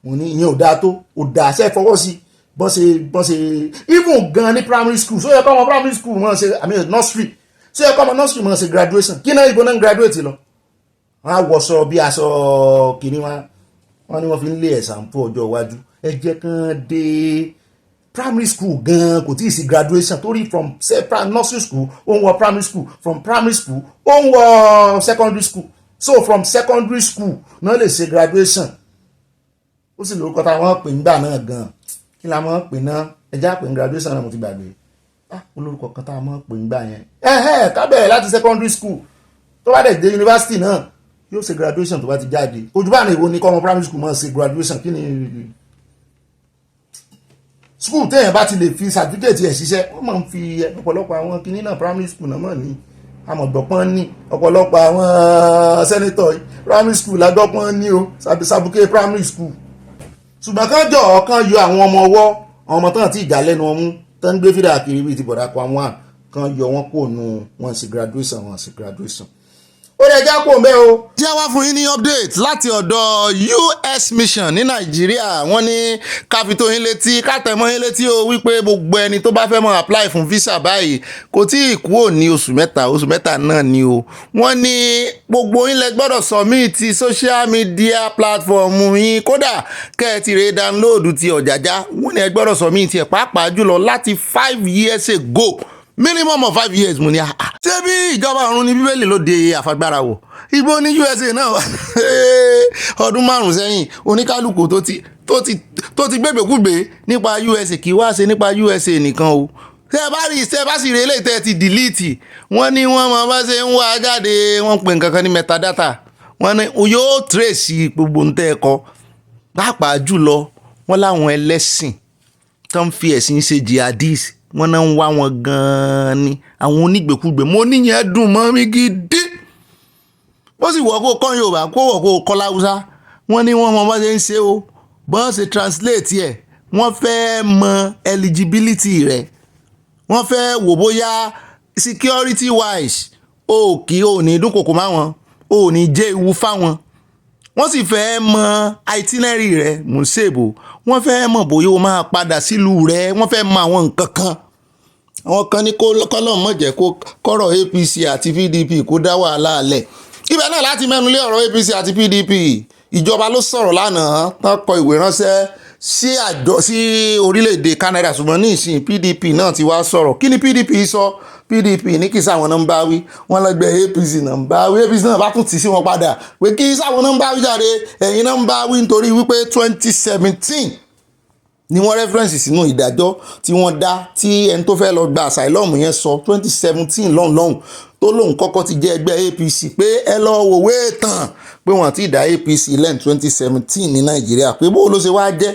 mo ní ìyẹn ò dáa tó ò dáa ṣe fọwọ́ sí bọ́n ṣe even gan ní primary school so yẹ kọ́ ọmọ primary school wọ́n ṣe I mean nursery so yẹ kọ́ ọmọ nursery wọ́n ṣe graduation kí náà ibo náà graduate lọ wọ́n á wọṣọ bí aṣọ kìíní wọ́n ní wọ́n fi ń lé ẹ̀sán fún ọjọ́ iwájú ẹ jẹ́ kán dé primary school gan kò tí ì sí graduation torí from nursery school ó ń wọ primary school from primary school ó ń wọ secondary school so from secondary school náà lè ṣe graduation ó sì lórúkọ táwọn pè ń gbà náà gan kí la máa ń pè náà ẹjá pè ń graduation náà mo ti gbàgbé olórúkọ kan táwọn máa ń pè ń gbà yẹn ká bẹ̀rẹ̀ láti secondary school tó bá dẹ̀ dé university náà yóò ṣe graduation tó bá ti jáde ojú bá ní ìwo ní kọ́ ọmọ primary school máa ṣe graduation kí ni school téèyàn bá ti lè fi certificate ẹ̀ ṣiṣẹ́ wọ́n máa ń fi ọ̀pọ̀lọpọ̀ àwọn kinní náà primary school náà mọ̀ ní amọ̀gbọ̀pọ̀n ní ọ̀pọ̀lọpọ̀ àwọn senator primary school lágbọ́pọ̀n ní o sàbùkẹ́ primary school ṣùgbọ́n kán jọ ọ̀kan yọ àwọn ọmọ ọwọ́ àwọn ọmọ tán tí ìjà lẹ́nu ọmú tán ń gbé fídà kiri bíi ti bọ̀dà Kwam2 kan yọ wọn kó nu wọn sí graduation ó lè já kó mbẹ́ o. tí a wá fún yín ní update láti ọ̀dọ̀ US mission ní Nàìjíríà wọ́n ní káfíntó yín létí kátẹ̀mọ́ yín létí o wípé gbogbo ẹni tó bá fẹ́ mọ́ apply fún visa báyìí kò tí ì kúrò ní oṣù mẹ́ta náà ni o wọ́n ní gbogbo yín lẹ gbọ́dọ̀ submit ti social media platform yín kódà kẹ́ ẹ ti rè download ti Ọ̀jájá wọ́n ní ẹ gbọ́dọ̀ submit ẹ̀ pàápàá jùlọ láti 5 years ago minimum of 5 years mo ní ṣé bí ìjọba ọ̀run ní bíbélì ló de àfagbára wọ̀ ibo ní USA náà wà ọdún 5 sẹ́yìn oníkálukú tó ti gbégbèkúgbè nípa USA kì í wá ṣe nípa USA nìkan o ṣé bá sì rí eléyìí tẹ́ ti delete wọ́n ní wọ́n máa bá ṣe ń wá jáde wọ́n pè nǹkan kan ní metadata wọ́n ní yóò trace gbogbo ń tẹ́ ẹ kọ pàápàá jùlọ wọ́n láwọn ẹlẹ́sìn tó ń fi ẹ̀sìn ṣe jihadis wọ́n náà ń wá wọn gan-an ni àwọn onígbèkúgbè mo níyẹn dùn mọ́ mi gidi bó sì wọ́ kó kọ́ Yorùbá kó wọ́ kó kọ́ láwùsá wọ́n ní wọ́n mọ bá ṣe ń ṣe o bọ́n ṣe translate ẹ̀ wọ́n fẹ́ mọ eligibility rẹ̀ wọ́n fẹ́ wò bóyá security wise o kì í ní dúnkòkò má wọn o ní jẹ́ ewu fáwọn wọ́n sì fẹ́ mọ itinerary rẹ̀ mùsèbò wọ́n fẹ́ mọ̀ bóyá o máa padà sílùú rẹ̀ wọ́n fẹ́ mọ àwọn nǹkan kan àwọn kan ní kọ́lọ̀ mọ̀ jẹ́ kó kọ́rọ̀ APC àti PDP kó dá wàhálà alẹ̀ ibẹ̀ náà láti mẹ́nu lé ọ̀rọ̀ APC àti PDP ìjọba ló sọ̀rọ̀ lánàá tán kọ ìwé ránṣẹ́ sí orílẹ̀-èdè Canada ṣùgbọ́n ní ìsìn PDP náà ti wá sọ̀rọ̀ kí ni PDP sọ PDP ní kí sáwọn náà ń bá wí wọ́n lẹ́gbẹ́ APC náà ń bá wí APC náà bá tún tì sí wọn padà pé kí sáwọn náà ń bá wí jáde ẹ̀yin náà ń bá wí nítorí wípé 2017 ni wọ́n rẹ́fẹ́rẹ́nsì sínú ìdájọ́ tí wọ́n dá tí ẹni tó fẹ́ lọ gba asylum yẹn sọ 2017 lọ́hùn tó lóun kọ́kọ́ ti jẹ́ ẹgbẹ́ APC pé ẹ lọ wòwe tán pé wọ́n ti dá APC lẹ́yìn 2017 ní Nàìjíríà pé bó ló ṣe wá jẹ́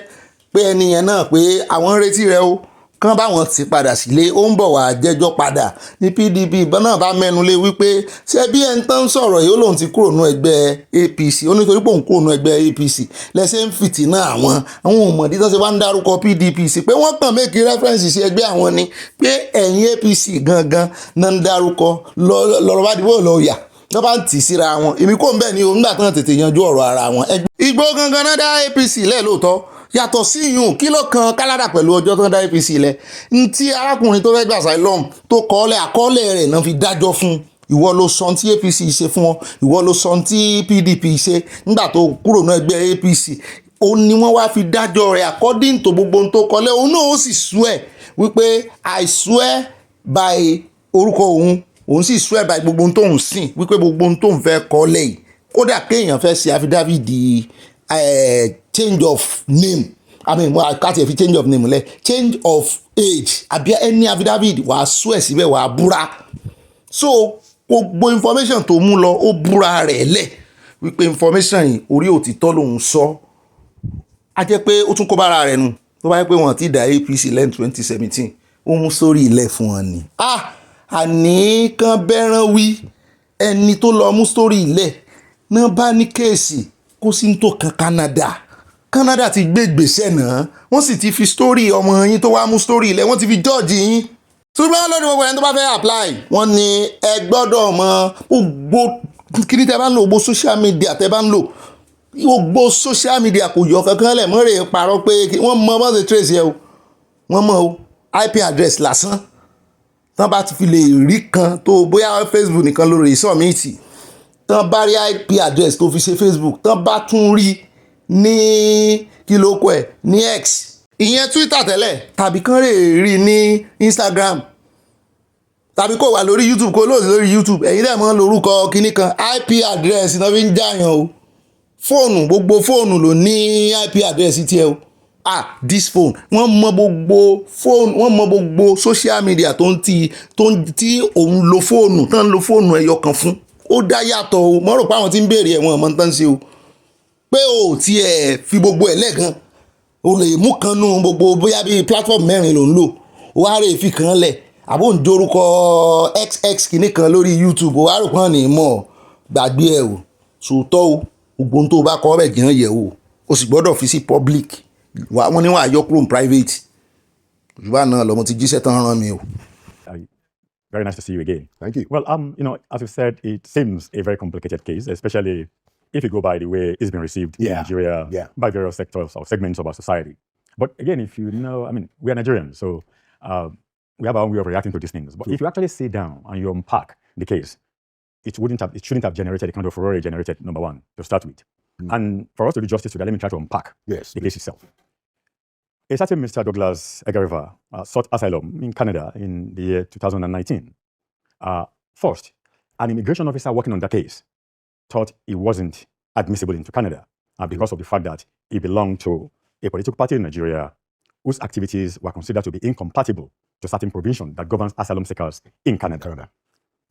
pé ẹni yẹn náà pé àwọn ń retí rẹ o kán báwọn ti padà sílé ó ń bọ̀ wá jẹ́jọ́ padà ní PDP náà bá mẹ́nu lé wípé ṣé bí ẹni tán ń sọ̀rọ̀ yìí ó lóun ti kúrò nú ẹgbẹ́ APC ó nítorí pé òun kúrò nú ẹgbẹ́ APC lẹ́sẹ̀ ń fìtínà àwọn òmòdí tó ṣe wá ń dárúkọ PDP sí pé wọ́n kàn méjì rẹ́fẹ́rẹ́nsì sí ẹgbẹ́ àwọn ni pé ẹ̀yìn APC gangan náà ń dárúkọ lọ́rọ̀ bá dìbò lọ yà tó bá ń tì síra wọn èmi kò ń bẹ̀ ní o nígbà tó ń tètè yanjú ọ̀rọ̀ ara wọn. Ìgbò gangan náà dá APC lẹ̀ lóòótọ́ yàtọ̀ sí ìyún kí ló kan Canada pẹ̀lú ọjọ́ tó ń dá APC lẹ̀ ntí arákùnrin tó fẹ́ gbà asylum tó kọ́lẹ̀ àkọọ́lẹ̀ rẹ̀ náà fi dájọ́ fún ìwọ ló sọ tí APC ṣe fún ọ ìwọ ló sọ tí PDP ṣe nígbà tó kúrò náà ẹgbẹ́ APC ó ní wọ́n wá fi dájọ́ rẹ̀ according to gbogbo ohun tó kọ́lẹ̀ òun náà ó sì swear wípé I swear by orúkọ òun sì swear by gbogbo ohun tóun sìn wípé gbogbo ohun tóun fẹ́ kọ́lẹ̀ yìí kódà kéèyàn fẹ́ ṣe affidavit di change of name I mean well, I can't say change of name change of age àbí any affidavit wàá swear síbẹ̀ wàá búra. So gbogbo information tó mú lọ ó búra rẹ̀ lẹ̀ wípé information yìí orí òtítọ́ lòun sọ. A jẹ́ pé ó tún kó bára rẹ̀ nù tó bá yẹ pé wọ́n ti dá APC lẹ́nu 2017 ó mú sórí ilẹ̀ fún wọn ni. Àní kan bẹ́ràn wí ẹni tó lọ mú sórí ilẹ̀ náà bá ní kéèsì kó sí ní tó kan Canada ti gbé ìgbésẹ̀ náà wọ́n sì ti fi sítórì ọmọ yín tó wá mú sítórì ilẹ̀ wọ́n ti fi jọ́ọ̀jì yín. Ṣùgbọ́n lọ́dún gbogbo ẹni tó bá fẹ́ apply wọ́n ní ẹ gbọ́dọ̀ mọ gbogbo kíní tẹ́ bá ń lò gbogbo social media tẹ́ bá ń lò gbogbo social media kò yọ kankan lẹ̀ mọ́rẹ̀ parọ́ pé wọ́n mọ bọ́n ṣe trace yẹ o wọ́n mọ o IP address lásán tán bá ti fi lè rí kan tó bóyá Facebook nìkan lórí submit tán bá rí IP address tó fi ṣe Facebook tán bá tún rí ní kílókò ẹ̀ ní X ìyẹn Twitter tẹ́lẹ̀ tàbí kán lè rí ní Instagram tàbí kó wà lórí YouTube kó lóòsì lórí YouTube ẹ̀yin dẹ̀ mọ́ lórúkọ kíní kan IP address náà fi ń jàyàn o fóònù gbogbo fóònù ló ní IP address tiẹ̀ o this phone wọ́n mọ gbogbo fóònù wọ́n mọ gbogbo social media tó ń tí òun lo fóònù tán lo fóònù ẹyọ kan fún ó dá yàtọ̀ o mo rò pé àwọn tí ń béèrè ẹ̀wọ̀n ọmọ tán ṣe o pé o tiẹ̀ fi gbogbo ẹ̀ lẹ́ẹ̀kan o lè mú kan nù gbogbo bóyá bíi platform mẹ́rin ló ń lò o wá rè fi kan lẹ̀ àbò ń dorúkọ xx kìíní kan lórí YouTube o wá rò pọ́n ní mọ̀ gbàgbé ẹ̀ o sòótọ́ o gbogbo ohun tó bá kọ́ bẹ̀ jẹ́ yẹ̀ o o sì gbọ́dọ̀ fi sí public wọ́n ní wọ́n àyọ kúrò private ṣùgbọ́n náà lọ́mọ ti jíṣẹ́ tán rán mi o. Very nice to see you again. Thank you. Well, as you said, it seems a very complicated case, especially if you go by the way it's been received in Nigeria by various sectors or segments of our society. But again, if you know, we are Nigerians, so we have our own way of reacting to these things. But if you actually sit down and you unpack the case, it shouldn't have generated the kind of furore it generated, number one, to start with. And for us to do justice to that, let me try to unpack the case itself. A certain Mr. Douglas Egariva sought asylum in Canada in the year 2019. First, an immigration officer working on the case thought he wasn't admissible into Canada because of the fact that he belonged to a political party in Nigeria whose activities were considered to be incompatible to certain provision that governs asylum seekers in Canada.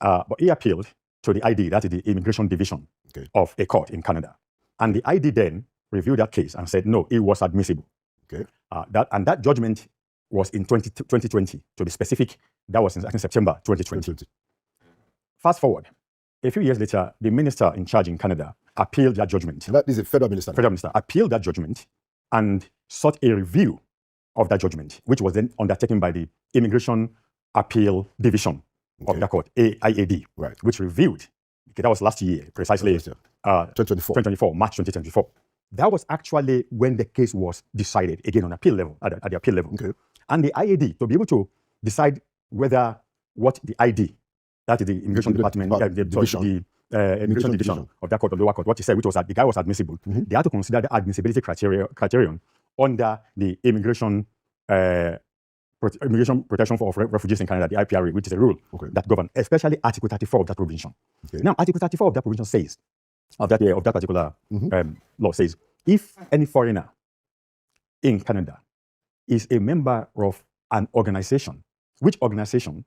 But he appealed to the ID, that is the Immigration Division of a court in Canada. And the ID then reviewed that case and said, no, it was admissible. That judgment was in 2020, to be specific. That was in September 2020. Fast forward, a few years later, the minister in charge in Canada appealed that judgment. That is a federal minister. Federal minister appealed that judgment and sought a review of that judgment, which was then undertaken by the Immigration Appeal Division of the court, IAD, which reviewed. That was last year, precisely 2024, March 2024. That was actually when the case was decided, again on appeal level, at the appeal level. And the IAD, to be able to decide whether what the ID, that is the Immigration Department, the Immigration Division of that court, of the lower court, what he said, which was that the guy was admissible, they had to consider the admissibility criterion under the Immigration Protection for Refugees in Canada, the IPRA, which is a rule that governs, especially Article 34 of that provision. Now, Article 34 of that provision says, of that particular law says, if any foreigner in Canada is a member of an organization, which organization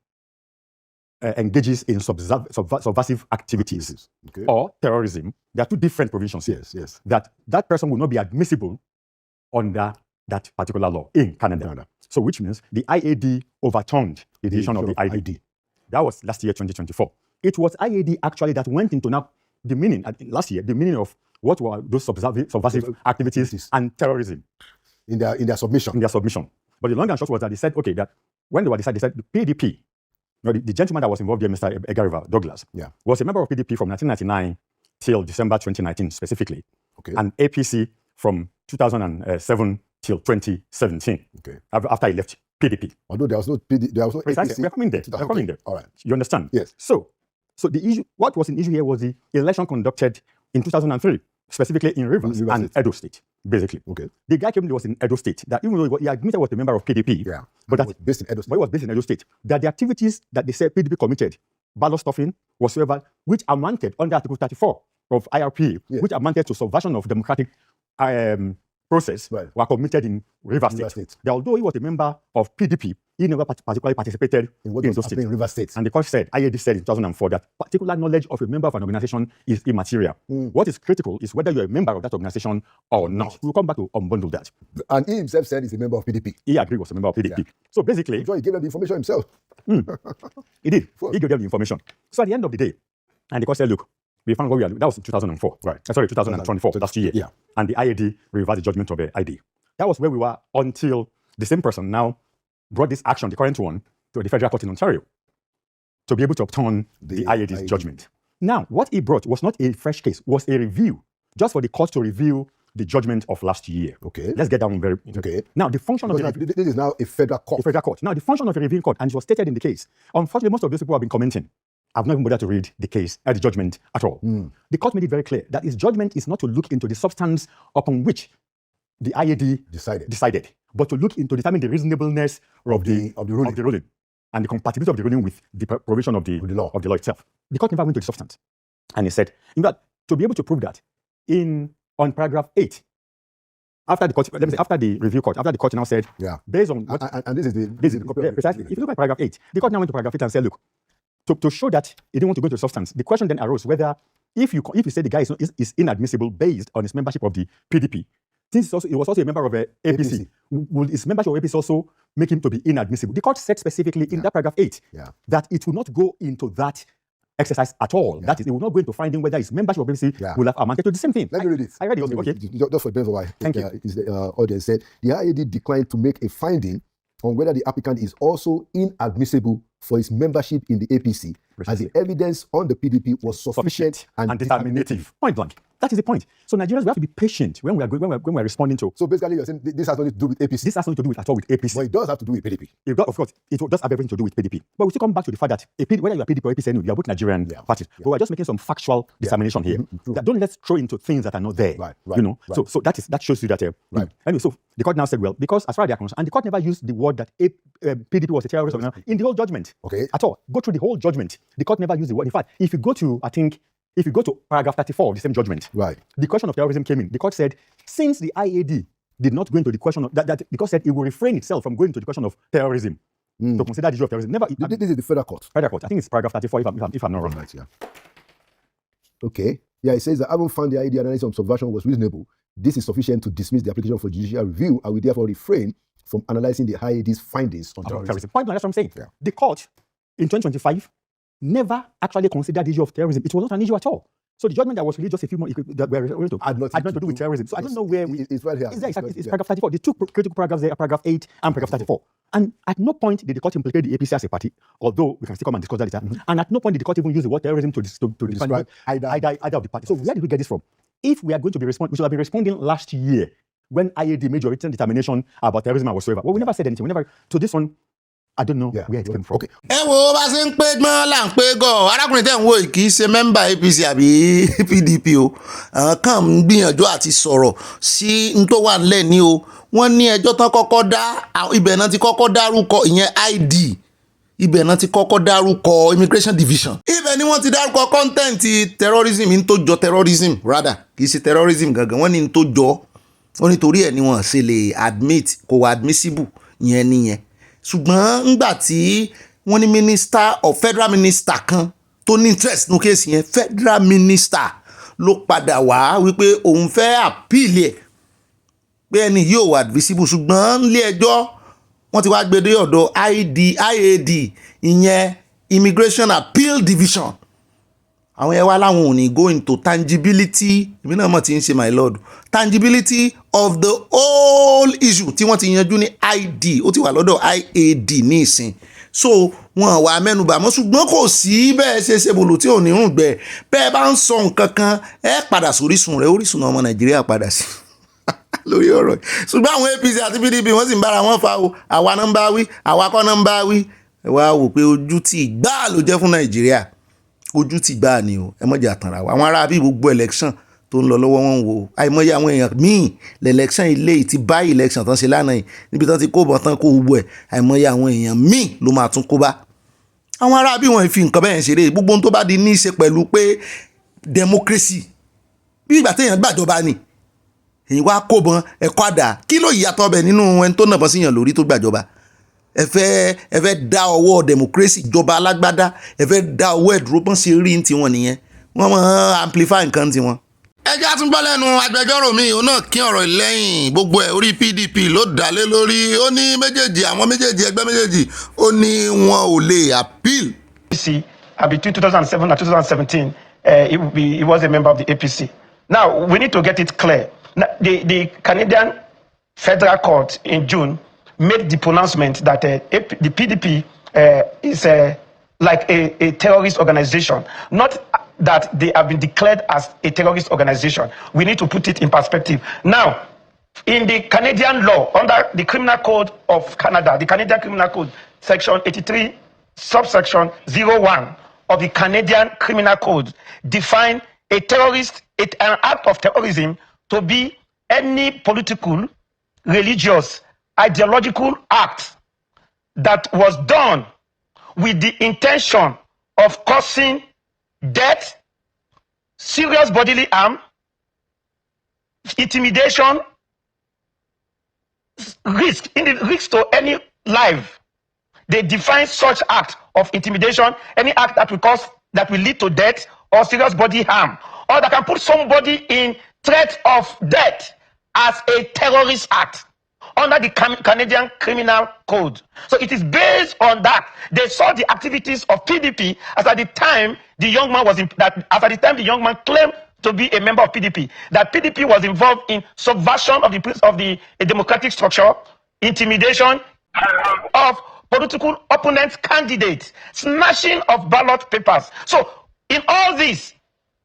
engages in subversive activities or terrorism, there are two different provisions here. That person will not be admissible under that particular law in Canada. So which means the IAD overturned the decision of the ID. That was last year, 2024. It was IAD actually that went into now the meaning, last year, the meaning of what were those subversive activities and terrorism. In their submission. In their submission. But the long and short was that they said, okay, that when they were decided, they said the PDP, the gentleman that was involved here, Mr. Egariva, Douglas, was a member of PDP from 1999 till December 2019 specifically. And APC from 2007 till 2017, after he left PDP. Although there was no PDP, there was no precisely, APC. we're coming there. We're coming there. All right. You understand? Yes. So the issue, what was an issue here was the election conducted in 2003, specifically in Rivers and Edo State, basically. The guy came, he was in Edo State, that even though he admitted he was a member of PDP, but that, based in Edo State. But he was based in Edo State, that the activities that they said PDP committed, ballot stuffing, whatsoever, which amounted under Article 34 of IRP, which amounted to subversion of democratic process, were committed in Rivers State. Although he was a member of PDP, he never particularly participated in those states. In River State. And the court said, IAD said in 2004 that particular knowledge of a member of an organization is immaterial. What is critical is whether you're a member of that organization or not. We'll come back to unbundle that. And he himself said he's a member of PDP. He agreed was a member of PDP. Yeah. So basically... I'm sure he gave them the information himself. He did. He gave them the information. So at the end of the day, and the court said, look, we found what we are... That was 2004. Right. Sorry, 2024, last year. Yeah. And the IAD reversed the judgment of the ID. That was where we were until the same person now brought this action, the current one, to the Federal Court in Ontario to be able to overturn the IAD's judgment. Now, what he brought was not a fresh case, was a review, just for the court to review the judgment of last year. Okay. Let's get that one very... Okay. Now, the function of... This is now a federal court. A federal court. Now, the function of a reviewing court, and it was stated in the case, unfortunately, most of those people have been commenting. I've not even bothered to read the case, the judgment at all. The court made it very clear that its judgment is not to look into the substance upon which the IAD decided, but to look into determine the reasonableness of the ruling and the compatibility of the ruling with the provision of the law itself. The court never went to the substance. And he said, in fact, to be able to prove that, on paragraph 8, after the court, after the review court, after the court now said, based on what, and this is the copy of precisely. If you look at paragraph 8, the court now went to paragraph 8 and said, look, to show that he didn't want to go into the substance, the question then arose whether if you say the guy is inadmissible based on his membership of the PDP, since he was also a member of the APC, will his membership of APC also make him to be inadmissible? The court said specifically in that paragraph 8 that it will not go into that exercise at all. That is, it will not go into finding whether his membership of APC will have amounted to the same thing. Let me read it. I read it. Okay. Just for the benefit of why. Thank you. The audience said, the IAD declined to make a finding on whether the applicant is also inadmissible for his membership in the APC, as the evidence on the PDP was sufficient and determinative. Point blank. That is the point. So Nigerians, we have to be patient when we are responding to. So basically, you're saying this has nothing to do with APC. This has nothing to do with at all with APC. But it does have to do with PDP. Of course, it does have everything to do with PDP. But we still come back to the fact that whether you are PDP or APC, you are both Nigerian parties. But we're just making some factual determination here. That don't let's throw into things that are not there. Right. You know. Right. So that shows you that. Anyway, so the court now said, well, because as far as they are concerned, and the court never used the word that PDP was a terrorist organization in the whole judgment. Okay. At all. Go through the whole judgment. The court never used the word. In fact, if you go to paragraph 34 of the same judgment, the question of terrorism came in. The court said, since the IAD did not go into the question of that the court said it will refrain itself from going into the question of terrorism to consider the issue of terrorism. This is the federal court. Federal court. I think it's paragraph 34 if I'm not wrong. Right, Okay. Yeah, it says that having found the IAD analysis of subversion was reasonable, this is sufficient to dismiss the application for judicial review, and we therefore refrain from analyzing the IAD's findings on terrorism. Point blank, that's what I'm saying. The court in 2025 never actually considered the issue of terrorism. It was not an issue at all. So the judgment that was released just a few months that were to had nothing to do with terrorism. So I don't know where it's right here. It's paragraph 34. The two critical paragraphs there are paragraph 8 and paragraph 34. And at no point did the court implicate the APC as a party, although we can still come and discuss that later. And at no point did the court even use the word terrorism to describe either of the parties. So where did we get this from? If we are going to be we should have been responding last year when IAD made a written determination about terrorism and whatsoever. Well, we never said anything. To this one, I don't know where it came from. Okay. Ẹ wo bá ṣe ń pé gbọ́n là ń pé gọ̀ arákùnrin tẹ̀ ń wo kì í ṣe mẹ́mbà APC àbí PDP o àwọn kan ń gbìyànjú àti sọ̀rọ̀ sí n tó wà nílẹ̀ ní o wọ́n ní ẹjọ́ tán kọ́kọ́ dá ibẹ̀ náà ti kọ́kọ́ dárúkọ ìyẹn ID ibẹ̀ náà ti kọ́kọ́ dárúkọ immigration division ibẹ̀ ni wọ́n ti dárúkọ content terrorism n tó jọ terrorism rather kì í ṣe terrorism gangan wọ́n ní n tó jọ wọ́n nítorí ẹ̀ ni wọ́n ṣe lè admit kò wá admissible yẹn nìyẹn ṣùgbọ́n ńgbà tí wọ́n ní federal minister kan tó ní interest nínú kéèsì yẹn federal minister ló padà wá wípé òun fẹ́ appeal ẹ̀ pé ẹni yóò wà admissible ṣùgbọ́n nílé ẹjọ́ wọ́n ti wá gbé dé ọ̀dọ̀ IAD ìyẹn Immigration Appeal Division àwọn yẹn wá láwọn ò ní go into tangibility èmi náà mọ̀ tí ń ṣe my lord tangibility of the whole issue tí wọ́n ti yanjú ní ID ó ti wà lọ́dọ̀ IAD ní ìsìn so wọn wà mẹ́nubà mọ́ ṣùgbọ́n kò sí bẹ́ẹ̀ ṣe bolo tí ò ní rùn gbẹ bẹ́ẹ̀ bá ń sọ nǹkan kan ẹ padà sórísun rẹ̀ orísun ọmọ Nàìjíríà padà sí lórí ọ̀rọ̀ ṣùgbọ́n àwọn APC àti PDP wọ́n sì ń bára wọn fa o àwa náà ń bá wí àwa kọ́ náà ń bá wí ẹ wá wò pé ojú tí gbáà ló jẹ́ fún Nàìjíríà ojú ti gbáà ni o ẹ mọ̀jà àtàrà wa àwọn ará bí gbogbo election tó ń lọ lọ́wọ́ wọn wò àìmọye àwọn èèyàn míì lẹ́lẹ́kṣọ̀n ilé ti bá election tán ṣe lánàá yìí níbi tán ti kó bọ̀ tán kó gbogbo ẹ̀ àìmọye àwọn èèyàn míì ló máa tún kó bá àwọn ará bí wọn fi nǹkan bẹ́ẹ̀ ṣeré gbogbo tó bá di ní í ṣe pẹ̀lú pé democracy bí ìgbà téèyàn gbàjọba ni èyí wá kó bọn ẹ̀kọ́ àdá kí ló yàtọ̀ bẹ̀ nínú ẹni tó nàbọ̀ síyàn lórí tó gbàjọba ẹ fẹ́ dá ọwọ́ democracy jọba alágbádá, ẹ fẹ́ dá ọwọ́ ẹ̀dúró bọ́n ṣe rí ní tiwọn nìyẹn, wọ́n máa amplify nǹkan tiwọn. ẹ jẹ́ àtúngbọ́ lẹ́nu agbẹjọ́rò mi òun náà kí ọ̀rọ̀ lẹ́yìn gbogbo ẹ̀ orí PDP ló dálé lórí. Ó ní àwọn méjèèjì ẹgbẹ́ méjèèjì ó ní wọn ò lè appeal. Between 2007 and 2017, he was a member of the APC. Now, we need to get it clear. Now, the Canadian Federal Court in June made the pronouncement that the PDP is like a terrorist organization. Not that they have been declared as a terrorist organization. We need to put it in perspective. Now, in the Canadian law, under the Criminal Code of Canada, the Canadian Criminal Code, Section 83, subsection 01 of the Canadian Criminal Code, define a terrorist, an act of terrorism to be any political, religious, ideological act that was done with the intention of causing death, serious bodily harm, intimidation, risk to any life. They define such act of intimidation, any act that will lead to death or serious body harm, or that can put somebody in threat of death, as a terrorist act under the Canadian Criminal Code. So it is based on that. They saw the activities of PDP as at the time the young man the young man claimed to be a member of PDP, that PDP was involved in subversion of the democratic structure, intimidation of political opponent candidates, smashing of ballot papers. So in all this,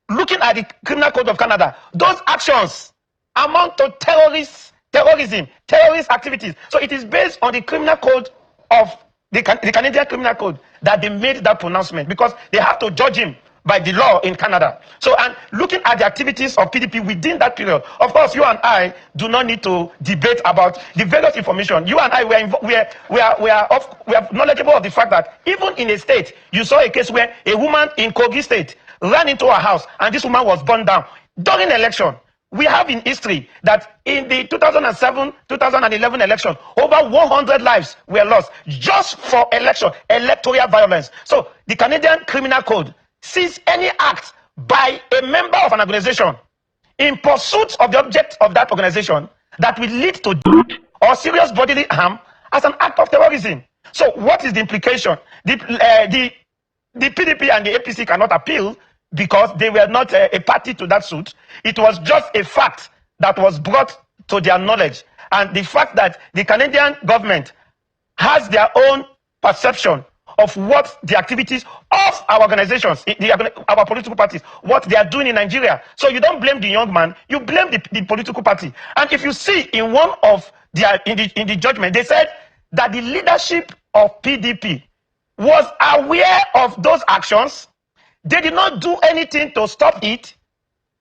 looking at the Criminal Code of Canada, those actions amount to terrorism, terrorist activities. So it is based on the Criminal Code of the Canadian Criminal Code that they made that pronouncement, because they have to judge him by the law in Canada. So, and looking at the activities of PDP within that period, of course, you and I do not need to debate about the various information. You and I, we are knowledgeable of the fact that even in a state, you saw a case where a woman in Kogi State ran into her house and this woman was burned down during election. We have in history that in the 2007-2011 election, over 100 lives were lost just for electoral violence. So the Canadian Criminal Code sees any act by a member of an organization in pursuit of the object of that organization that will lead to death or serious bodily harm as an act of terrorism. So what is the implication? The PDP and the APC cannot appeal because they were not a party to that suit. It was just a fact that was brought to their knowledge. And the fact that the Canadian government has their own perception of what the activities of our organizations, our political parties, what they are doing in Nigeria. So you don't blame the young man, you blame the political party. And if you see in one of their, in the judgment, they said that the leadership of PDP was aware of those actions. They did not do anything to stop it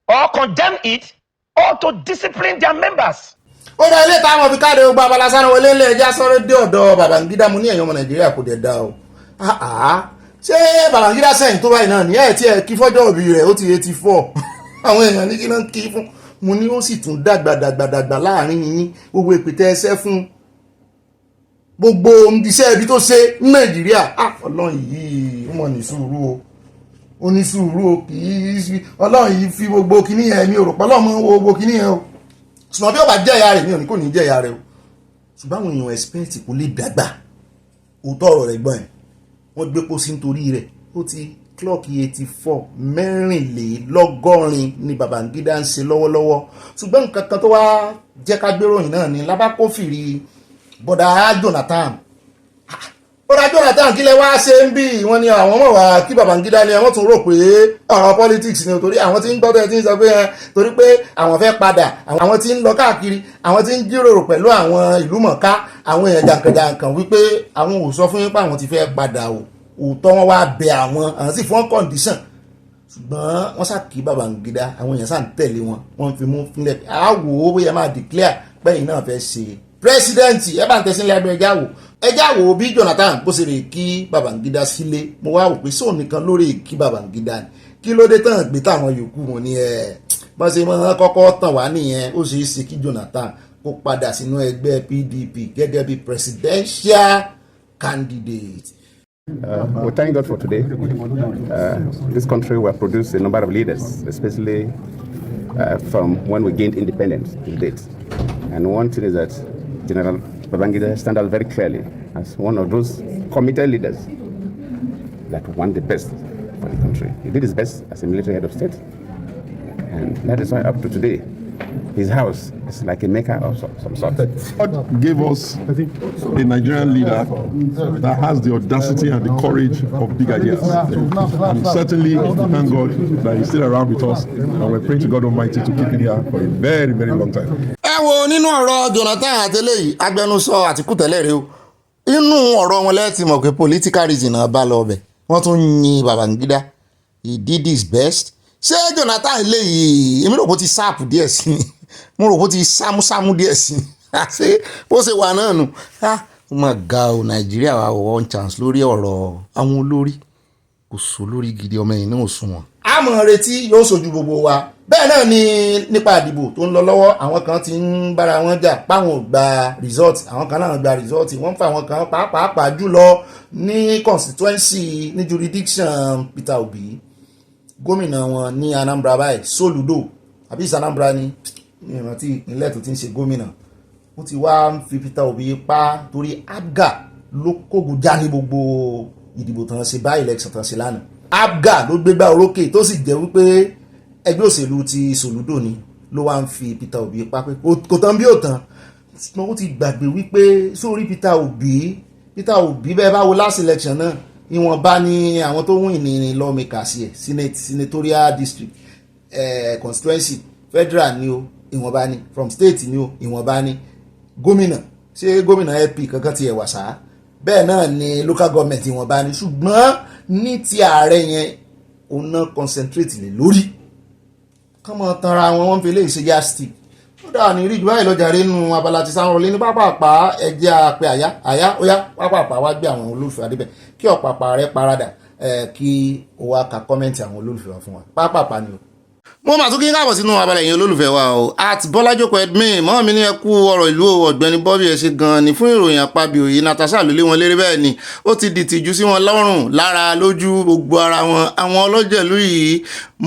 or condemn it or to discipline their members. Ó dá ilé táwọn fi káde ogbà balasana wọlé ilé ẹja sọ̀rọ̀ dé ọ̀dọ̀ Babangida mú ní ẹ̀yàn ọmọ Nàìjíríà kò dẹ̀ dá o. Ṣé Babangida sẹ́yìn tó báyìí náà ní ẹ̀ tí ẹ̀ kí fọ́jọ́ òbí rẹ̀ ó ti 84 àwọn èèyàn ní kí náà kí fún mo ní ó sì tún dàgbàdàgbàdàgbà láàrin yín gbogbo ìpìtẹ́ ẹsẹ́ fún gbogbo iṣẹ́ ibi tó ṣe ní Nàìjíríà. Ọlọ́run yìí ó mọ̀ ní sùúrù o, ó ní sùúrù o, kì í Ọlọ́run yìí fi gbogbo kíní yẹn mi ò rò pé Ọlọ́run mọ́ wo gbogbo kíní yẹn o, ṣùgbọ́n bí ó bá jẹ́ ìyá rẹ̀ mi ò ní kò ní jẹ́ ìyá rẹ̀ o, ṣùgbọ́n àwọn èèyàn expect kò lè dàgbà òótọ́ ọ̀rọ̀ rẹ̀ gbọ́n ẹ̀ wọ́n gbé pósí nítorí rẹ̀ ó ti clock 84 mẹ́rìnlélọ́gọ́rin ni Babangida ń ṣe lọ́wọ́lọ́wọ́. Ṣùgbọ́n nǹkan kan tó wá jẹ́ ká gbéròyìn náà ni lábákófìrí bọ́dà Jonathan. Bọ́dà Jonathan kí lẹ wá ṣe ń bí wọ́n ní àwọn ọmọ wa kí Babangida ni wọ́n tún rò pé ọ̀rọ̀ politics ni torí àwọn tí ń gbọ́dọ̀ tí ń sọ pé torí pé àwọn fẹ́ padà àwọn tí ń lọ káàkiri àwọn tí ń jíròrò pẹ̀lú àwọn ìlú mọ̀ká àwọn èèyàn jàǹkànjàǹkàn wípé àwọn ò sọ fún yín pé àwọn ti fẹ́ padà o, òótọ́ wọn wá bẹ àwọn sì fún condition, ṣùgbọ́n wọ́n sàkí Babangida àwọn èèyàn sàn tẹ̀lé wọ́n fi mú fúnlẹ̀ àwò owó yẹn máa declare pẹ́yìn náà fẹ́ ṣe president ẹ bá ń tẹ̀sí ilẹ̀ ẹjá wò bí Jonathan bó ṣe lè kí Babangida sílé. Mo wá wò pé sóò nìkan lórí kí Babangida ni kí ló dé tán gbé táwọn yòókù wọn ní bá ṣe máa kọ́kọ́ tàn wá nìyẹn. Ó ṣeé ṣe kí Jonathan kó padà sínú ẹgbẹ́ PDP gẹ́gẹ́ bí presidential candidate. We thank God for today. This country will produce a number of leaders, especially from when we gained independence to date. And one thing is that General Babangida stands out very clearly as one of those committed leaders that want the best for the country. He did his best as a military head of state. And that is why up to today, his house is like a mecca of some sort. God gave us a Nigerian leader that has the audacity and the courage of big ideas. And certainly, we thank God that he's still around with us, and we're praying to God Almighty to keep him here for a very, very long time. Ẹ wo nínú ọ̀rọ̀ Jonathan àtẹlẹ́yìí agbẹnusọ Àtíkù tẹ́lẹ̀ rẹ o inú ọ̀rọ̀ wọn lẹ́ẹ̀tì mọ̀ pé political reason náà bá lọ ọbẹ̀ wọ́n tún yin Babangida he did his best. Ṣé Jonathan eléyìí èmi rò bó ti sáàpù díẹ̀ sí i mo rò bó ti sámúsámú díẹ̀ sí i ṣé bó ṣe wà náà nù ó mà ga o Nàìjíríà wà one chance lórí ọ̀rọ̀ àwọn olórí kò sọ lórí gidi ọmọ yìí náà ò sùn wọn. a mọ̀ retí yóò ṣojú gbogbo wa bẹ́ẹ̀ náà ni nípa ìdìbò tó ń lọ lọ́wọ́ àwọn kan ti ń bára wọn jà páwọn ò gba result àwọn kan náà gba result wọ́n ń fa àwọn kan pàápàá jùlọ ní constituency ní jurisdiction Peter Obi gómìnà wọn ní Anambra báyìí Soludo àbí Anambra ni ìrántí ìpínlẹ̀ tó ti ń ṣe gómìnà ó ti wá ń fi Peter Obi pa torí APGA ló kógun já ní gbogbo ìdìbò tán ṣe bá election tán ṣe lánàá APGA ló gbégbá orókè tó sì jẹ́ wípé ẹgbẹ́ òṣèlú ti Soludo ni ló wá ń fi Peter Obi pa pé kò tán bí ò tán ó ti gbàgbé wípé sórí Peter Obi bẹ́ẹ̀ bá wo last election náà ìwọ̀nba ni àwọn tó wìn ní lawmakers ẹ̀ senatorial district constituency federal ni o ìwọ̀nba ni from state ni o ìwọ̀nba ni gómìnà ṣé gómìnà LP kankan ti ẹ̀wà sá bẹ́ẹ̀ náà ni local government ìwọ̀nba ni ṣùgbọ́n ní ti ààrẹ yẹn òun náà concentrate lè lórí kọ́mọ tanra wọn fi lè ṣe yastic ó dáa ní rí ìdúrà ìlọjà rí nínú abala ti sáwọn olè ní pápápá ẹjẹ́ àpẹ àyá ó yá pápápá wá gbé àwọn olólùfẹ́ adébẹ̀ kí ọ̀pàpà rẹ parada kí o wá ka kọ́mẹ́ǹtì àwọn olólùfẹ́ wa fún wa pápápá ni o. mo máa tún kí n káàbọ̀ sínú abala ẹ̀yin olólùfẹ́ wa o at bọ́lájókòó edmin mọ́ mi ní ẹ kú ọ̀rọ̀ ìlú ọ̀gbẹ́ni Bobby ẹ ṣe gan-an ni fún ìròyìn àpábí òye Natasha ló lé wọn léré bẹ́ẹ̀ ni ó ti di tìjú sí wọn lọ́rùn lára lójú gbogbo ara wọn àwọn ọlọ́jẹ̀lú yìí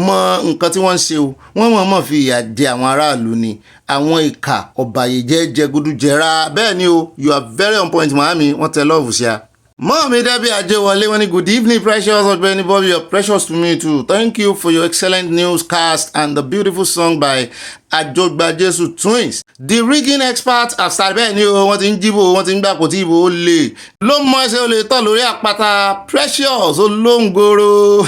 mọ nǹkan tí wọ́n ń ṣe o wọ́n mọ̀ fi ìyà jẹ àwọn aráàlú ni àwọn ìkà ọ̀bàyéjẹ́ jẹgúdújẹrá bẹ́ẹ̀ ni o you are very on point màámi wọ́n tẹ lọ́ọ̀fù sí a. Mọ́mí Debbie Ajewole wọ́n ní good evening precious Ogbeni Bobby, you're precious to me too. Thank you for your excellent newscast and the beautiful song by Ajogba Jesu twins. The rigging experts have started bẹ́ẹ̀ ni o wọ́n ti ń jíbò wọ́n ti ń gbà kò tí ìbò ó lè ló mọ ẹsẹ̀ ó lè tọ̀ lórí àpáta precious olóńgòrò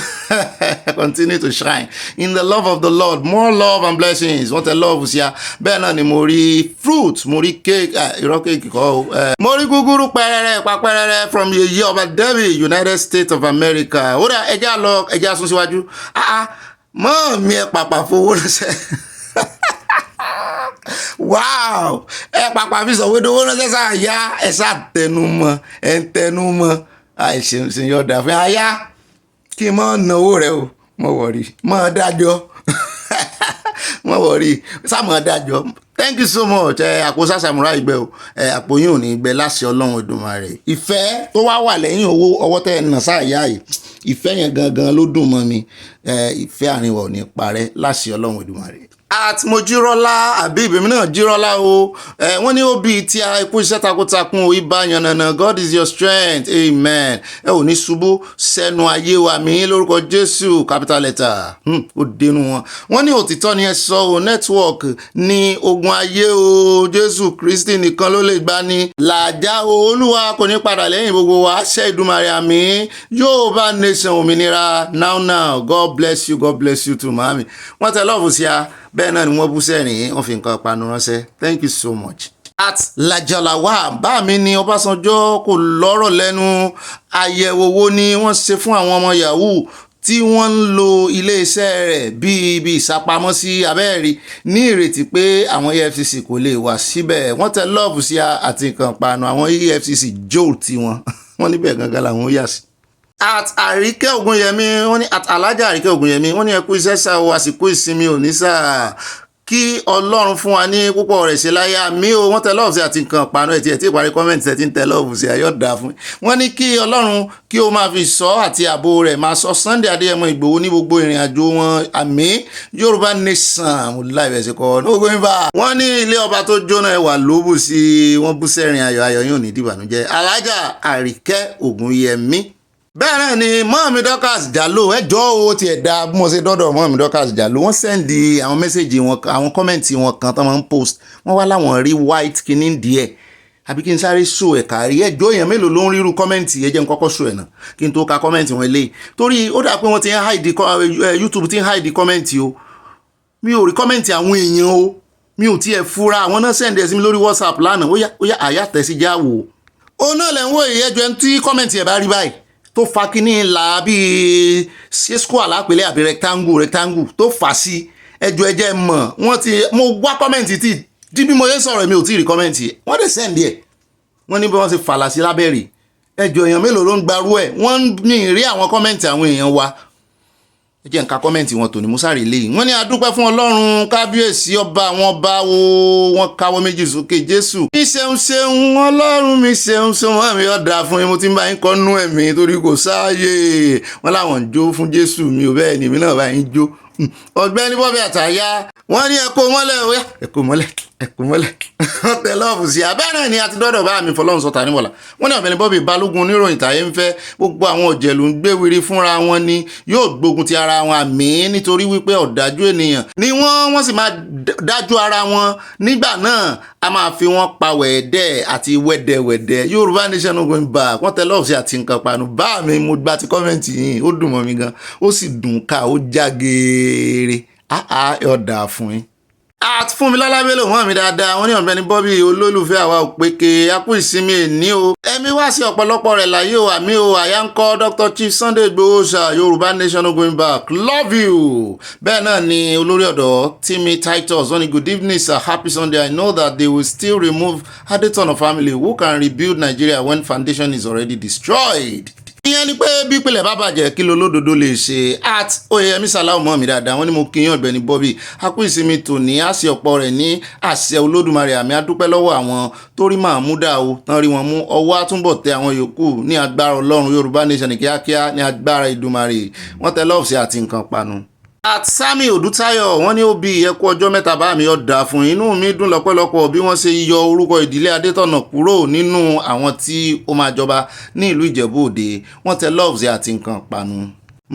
continue to shine in the love of the Lord, more love and blessings wọ́n tẹ love sí a bẹ́ẹ̀ náà ni mo rí fruit mo rí cake irọ́ cake kọ́ o mo rí gúgúrú pẹ́rẹ́rẹ́ pàpẹ́rẹ́rẹ́ from Yeye Ọba Debbie United States of America ó dà ẹjẹ́ sún síwájú mọ́ mi ẹ pàpà fowó ránṣẹ́ wow ẹ pàpà fi sọ̀wé dowó ránṣẹ́ sáà yá ẹ sá tẹnumọ́ ẹ ń tẹnumọ́ àìsàn yọ̀dà fún ayá kí n mọ̀ náwó rẹ o mọ̀ wọ̀rí mọ̀ dájọ́ mọ̀ wọ̀rí sá mọ̀ dájọ́ thank you so much àpò sàṣàmúrà ìgbẹ́ o àpò yín ò ní gbẹ láṣẹ Ọlọ́run Èdùmàrè ìfẹ́ tó wá wà lẹ́yìn ọwọ́ tẹ́ ẹ nà sáà yá yìí ìfẹ́ yẹn gangan ló dùn mọ́ mi ìfẹ́ àárín wa ò ní parẹ́ láṣẹ Ọlọ́run Èdùmàrè. At Mojírọ́lá àbí ìbèmí náà jírọ́lá o wọ́n ní ó bí tí a ikú iṣẹ́ takuntakun ibà yànnànà God is your strength amen ẹ ò ní ṣubú sẹ́nu ayé wa mi lórúkọ Jésù capital letter ó dénú wọn wọ́n ní òtítọ́ ni ẹ sọ o network ní ogun ayé o Jésù Kristi nìkan ló lè gbà ní làjà o Olúwa kò ní padà lẹ́yìn gbogbo wa ṣe Ìdùmarè àmín Yorùbá nation òmìnira now God bless you too màámi wọ́n tẹ lọ́ọ̀fù sí a bẹ́ẹ̀ náà ni wọ́n bú sẹ́rìn wọ́n fi nǹkan panu ránṣẹ́ thank you so much. At Lajalawa bá mi ní Ọbásanjọ́ kò lọ́rọ̀ lẹ́nu àyẹ̀wò wo ni wọ́n ṣe fún àwọn ọmọ yahoo tí wọ́n ń lo iléeṣẹ́ rẹ̀ bíi ibi ìsápamọ́sí abẹ́ẹ̀rí ní ìrètí pé àwọn EFCC kò lè wá síbẹ̀ wọ́n tẹ lọ́ọ̀fù sí àti nǹkan panu àwọn EFCC jó tiwọn wọ́n níbẹ̀ gangan làwọn ó yà sí. At Àríkẹ́ Ògúnyẹmí wọ́n ní at Alájà Àríkẹ́ Ògúnyẹmí wọ́n ní ẹ kú iṣẹ́ sá o àsìkò ìsinmi òní sáà kí ọlọ́run fún wa ní púpọ̀ rẹ̀ ṣe láyé àmì o. Wọ́n tẹ lọ́ọ̀fù sí àti nǹkan panu ẹ̀ tí ìparí kọ́mẹ́ǹtì ẹ̀ tí ń tẹ lọ́ọ̀fù sí ayọ̀ dà fún. Wọ́n ní kí ọlọ́run kí ó máa fi ṣọ́ àti ààbò rẹ̀ máa ṣọ́ Sunday Adéyẹmọ Ìgbòho ní gbogbo ìrìn àjò wọn àmì Yorùbá Nation láìbẹ̀sẹ̀ kọ́ ní ogun ibà. Wọ́n ní ilé ọba tó jóná ẹwà ló bù sí wọ́n bú sẹ́rìn ayọ̀ yóò ní dìbànújẹ́. Alájà Àríkẹ́ Ògúnyẹmí. Bẹ́ẹ̀ náà ni mọ́ọ̀mí Dorcas Jallo ẹjọ́ o ti ẹ̀dá bí mo ṣe dọ́dọ̀ mọ́ọ̀mí Dorcas Jallo wọ́n sẹ́ndì àwọn mẹ́sẹ̀gì wọn àwọn kọ́mẹ̀ntì wọn kan tó máa ń post wọ́n wá láwọn rí white kìíní díẹ̀ àbí kí n sáré show ẹ̀ka rí ẹjọ́ èèyàn mélòó ló ń ríru kọ́mẹ̀ntì ẹ jẹ́ n kọ́kọ́ show ẹ̀ náà kí n tó ka kọ́mẹ̀ntì wọn eléyìí torí ó dà pé wọ́n ti ń hide YouTube ti ń hide kọ́mẹ̀ntì o mi ò rí kọ́mẹ̀ntì àwọn èèyàn o mi ò tiẹ̀ fura àwọn náà sẹ́ndì ẹ̀ sí mi lórí WhatsApp lánàá ó yá àyà tẹ̀sí jáwò ó náà lẹ́ ń wò ìyẹ́jọ́ ẹni tí kọ́mẹ̀ntì ẹ̀ bá rí báyìí tó fa kíní ńlá bíi square lápẹ̀lẹ̀ àbí rectangle tó fà sí ẹjọ́ ẹjẹ́ mọ̀ wọ́n ti mo wá kọ́mẹ̀ntì tí dí bí mo yẹ sọ̀rọ̀ mi ò tí ì rí kọ́mẹ̀ntì wọ́n dẹ̀ sẹ́ndì ẹ̀ wọ́n ní bí wọ́n ti fàlà sí lábẹ́rì ẹjọ́ èèyàn mélòó ló ń gbarú ẹ̀ wọ́n ní rí àwọn kọ́mẹ̀ntì àwọn èèyàn wa ẹ jẹ́ n ka kọ́mẹ̀ntì wọn tòní musari lẹ́yìn wọ́n ní adúpẹ́ fún Ọlọ́run kábíyèsí ọba àwọn ọba wo wọ́n káwọ́ méjì sókè Jésù mi ṣeun Ọlọ́run mi ṣeun wọ́n mi ọ̀dà fún yín mo ti ń bá yín kọ́ nú ẹ̀mí torí kò sáàyè wọ́n láwọn ń jó fún Jésù mi ò bẹ́ẹ̀ ni èmi náà bá yín jó Ọ̀gbẹ́ni Bobby Àtàyà wọ́n ní ẹ̀kọ́ mọ́lẹ̀ òyà ẹ̀kọ́ mọ́lẹ̀ wọ́n tẹ lọ́ọ̀fù sí abẹ́rẹ́ ni àti dọ́dọ̀ bá mi fọlọ́run sọ̀tà níwọ̀lá wọ́n ní Ọ̀gbẹ́ni Bobby Balógun oníròyìn tàyé ń fẹ́ gbogbo àwọn òjẹ̀lú ń gbé wiri fúnra wọn ni yóò gbógun ti ara wọn àmì nítorí wípé ọ̀dájú ènìyàn ni wọ́n sì máa dájú ara wọn nígbà náà a máa fi wọ́n pa wẹ̀ẹ́dẹ́ àti wẹ̀dẹ̀wẹ̀dẹ̀ Yorùbá Nation going back wọ́n tẹ lọ́ọ̀fù sí àti nǹkan panu bá mi mo gba ti kọ́mẹ́ǹtì yìí ó dùn mọ́ mi gan ó sì dùn ká ó jágeere ọ̀dà fún yín. Àti fún mi lálábẹ́lò mọ́ mi dáadáa wọ́n ní Ọ̀gbẹ́ni Bobby olólùfẹ́ àwa òpèké akú ìsinmi èní o ẹ̀mí wá sí ọ̀pọ̀lọpọ̀ rẹ̀ láyé o àmì o àyà ń kọ́ Dr. Chief Sunday Igboho Yorùbá Nation going back love you. Bẹ́ẹ̀ náà ni olórí ọ̀dọ́ Timmy Titus wọ́n ní good evening sir, happy Sunday. I know that they will still remove Adétọ̀nà family who can rebuild Nigeria when foundation is already destroyed. Ìyẹn ni pé bí ìpìlẹ̀ bá bàjẹ́ kí ló lódodo lè ṣe Oyèyẹmí Sàláù mọ́ mi dáadáa wọ́n ní mo kíyàn Ọ̀gbẹ́ni Bobby akú ìsinmi tòní àṣẹ ọ̀pọ̀ rẹ̀ ní àṣẹ Olódùmarè àmì adúpẹ́ lọ́wọ́ àwọn tó rí Mahmuda o tán rí wọn mú ọwọ́ àtúnbọ̀ tẹ àwọn yòókù ní agbára Ọlọ́run Yorùbá Nation ní kíákíá ní agbára Ìdùmarè wọ́n tẹ lọ́ọ̀fù sí àti nǹkan panu. Sami Odutayo wọ́n ní ó bí ẹkú ọjọ́ mẹ́ta bá mi ọ̀dà fún inú mi dùn lọ́pọ̀lọpọ̀ bí wọ́n ṣe yọ orúkọ ìdílé Adétọ̀nà kúrò nínú àwọn tí ó máa jọba ní ìlú Ìjẹ̀bú Òde wọ́n tẹ lọ́ọ̀fù àti nǹkan panu.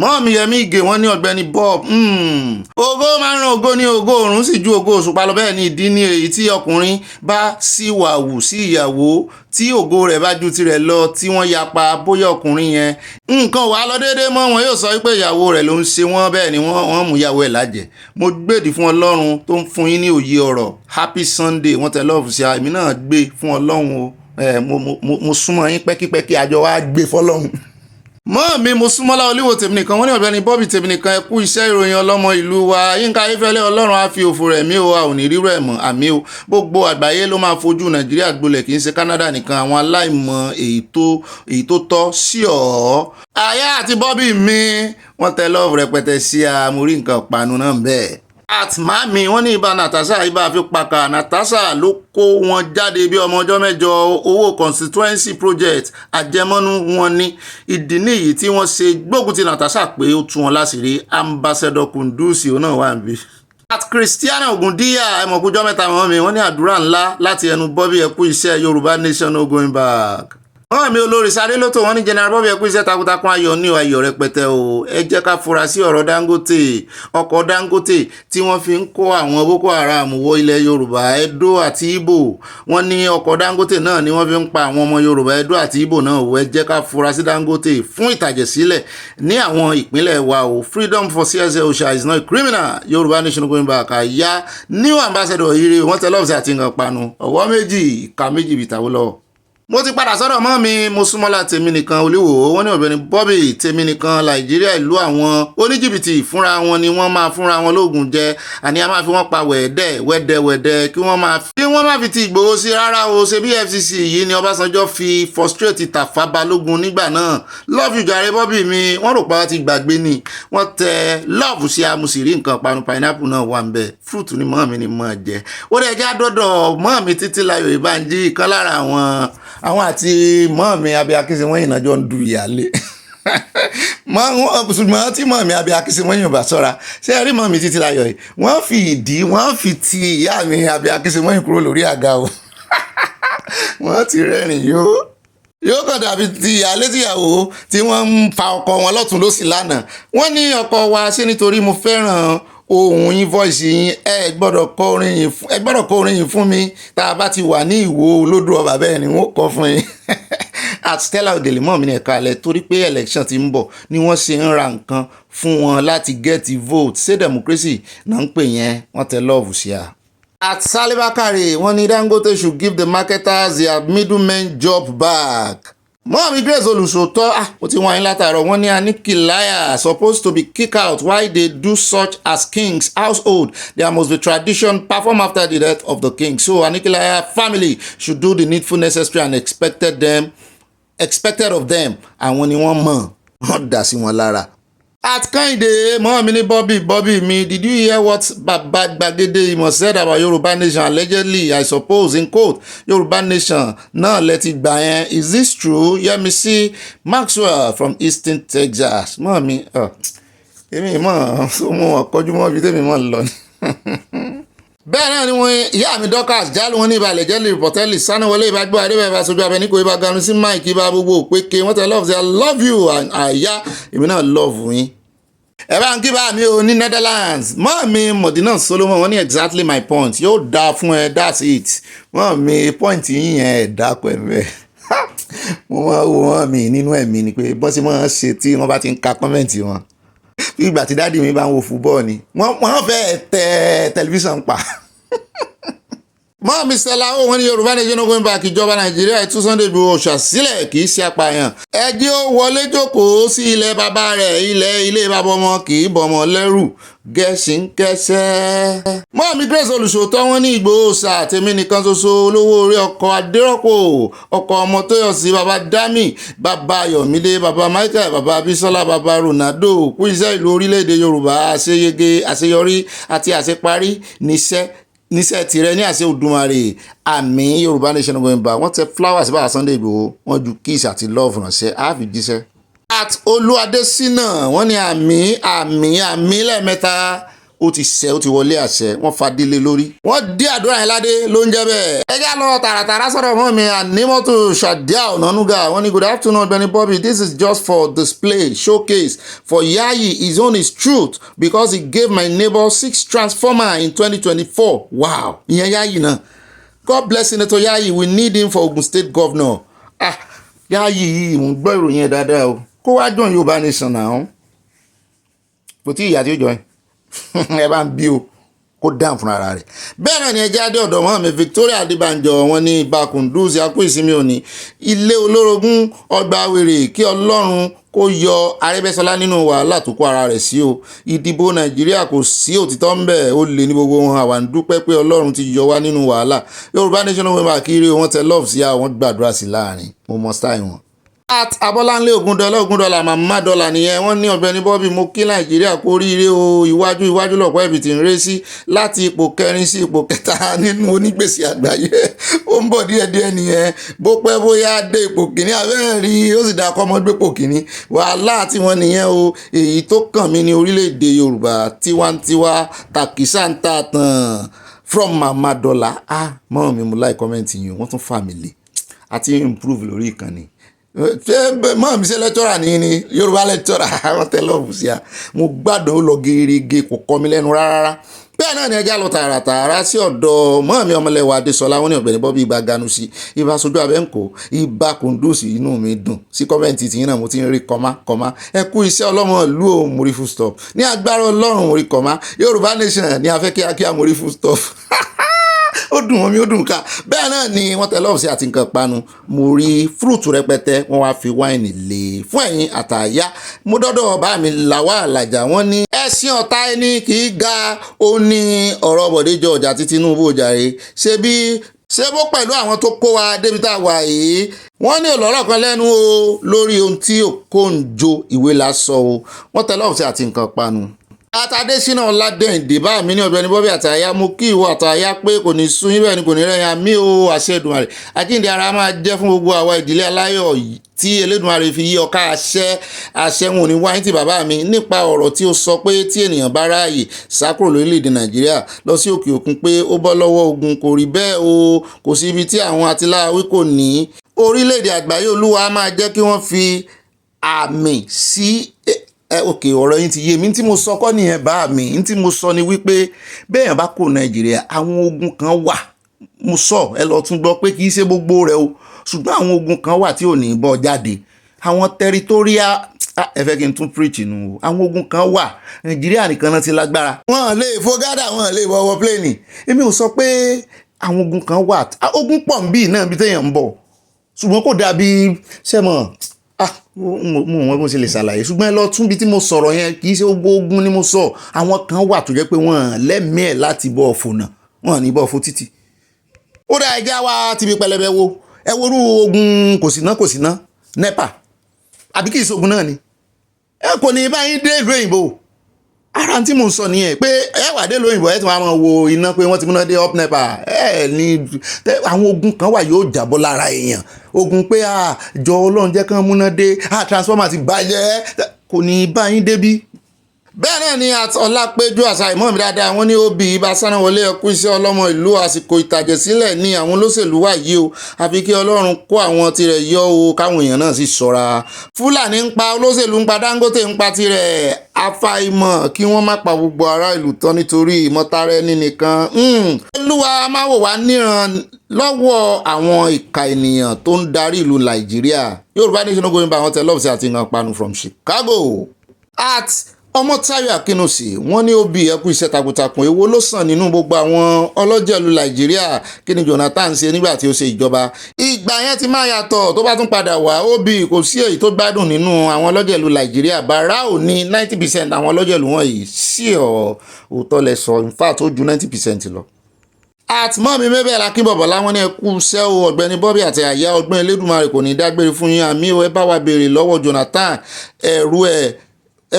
Mọ́ọ̀mí Yẹmí Ìgè wọ́n ní Ọ̀gbẹ́ni Bob ògo máa ń ran ògo ní ògo òrùn sì ju ògo òṣùpá lọ bẹ́ẹ̀ ni ìdí ní èyí tí ọkùnrin bá sì wà wù sí ìyàwó tí ògo rẹ̀ bá ju tirẹ̀ lọ tí wọ́n yapa bóyá ọkùnrin yẹn nǹkan wà lọ déédéé mọ́ wọn yóò sọ pé ìyàwó rẹ̀ ló ń ṣe wọ́n bẹ́ẹ̀ ni wọ́n mú ìyàwó ẹ̀ lájẹ̀ mo gbèdì fún Ọlọ́run tó ń fún yín ní òye ọ̀rọ̀ happy Sunday wọ́n tẹ lọ́ọ̀fù sí àmì náà gbé fún Ọlọ́run o mo súnmọ́ yín pẹ́kípẹ́kí àjọ wa gbé fọ́lọ́run. Mọ́ mi mo súnmọ́lá olíwo tèmi nìkan wọ́n ní Ọ̀gbẹ́ni Bobby tèmi nìkan ẹ kú iṣẹ́ ìròyìn ọlọ́mọ ìlú wa Yínká Ayéfẹ́lẹ́ Ọlọ́run á fi òfò rẹ̀ mí o a ò ní rírọ̀ ẹ̀ mọ́ àmì o gbogbo àgbáyé ló máa fojú Nàìjíríà gbolẹ̀ kì í ṣe Canada nìkan àwọn aláìmọ̀ èyí tó tọ́ sí ọ̀ Àyà àti Bobby mi wọ́n tẹ lọ́ọ̀fù rẹpẹtẹ sí àmórí nǹkan panu náà bẹ́ẹ̀. Mami wọ́n ní ibà Natasha ibà fi pàkà Natasha ló kó wọn jáde bí ọmọ ọjọ́ mẹ́jọ owó constituency project àjẹmọ́nú wọn ní ìdí nìyí tí wọ́n ṣe gbógun ti Natasha pé ó tú wọn láṣìírí ambassador Kundusi ó náà wà níbí. Christiana Ogundiya ẹmọ̀kújọ́ mẹ́ta mọ́ mi wọ́n ní àdúrà ńlá láti ẹnu Bobby ẹkú iṣẹ́ Yorùbá Nation no going back. Wọ́n mi olórí sáré lótò wọ́n ní General Bobby ẹkú iṣẹ́ takuntakun ayọ̀ ní ayọ̀ rẹpẹtẹ o ẹ jẹ́ ká fura sí ọ̀rọ̀ Dangote ọkọ̀ Dangote tí wọ́n fi ń kó àwọn Boko Haram wọ ilẹ̀ Yorùbá Edo àti Igbo wọ́n ní ọkọ̀ Dangote náà ni wọ́n fi ń pa àwọn ọmọ Yorùbá Edo àti Igbo náà o ẹ jẹ́ ká fura sí Dangote fún ìtàjẹ̀sílẹ̀ ní àwọn ìpínlẹ̀ wa o freedom for CSA Osha is not a criminal Yorùbá Nation going back àyà new ambassador ire wọ́n tẹ lọ́ọ̀sì àti nǹkan panu ọwọ́ méjì ìka méjì bìtàwó lọ. mo ti padà sọ́dọ̀ mọ́ mi mo súnmọ́lá tèmi nìkan olúwo wọ́n ní Ọ̀gbẹ́ni Bobby tèmi nìkan Nàìjíríà ìlú àwọn oníjìbìtì fúnra wọn ni wọ́n máa fúnra wọn lóògùn jẹ àní a máa fi wọ́n pa wẹ̀dẹ̀wẹ̀dẹ̀ kí wọ́n máa fi ti Ìgbòho sí rárá o ṣe bí FCC yìí ni Ọbásanjọ́ fi frustrate Tafa Balógun nígbà náà love you jàre Bobby mi wọ́n rò pa ti gbàgbé ni wọ́n tẹ love sí amusiri nǹkan panu pineapple náà wà ń bẹ fruit ni mọ́ mi ni mọ́ jẹ ó dẹ̀ já dọ́dọ̀ mọ́ mi Títílayọ̀ Ìbánjí kan lára àwọn àti mọ́ mi Abíakísí wọ́n ìnàjọ́ ń du ìyálé ṣùgbọ́n tí mọ́ mi Abíakísí wọ́n yìnbọn sọ́ra ṣé rí mọ́ mi Títílayọ̀ yìí wọ́n fi ti ìyá mi Abíakísí wọ́n kúrò lórí àga o wọ́n ti rẹ́rìn yóò kàn dàbí ti ìyálé tíyàwó tí wọ́n ń fa ọkọ wọn lọ́tún lósì lánàá wọ́n ní ọkọ wa ṣé nítorí mo fẹ́ràn ohun yín voice yín ẹ gbọ́dọ̀ kọ orin yín fún mi tá a bá ti wà ní Ìwó olódò ọba bẹ́ẹ̀ ni wọ́n kọ fún yín at Stella Odele mọ́ mi ní ẹ̀ka alẹ́ torí pé election ti ń bọ̀ ni wọ́n ṣe ń ra nǹkan fún wọn láti get vote ṣé democracy náà ń pè yẹn wọ́n tẹ love sí a. At Salibakare wọ́n ní Dangote should give the marketers their middlemen job back. Mọ́mí Grace olùsòótọ́ ó ti wọ́n yín látàárọ̀ wọ́n ní Anikilaya supposed to be kicked out why they do such as king's household there must be tradition perform after the death of the king so Anikilaya family should do the needful necessary and expected of them àwọn ni wọ́n mọ̀ wọ́n dà sí wọn lára. At Kehinde mọ́mí ní Bobby mi did you hear what Baba Gbagede Imo said about Yoruba Nation allegedly I suppose in quote Yoruba Nation náà lẹ́tí gbà yẹn is this true Yemisi Maxwell from Eastern Texas mọ́mí èmi mọ̀ mo ọ̀kọ́jú mọ́ bí tèmi mọ̀ lọ ni. Bẹ́ẹ̀ náà ni wọ́n ìyá mi Dorcas jálù wọn ní ìbàlẹ̀ jẹ́lì rìpọ̀tẹ́lì sánáwọlé ìbágbó adébẹ̀fà sojú abẹ ní kò ibà ganu sí mike ibà gbogbo òpèké wọ́n tẹ love say I love you àyà èmi náà love yín. Ẹ bá ń kí bá mi ò ní Netherlands mọ́ mi Modina Solomon wọ́n ní exactly my point yóò dáa fún ẹ that's it mọ́ mi point yín yẹn ẹ̀ dákọ̀ ẹ̀ mẹ́ mo máa wo wọ́n mi nínú ẹ̀mí ni pé bọ́n sì máa ń ṣe tí wọ́n bá ti ń ka kọ́mẹ̀ntì wọn bí ìgbà tí dáàdi mi bá ń wo fúbọ́ọ̀ ni wọ́n fẹ́ tẹ tẹlifíṣàn pa. Mọ́ mi Stella ó wọ́n ní Yorùbá Nation going back ìjọba Nàìjíríà tú Sunday Igboho ṣàsílẹ̀ kì í ṣe apààyàn ẹjẹ́ ó wọlé jókòó sí ilẹ̀ bàbá rẹ̀ ilé bàbá ọmọ kì í bọ̀mọ̀ lẹ́rù gẹ̀ẹ́sìnkẹ́sẹ́. Mọ́ mi Grace olùṣòótọ́ wọ́n ní Ìgbòho ṣà tèmi nìkan ṣoṣo olówó orí ọkọ̀ Adérọ́pò ọkọ̀ ọmọ Tóyọ̀sí bàbá Dami bàbá Yọ̀mídé bàbá Michael bàbá Bísọ́lá bàbá Ronaldo kú iṣẹ́ ìlú orílẹ̀-èdè Yorùbá àṣeyege àṣeyọrí àti àṣeparí níṣẹ́ tirẹ̀ ní àṣẹ Òdùmarè àmì Yorùbá Nation going back wọ́n tẹ flowers bá Sunday Igboho wọ́n ju kiss àti love ránṣẹ́ àfi jíṣẹ́. At Olúadésínà wọ́n ní àmì lẹ́ẹ̀mẹ́ta ó ti wọlé àṣẹ wọ́n fadílé lórí wọ́n dé àdúrà yẹn ládé ló ń jẹ́ bẹ́ẹ̀. ẹ já lọ tààràtàrà sọ̀rọ̀ mọ́ mi ànímọ́tò Ṣàdíà Ọ̀nànúgà wọ́n ní good afternoon Ọ̀gbẹ́ni Bobby this is just for display showcase for Yayi his own is truth because he gave my neighbor 6 transformer in 2024 wow ìyẹn Yayi náà God bless Senator Yayi we need him for Ogun State Governor Yayi yìí mo gbọ́ ìròyìn ẹ̀ dáadáa o kó wá join Yorùbá Nation náà kò tí ìyá tí ó join ẹ bá ń bí o kó dáhùn fún ara rẹ̀. Bẹ́ẹ̀ náà ni ẹjẹ́ adé ọ̀dọ̀ wọn mi Victoria Adébánjọ wọn ní ibà Kùndùsì akú ìsinmi òní ilé olórogún ọgbà wèrè kí Ọlọ́run kó yọ Arẹ́gbẹ́ṣọlá nínú wàhálà tó kó ara rẹ̀ sí o ìdìbò Nàìjíríà kò sí òtítọ́ ń bẹ ó lè ní gbogbo wọn àwa ń dúpẹ́ pé Ọlọ́run ti yọ wá nínú wàhálà Yorùbá Nation wọn máa kiri wọn tẹ love sí àwọn gbàdúrà sí láàrin mo mọ style wọn. At Abọ́láńlé Ògúndọ́lá màmá dọ́là nìyẹn wọ́n ní Ọ̀gbẹ́ni Bobby mo kí Nàìjíríà kó oríire o iwájú lọ́pọ̀ ẹ̀bì tí ń ré sí láti ipò 4 sí ipò 3 nínú onígbèsè àgbáyé ó ń bọ̀ díẹ̀díẹ̀ nìyẹn bó pẹ́ bóyá dé ipò kìíní abẹ́rẹ́ rí ó sì dáa kọ́ ọmọ gbé ipò kìíní wàhálà tí wọ́n nìyẹn o èyí tó kàn mí ní orílẹ̀-èdè Yorùbá tiwantiwa tàkìsà ń tà tán from màmá dọ́là mọ́ mi mú láì kọ́mẹ́ǹtì yìí wọ́n tún fà mí lé àti improve lórí ìkànnì mọ́ mi ṣe lẹ́tọ́rà ní Yorùbá lẹ́tọ́rà àwọn tẹ́lọ̀bù sí a mo gbádùn ó lọ gèrègè kò kọ́ mi lẹ́nu rárá. Bẹ́ẹ̀ náà ni ẹjá lọ tààràtààrà sí ọ̀dọ̀ mọ́ mi ọmọlẹ́wà Adésọlá wọn ní Ọ̀gbẹ́ni Bobby ibà ganu sí ibà sojú abẹ́ǹkó ibà Kùndùsì inú mi dùn sí kọ́mẹ́ǹtì tìyín náà mo ti ń rí kọ́má ẹ kú iṣẹ́ ọlọ́mọ ìlú ò mórí full stop ní agbára Ọlọ́run mórí kọ́má Yorùbá Nation ní afẹ́ kíákíá mórí full stop ó dùn mọ́ mi ó dùn ká bẹ́ẹ̀ náà ni wọ́n tẹ lọ́ọ̀sì àti nǹkan panu mo rí fúrùtù rẹpẹtẹ wọ́n wá fi wáìnì lé fún ẹ̀yin àtàyà mo dọ́dọ̀ bá mi làwà àlàjà wọ́n ní ẹ̀sìn ọ̀tá ẹni kì í ga ó ní ọ̀rọ̀ Bọ̀dé George àti Tinubu jàre ṣé bó pẹ̀lú àwọn tó kó wa débi tá a wà yìí wọ́n ní ọ̀lọ́rọ̀ kan lẹ́nu o lórí ohun tí Okonjo ìwé lásọ o wọ́n tẹ lọ́ọ̀sì àti nǹkan panu Adésínà Ọládẹ́yìndé bá mi ní Ọ̀gbẹ́ni Bobby Àtàyà mo kí ìwọ Àtàyà pé kò ní sún yín bẹ́ẹ̀ ni kò ní rẹ́yìn àmì o àṣẹ Èdùmàrè àjíǹde ara máa jẹ́ fún gbogbo àwa ìdílé aláyọ̀ tí Elédùmarè fi yí ọká àṣẹ wọn ò ní wáyé tí bàbá mi nípa ọ̀rọ̀ tí ó sọ pé tí ènìyàn bá ráàyè sá kúrò lórílẹ̀‐èdè Nàìjíríà lọ sí òkè òkun pé ó bọ́ lọ́wọ́ ogun kò rí bẹ́ẹ̀ o kò sí ibi tí àwọn atiláwí kò ní orílẹ̀‐èdè àgbáyé Olúwa máa jẹ́ kí wọ́n fi àmì sí òkè ọ̀rọ̀ yín ti yé mi tí mo sọ kọ́ nìyẹn bá mi tí mo sọ ni wípé bẹ́ẹ̀ bá kó Nàìjíríà àwọn ogun kan wà mo sọ ẹ lọ tún gbọ́ pé kì í ṣe gbogbo rẹ̀ o ṣùgbọ́n àwọn ogun kan wà tí ò ní bọ́ jáde àwọn territorial ẹ fẹ́ kí n tún preach nù o àwọn ogun kan wà Nàìjíríà nìkan náà ti lágbára wọ́n lè fò gádà wọ́n lè wọ́wọ́ pléènì èmi ò sọ pé àwọn ogun kan wà ogun pọ̀ ń bì náà bí téèyàn ń bọ̀ ṣùgbọ́n kò dàbí sẹ́mọ̀ mo mọ̀ bó ṣe lè ṣàlàyé ṣùgbọ́n ẹ lọ tún bí tí mo sọ̀rọ̀ yẹn kì í ṣe gbogbo ogun ni mo sọ àwọn kan wà tó jẹ́ pé wọ́n lẹ́mìí ẹ̀ láti bọ́ ọ̀fọ̀ náà wọ́n ní bọ́ ọ̀fọ̀ títì. ó dá ẹjẹ́ wa ti fi pẹlẹbẹ wo ẹ worú ogun kò sí ná NEPA àbí kì í ṣogun náà ni ẹ kò ní báyìí dé ìlú òyìnbó ara tí mo sọ nìyẹn pé ẹ wà dé ìlú òyìnbó ẹ ti máa wo iná pé wọ́n ti múná dé up NEPA ẹ ní àwọn ogun kan wà yóò jábọ́ lára èèyàn ogun pé àjọ Ọlọ́run jẹ́ kán múná dé transformer ti bàjẹ́ kò ní báyìí débí. bẹ́ẹ̀ náà ni Ọlápéjú àṣàìmọ́ mi dáadáa wọ́n ní òbí ibà Sánáwọlé ẹkú iṣẹ́ ọlọ́mọ ìlú àsìkò ìtàjẹ̀sílẹ̀ ní àwọn olóṣèlú wà yìí o àfi kí Ọlọ́run kó àwọn tirẹ̀ yọ o káwọn èèyàn náà sì ṣọ́ra Fúlàní ń pa olóṣèlú ń pa Dangote ń pa tirẹ̀ àfàìmọ̀ kí wọ́n má pa gbogbo ará ìlú tán nítorí ìmọ̀tara ẹni nìkan Olúwa máa wò wá níran lọ́wọ́ àwọn ìka ènìyàn tó ń darí ìlú Nàìjíríà Yorùbá Nation going by àwọn tẹlifíṣàn àti ìran panu from Chicago Ọmọ́táyọ̀ Akínúsì wọ́n ní òbí ẹkú iṣẹ́ takuntakun èwo ló sàn nínú gbogbo àwọn ọlọ́jẹ̀lú Nàìjíríà kí ni Jonathan ṣe nígbà tí ó ṣe ìjọba ìgbà yẹn ti máa yàtọ̀ tó bá tún padà wá òbí kò sí èyí tó gbádùn nínú àwọn ọlọ́jẹ̀lú Nàìjíríà Barau ní 90% àwọn ọlọ́jẹ̀lú wọ̀nyí sí òótọ́ lẹ sọ in fact ó ju 90% lọ. àtìmọ́ mi mẹ́bẹ̀ẹ́ Akínbọ̀bọ̀ láwọn ní ẹkú iṣẹ́ o Ọ̀gbẹ́ni Bobby Àtàyà ọgbọ́n Elédùmarè kò ní dágbére fún yín àmì ẹ bá wa béèrè lọ́wọ́ Jonathan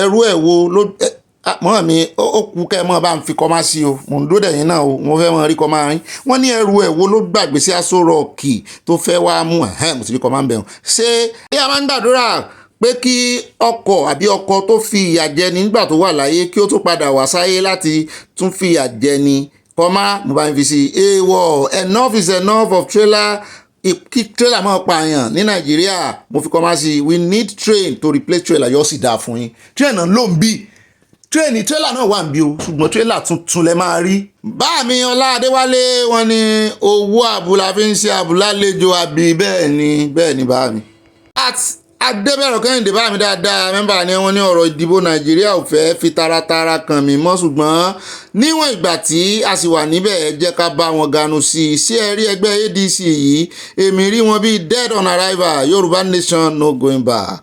ẹrú ẹ̀ wo ló mọ́ mi ó kú kẹ́ mọ́ bá ń fi kọ́má sí o mò ń dó dẹ̀yìn náà o mo fẹ́ mọ́ rí kọ́má rí wọ́n ní ẹrú ẹ̀ wo ló gbàgbé sí Aso Rock tó fẹ́ wá mú mo sì rí kọ́má ń bẹ̀rù ṣé bí a máa ń gbàdúrà pé kí ọkọ tó fi ìyà jẹni nígbà tó wà láyé kí ó tó padà wá sáyé láti tún fi ìyà jẹni kọ́má mo bá ń fi sí enough is enough of trailer kí trailer máa pààyàn ní Nàìjíríà mo fi kọ́ máa sí we need train to replace trailer yóò sì dáa fún yín train náà ló ń bí trailer náà wà ń bí o ṣùgbọ́n trailer tuntun lẹ máa rí. bá mi Ọlá Adéwálé wọ́n ní owó àbúlà fi ń ṣe àbúlà lẹ́jọ́ àbí bẹ́ẹ̀ ni bá mi. Adébẹ̀rọ̀ Kẹ́hìndé bá mi dáadáa mẹ́mbà ni wọ́n ní ọ̀rọ̀ ìdìbò Nàìjíríà ò fẹ́ fi taratara kàn mí mọ́ ṣùgbọ́n níwọ̀n ìgbà tí a sì wà níbẹ̀ ẹ jẹ́ ká bá wọn ganu sí i sí ẹ̀rí ẹgbẹ́ ADC yìí èmi rí wọn bíi dead on arrival Yorùbá Nation no going back.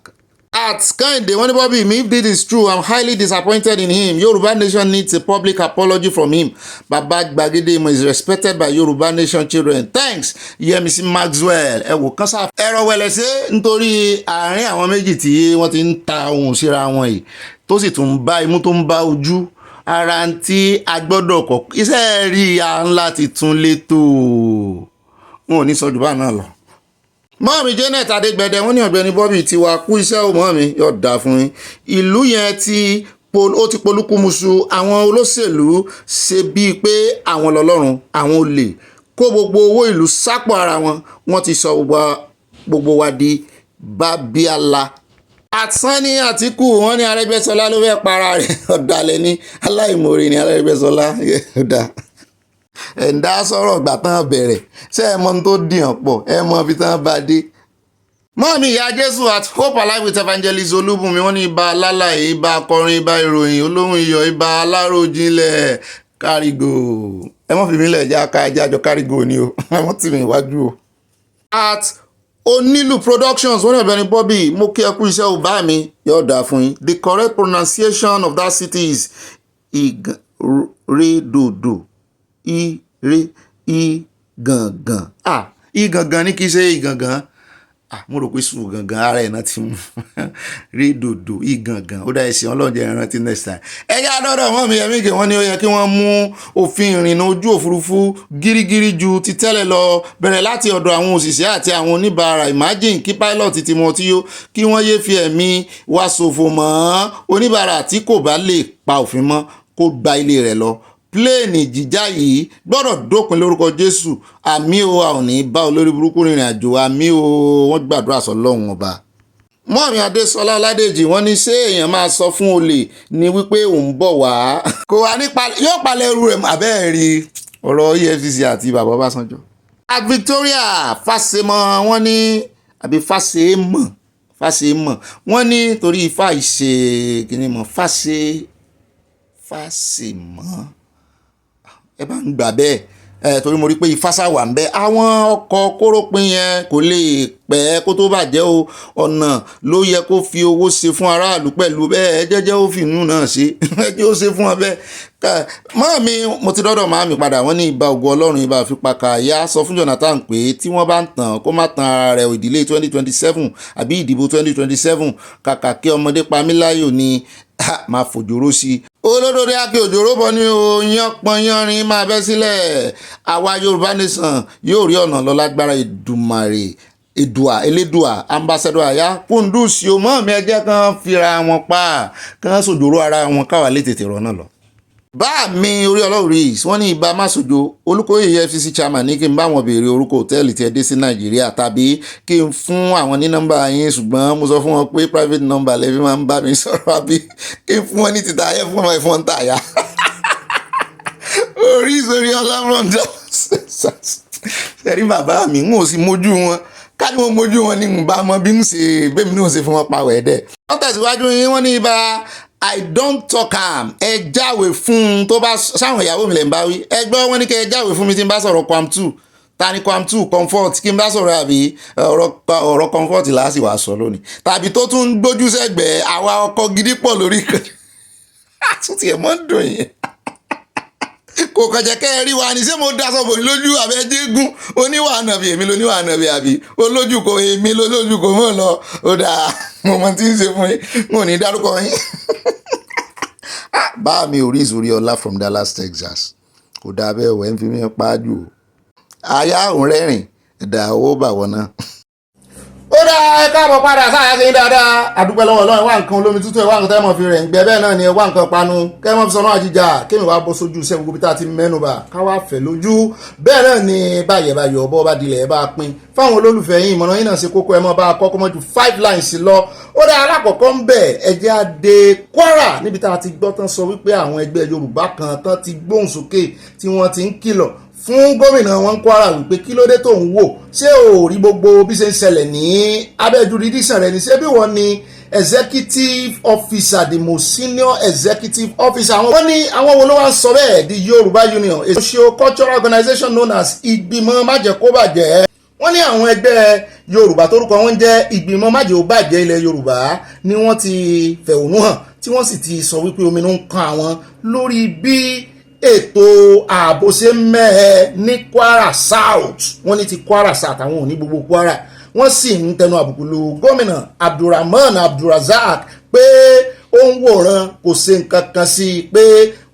Kẹ́hìndé wọ́n ní Bobby if this is true I'm highly disappointed in him Yorùbá Nation needs a public apology from him Baba Gbagede is respected by Yorùbá Nation children thanks Yemisi Maxwell ẹ wò kán sáà ẹ̀rọ wẹ̀lẹ̀sẹ̀ nítorí àárín àwọn méjì tí wọ́n ti ń ta ohùn síra wọn yìí tó sì tún bá imú tó ń bá ojú ara tí a gbọ́dọ̀ kọ́ iṣẹ́ rí a ńlá ti tún létò wọn ò ní sọ jù bá náà lọ. mọ́ọ̀mí Janet Adégbẹ̀dẹ wọ́n ní Ọ̀gbẹ́ni Bobby ti wá kú iṣẹ́ o mọ́ọ̀mí yóò dáa fún yín ìlú yẹn ó ti polúkúmuṣu àwọn olóṣèlú ṣe bíi pé àwọn lọ́lọ́run àwọn olè kó gbogbo owó ìlú sápò ara wọn wọ́n ti sọ gbogbo wa di bábíàlá. Àtsáni Àtíkù wọ́n ní Arẹ́gbẹ́ṣọlá ló fẹ́ para rẹ̀ ọ̀dàlẹ̀ ní aláìmoore ní Arẹ́gbẹ́ṣọlá ẹ̀ǹdá sọ̀rọ̀ ìgbà tán bẹ̀rẹ̀ ṣé ẹ mọ tó dìyàn pọ̀ ẹ mọ ibi tán bá dé. mọ́ọ̀mí ìyá Jésù at Hope Alive with Evangelist Olúbùnmi wọ́n ní ibà alálàyé ibà akọrin ibà ìròyìn olóhùn iyọ̀ ibà aláròjinlẹ̀ kárígò ẹ mọ́ fi mí lẹ̀ já ká ẹjẹ́ àjọ kárígò ni o ẹ mọ́ tì mí iwájú o. At Onílù Productions wọ́n ní Ọ̀gbẹ́ni Bobby mo kí ẹ kú iṣẹ́ ò bá mi yóò dáa fún yín. The correct pronunciation of that city is Igredodo Igangan. Igangan ní kí í ṣe Igangan. Mo rò pé sùn gangan ara ẹ̀ náà ti mú rí dòdò ìgangan ó dá ẹ̀sìn ọlọ́ọ̀jẹ̀ ìrántí next time. ẹ̀yà àdọ́dọ̀ wọn mi ẹ̀mí kè wọ́n ní ó yẹ kí wọ́n mú òfin ìrìnnà ojú òfurufú gírígírí ju ti tẹ́lẹ̀ lọ bẹ̀rẹ̀ láti ọ̀dọ̀ àwọn òṣìṣẹ́ àti àwọn oníbàárà. Imagine kí pilot ti mọ tí ó kí wọ́n yéé fi ẹ̀mí wa ṣòfò mọ́ oníbàárà tí kò bá lè pa òfin mọ́ kó gba ilé rẹ̀ lọ. Pléènì jíjà yìí gbọ́dọ̀ dópin lórúkọ Jésù. Àmì o, a ò ní bá olórí burúkú rìnrìn àjò. Àmì o, wọ́n gbàdúrà sọ́lọ́run ọba. Mọ́ọ̀mí Adésọlá Ọládèjì wọ́n ní ṣé èèyàn máa sọ fún olè ní wípé òun bọ̀ wá. Kò wá ní yóò palẹ̀ ẹrù rẹ̀ abẹ́ẹ̀ rí ọ̀rọ̀ EFCC àti bàbá Ọbásanjọ́. At Victoria Fáṣemọ̀ wọ́n ní àbí Fáṣemọ̀ wọ́n ní torí ifá ìṣe kìnnìmọ̀ Fáṣemọ̀ ẹ bá ń gbà bẹ́ẹ̀ torí mo rí pé ìfásà wà ń bẹ. Àwọn ọkọ̀ kórópin yẹn kò lè pẹ́ kó tó bàjẹ́ o. Ọ̀nà ló yẹ kó fi owó ṣe fún aráàlú pẹ̀lú bẹ́ẹ̀ jẹ́jẹ́ ó fi inú náà ṣe ẹjẹ́ ó ṣe fún ọ bẹ́ẹ̀. Màámi mo ti dọ́dọ̀ màámi padà wọ́n ní ìbà ògo Ọlọ́run ìbà àfipáka ìyá sọ fún Jonathan pé tí wọ́n bá ń tàn kó má tan ara rẹ̀ ìdílé 2027 àbí ìdìbò 2027 kàkà kí ọmọdé pa mí láyò ni máa fòjòrò sí i. Olódòdó akẹ́ òjòrò bọ́ ní o yánpọn yánrin máa bẹ́ sílẹ̀. Àwa Yorùbá nation yóò rí ọ̀nà lọ lágbára Èdùmàrè Elédùà ambassador àyà Kúndùsì o mọ́ mi ẹjẹ́ kan fira wọn pa kan sòjòrò ara wọn káwa lè tètè rọ́nà lọ. Bá mi orí ọlọ́run rí wọ́n ní ibà Máṣojo Olúkòyè EFCC chairman ní kí n bá wọn béèrè orúkọ hòtẹ́ẹ̀lì tí ẹ dé sí Nàìjíríà tàbí kí n fún àwọn ní nọ́mbà yín ṣùgbọ́n mo sọ fún wọn pé private number lẹ́bí máa ń bá mi sọ̀rọ̀ àbí kí n fún wọn ní títà ayé fún wọn ìfọ́n tàyà. Orí ọlọ́run dá sẹ́rí bàbá mi n ò sì mójú wọn ká ní mo mójú wọn ní n bá mọ bí n ṣe bẹ́ẹ̀ mi náà ṣe fún wọn pa wẹ̀ẹ́dẹ̀. wọ́n tẹ̀síwájú yín wọ́n ní ibà I don't talk am ẹ jáwèé fún un tó bá sáwọn ìyàwó mi lè ń bá wí ẹ gbọ́ wọn ní kẹ́ ẹ jáwèé fún mi tí n bá sọ̀rọ̀ Kwam2 ta ni Kwam2 comfort kí n bá sọ̀rọ̀ àbí ọ̀rọ̀ comfort láàsì wàá sọ lónìí tàbí tó tún gbójú sẹ́gbẹ̀ẹ́ àwa ọkọ̀ gidi pọ̀ lórí kan àtúntì ẹ̀ mọ́ ń dùn yẹn kò kọjá kẹ́ ẹ rí wa ní ṣé mo daṣọ bò lójú àbẹ́jẹ́gún oníwà ànàbì èmi lóníwà ànàbì àbí olójú kò èmi lólójú kò mọ̀ lọ ó dáa mo mọ tí ń ṣe fún yín mo ní dárúkọ yín. Bá mi orí ìsòrí ọlá from Dallas Texas kò dáa bẹ́ẹ̀ wẹ́ ń fi mí pàájù o àyà òun rẹ́rìn ẹ̀dá owó bàwọ̀ náà. Ó dáa ẹ káàbọ̀ padà sáà ṣe dáadáa àdúpẹ́ lọ́wọ́ Ọlọ́run wá nǹkan olómi tútù ẹ̀ wá nǹkan tẹ́ mọ̀ fi rẹ̀ ń gbẹ bẹ́ẹ̀ náà ni ẹ wá nǹkan panu kẹ́ mọ́ fi sọ náà jíjà kémi wá bọ́ sójú iṣẹ́ gbogbo bí tá a ti mẹ́nuba ká wá fẹ̀ lójú bẹ́ẹ̀ náà ni báyẹ̀ báyọ̀ ọbọ̀ bá dilẹ̀ ẹ bá pín fáwọn olólùfẹ́ yín ìmọ̀ràn yín náà ṣe kókó ẹ mọ́ bá kọ́kọ́ mọ́ ju 5 lines lọ. Ó dáa alákọ̀ọ́kọ́ ń bẹ̀ ẹjẹ́ adé Kwara níbi tá a ti gbọ́ tán sọ wípé àwọn ẹgbẹ́ Yorùbá kan tán ti gbóhùn sókè tí wọ́n ti ń kìlọ̀ fún gómìnà wọn Kwara wípé kí ló dé tó ń wò ṣé ò rí gbogbo bí ṣe ń ṣẹlẹ̀ ní abẹ́ jurisdiction rẹ̀ ní ṣé bí wọ́n ní executive officer the most senior executive officer wọ́n ní àwọn wo ló wá ń sọ bẹ́ẹ̀ the Yorùbá Union a socio-cultural organization known as ìgbìmọ̀ májẹ̀kóbàjẹ́ wọ́n ní àwọn ẹgbẹ́ Yorùbá tórúkọ wọn jẹ́ ìgbìmọ̀ májẹ̀kóbàjẹ́ ilẹ̀ Yorùbá ni wọ́n ti fẹ̀hónú hàn tí wọ́n sì ti sọ wípé ominú ń kan àwọn lórí bí ètò ààbò ṣe mẹ́ẹ̀ ní Kwara South wọ́n ní ti Kwara South àwọn ò ní gbogbo Kwara wọ́n sì ń tẹnu àbùkù lu gómìnà Abdulrahman Abdulrazak pé ó ń wòran kò ṣe nǹkan kan sí i pé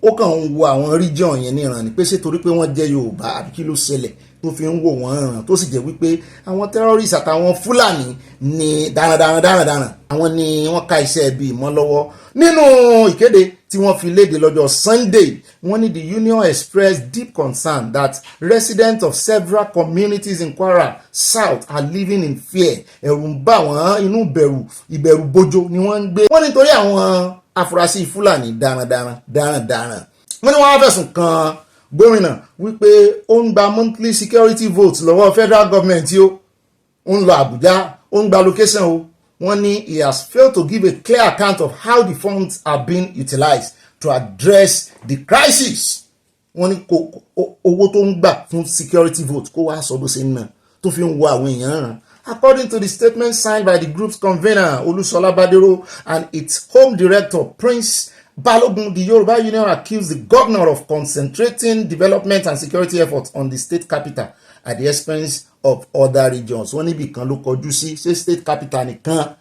ó kàn ń wo àwọn region yẹn níran ni pé ṣé torí pé wọ́n jẹ́ Yorùbá àbí kí ló ṣẹlẹ̀ tó fi ń wò wọ́n ràn tó sì jẹ́ wípé àwọn terrorists àtàwọn Fúlàní ní darandaran àwọn ni wọ́n ká iṣẹ́ ibi ìmọ̀ lọ́wọ́. Nínú ìkéde tí wọ́n fi léde lọ́jọ́ Sunday wọ́n ní the union expressed deep concern that residents of several communities in Kwara South are living in fear. Ẹ̀rù ń bà wọ́n inú ìbẹ̀rù bojo ni wọ́n ń gbé. wọ́n nítorí àwọn afurasí Fúlàní darandaran wọ́n ní wọ́n á fẹ̀sùn kan gómìnà wípé ó ń gba monthly security votes lọ́wọ́ federal government yìí ó ń lọ Àbújá ó ń gba location o. Wọ́n ní he has failed to give a clear account of how the funds are being utilized to address the crisis. wọ́n ní owó tó ń gbà fún security vote kó wá sọ bó ṣe ń ná tó fi ń wo àwọn èèyàn ràn. According to the statement signed by the group's convener Olusola Badero and its home director Prince Balogun, the Yoruba Union accused the governor of concentrating development and security efforts on the state capital at the expense of other regions. Wọ́n níbi kan ló kọjú sí ṣé state capital nìkan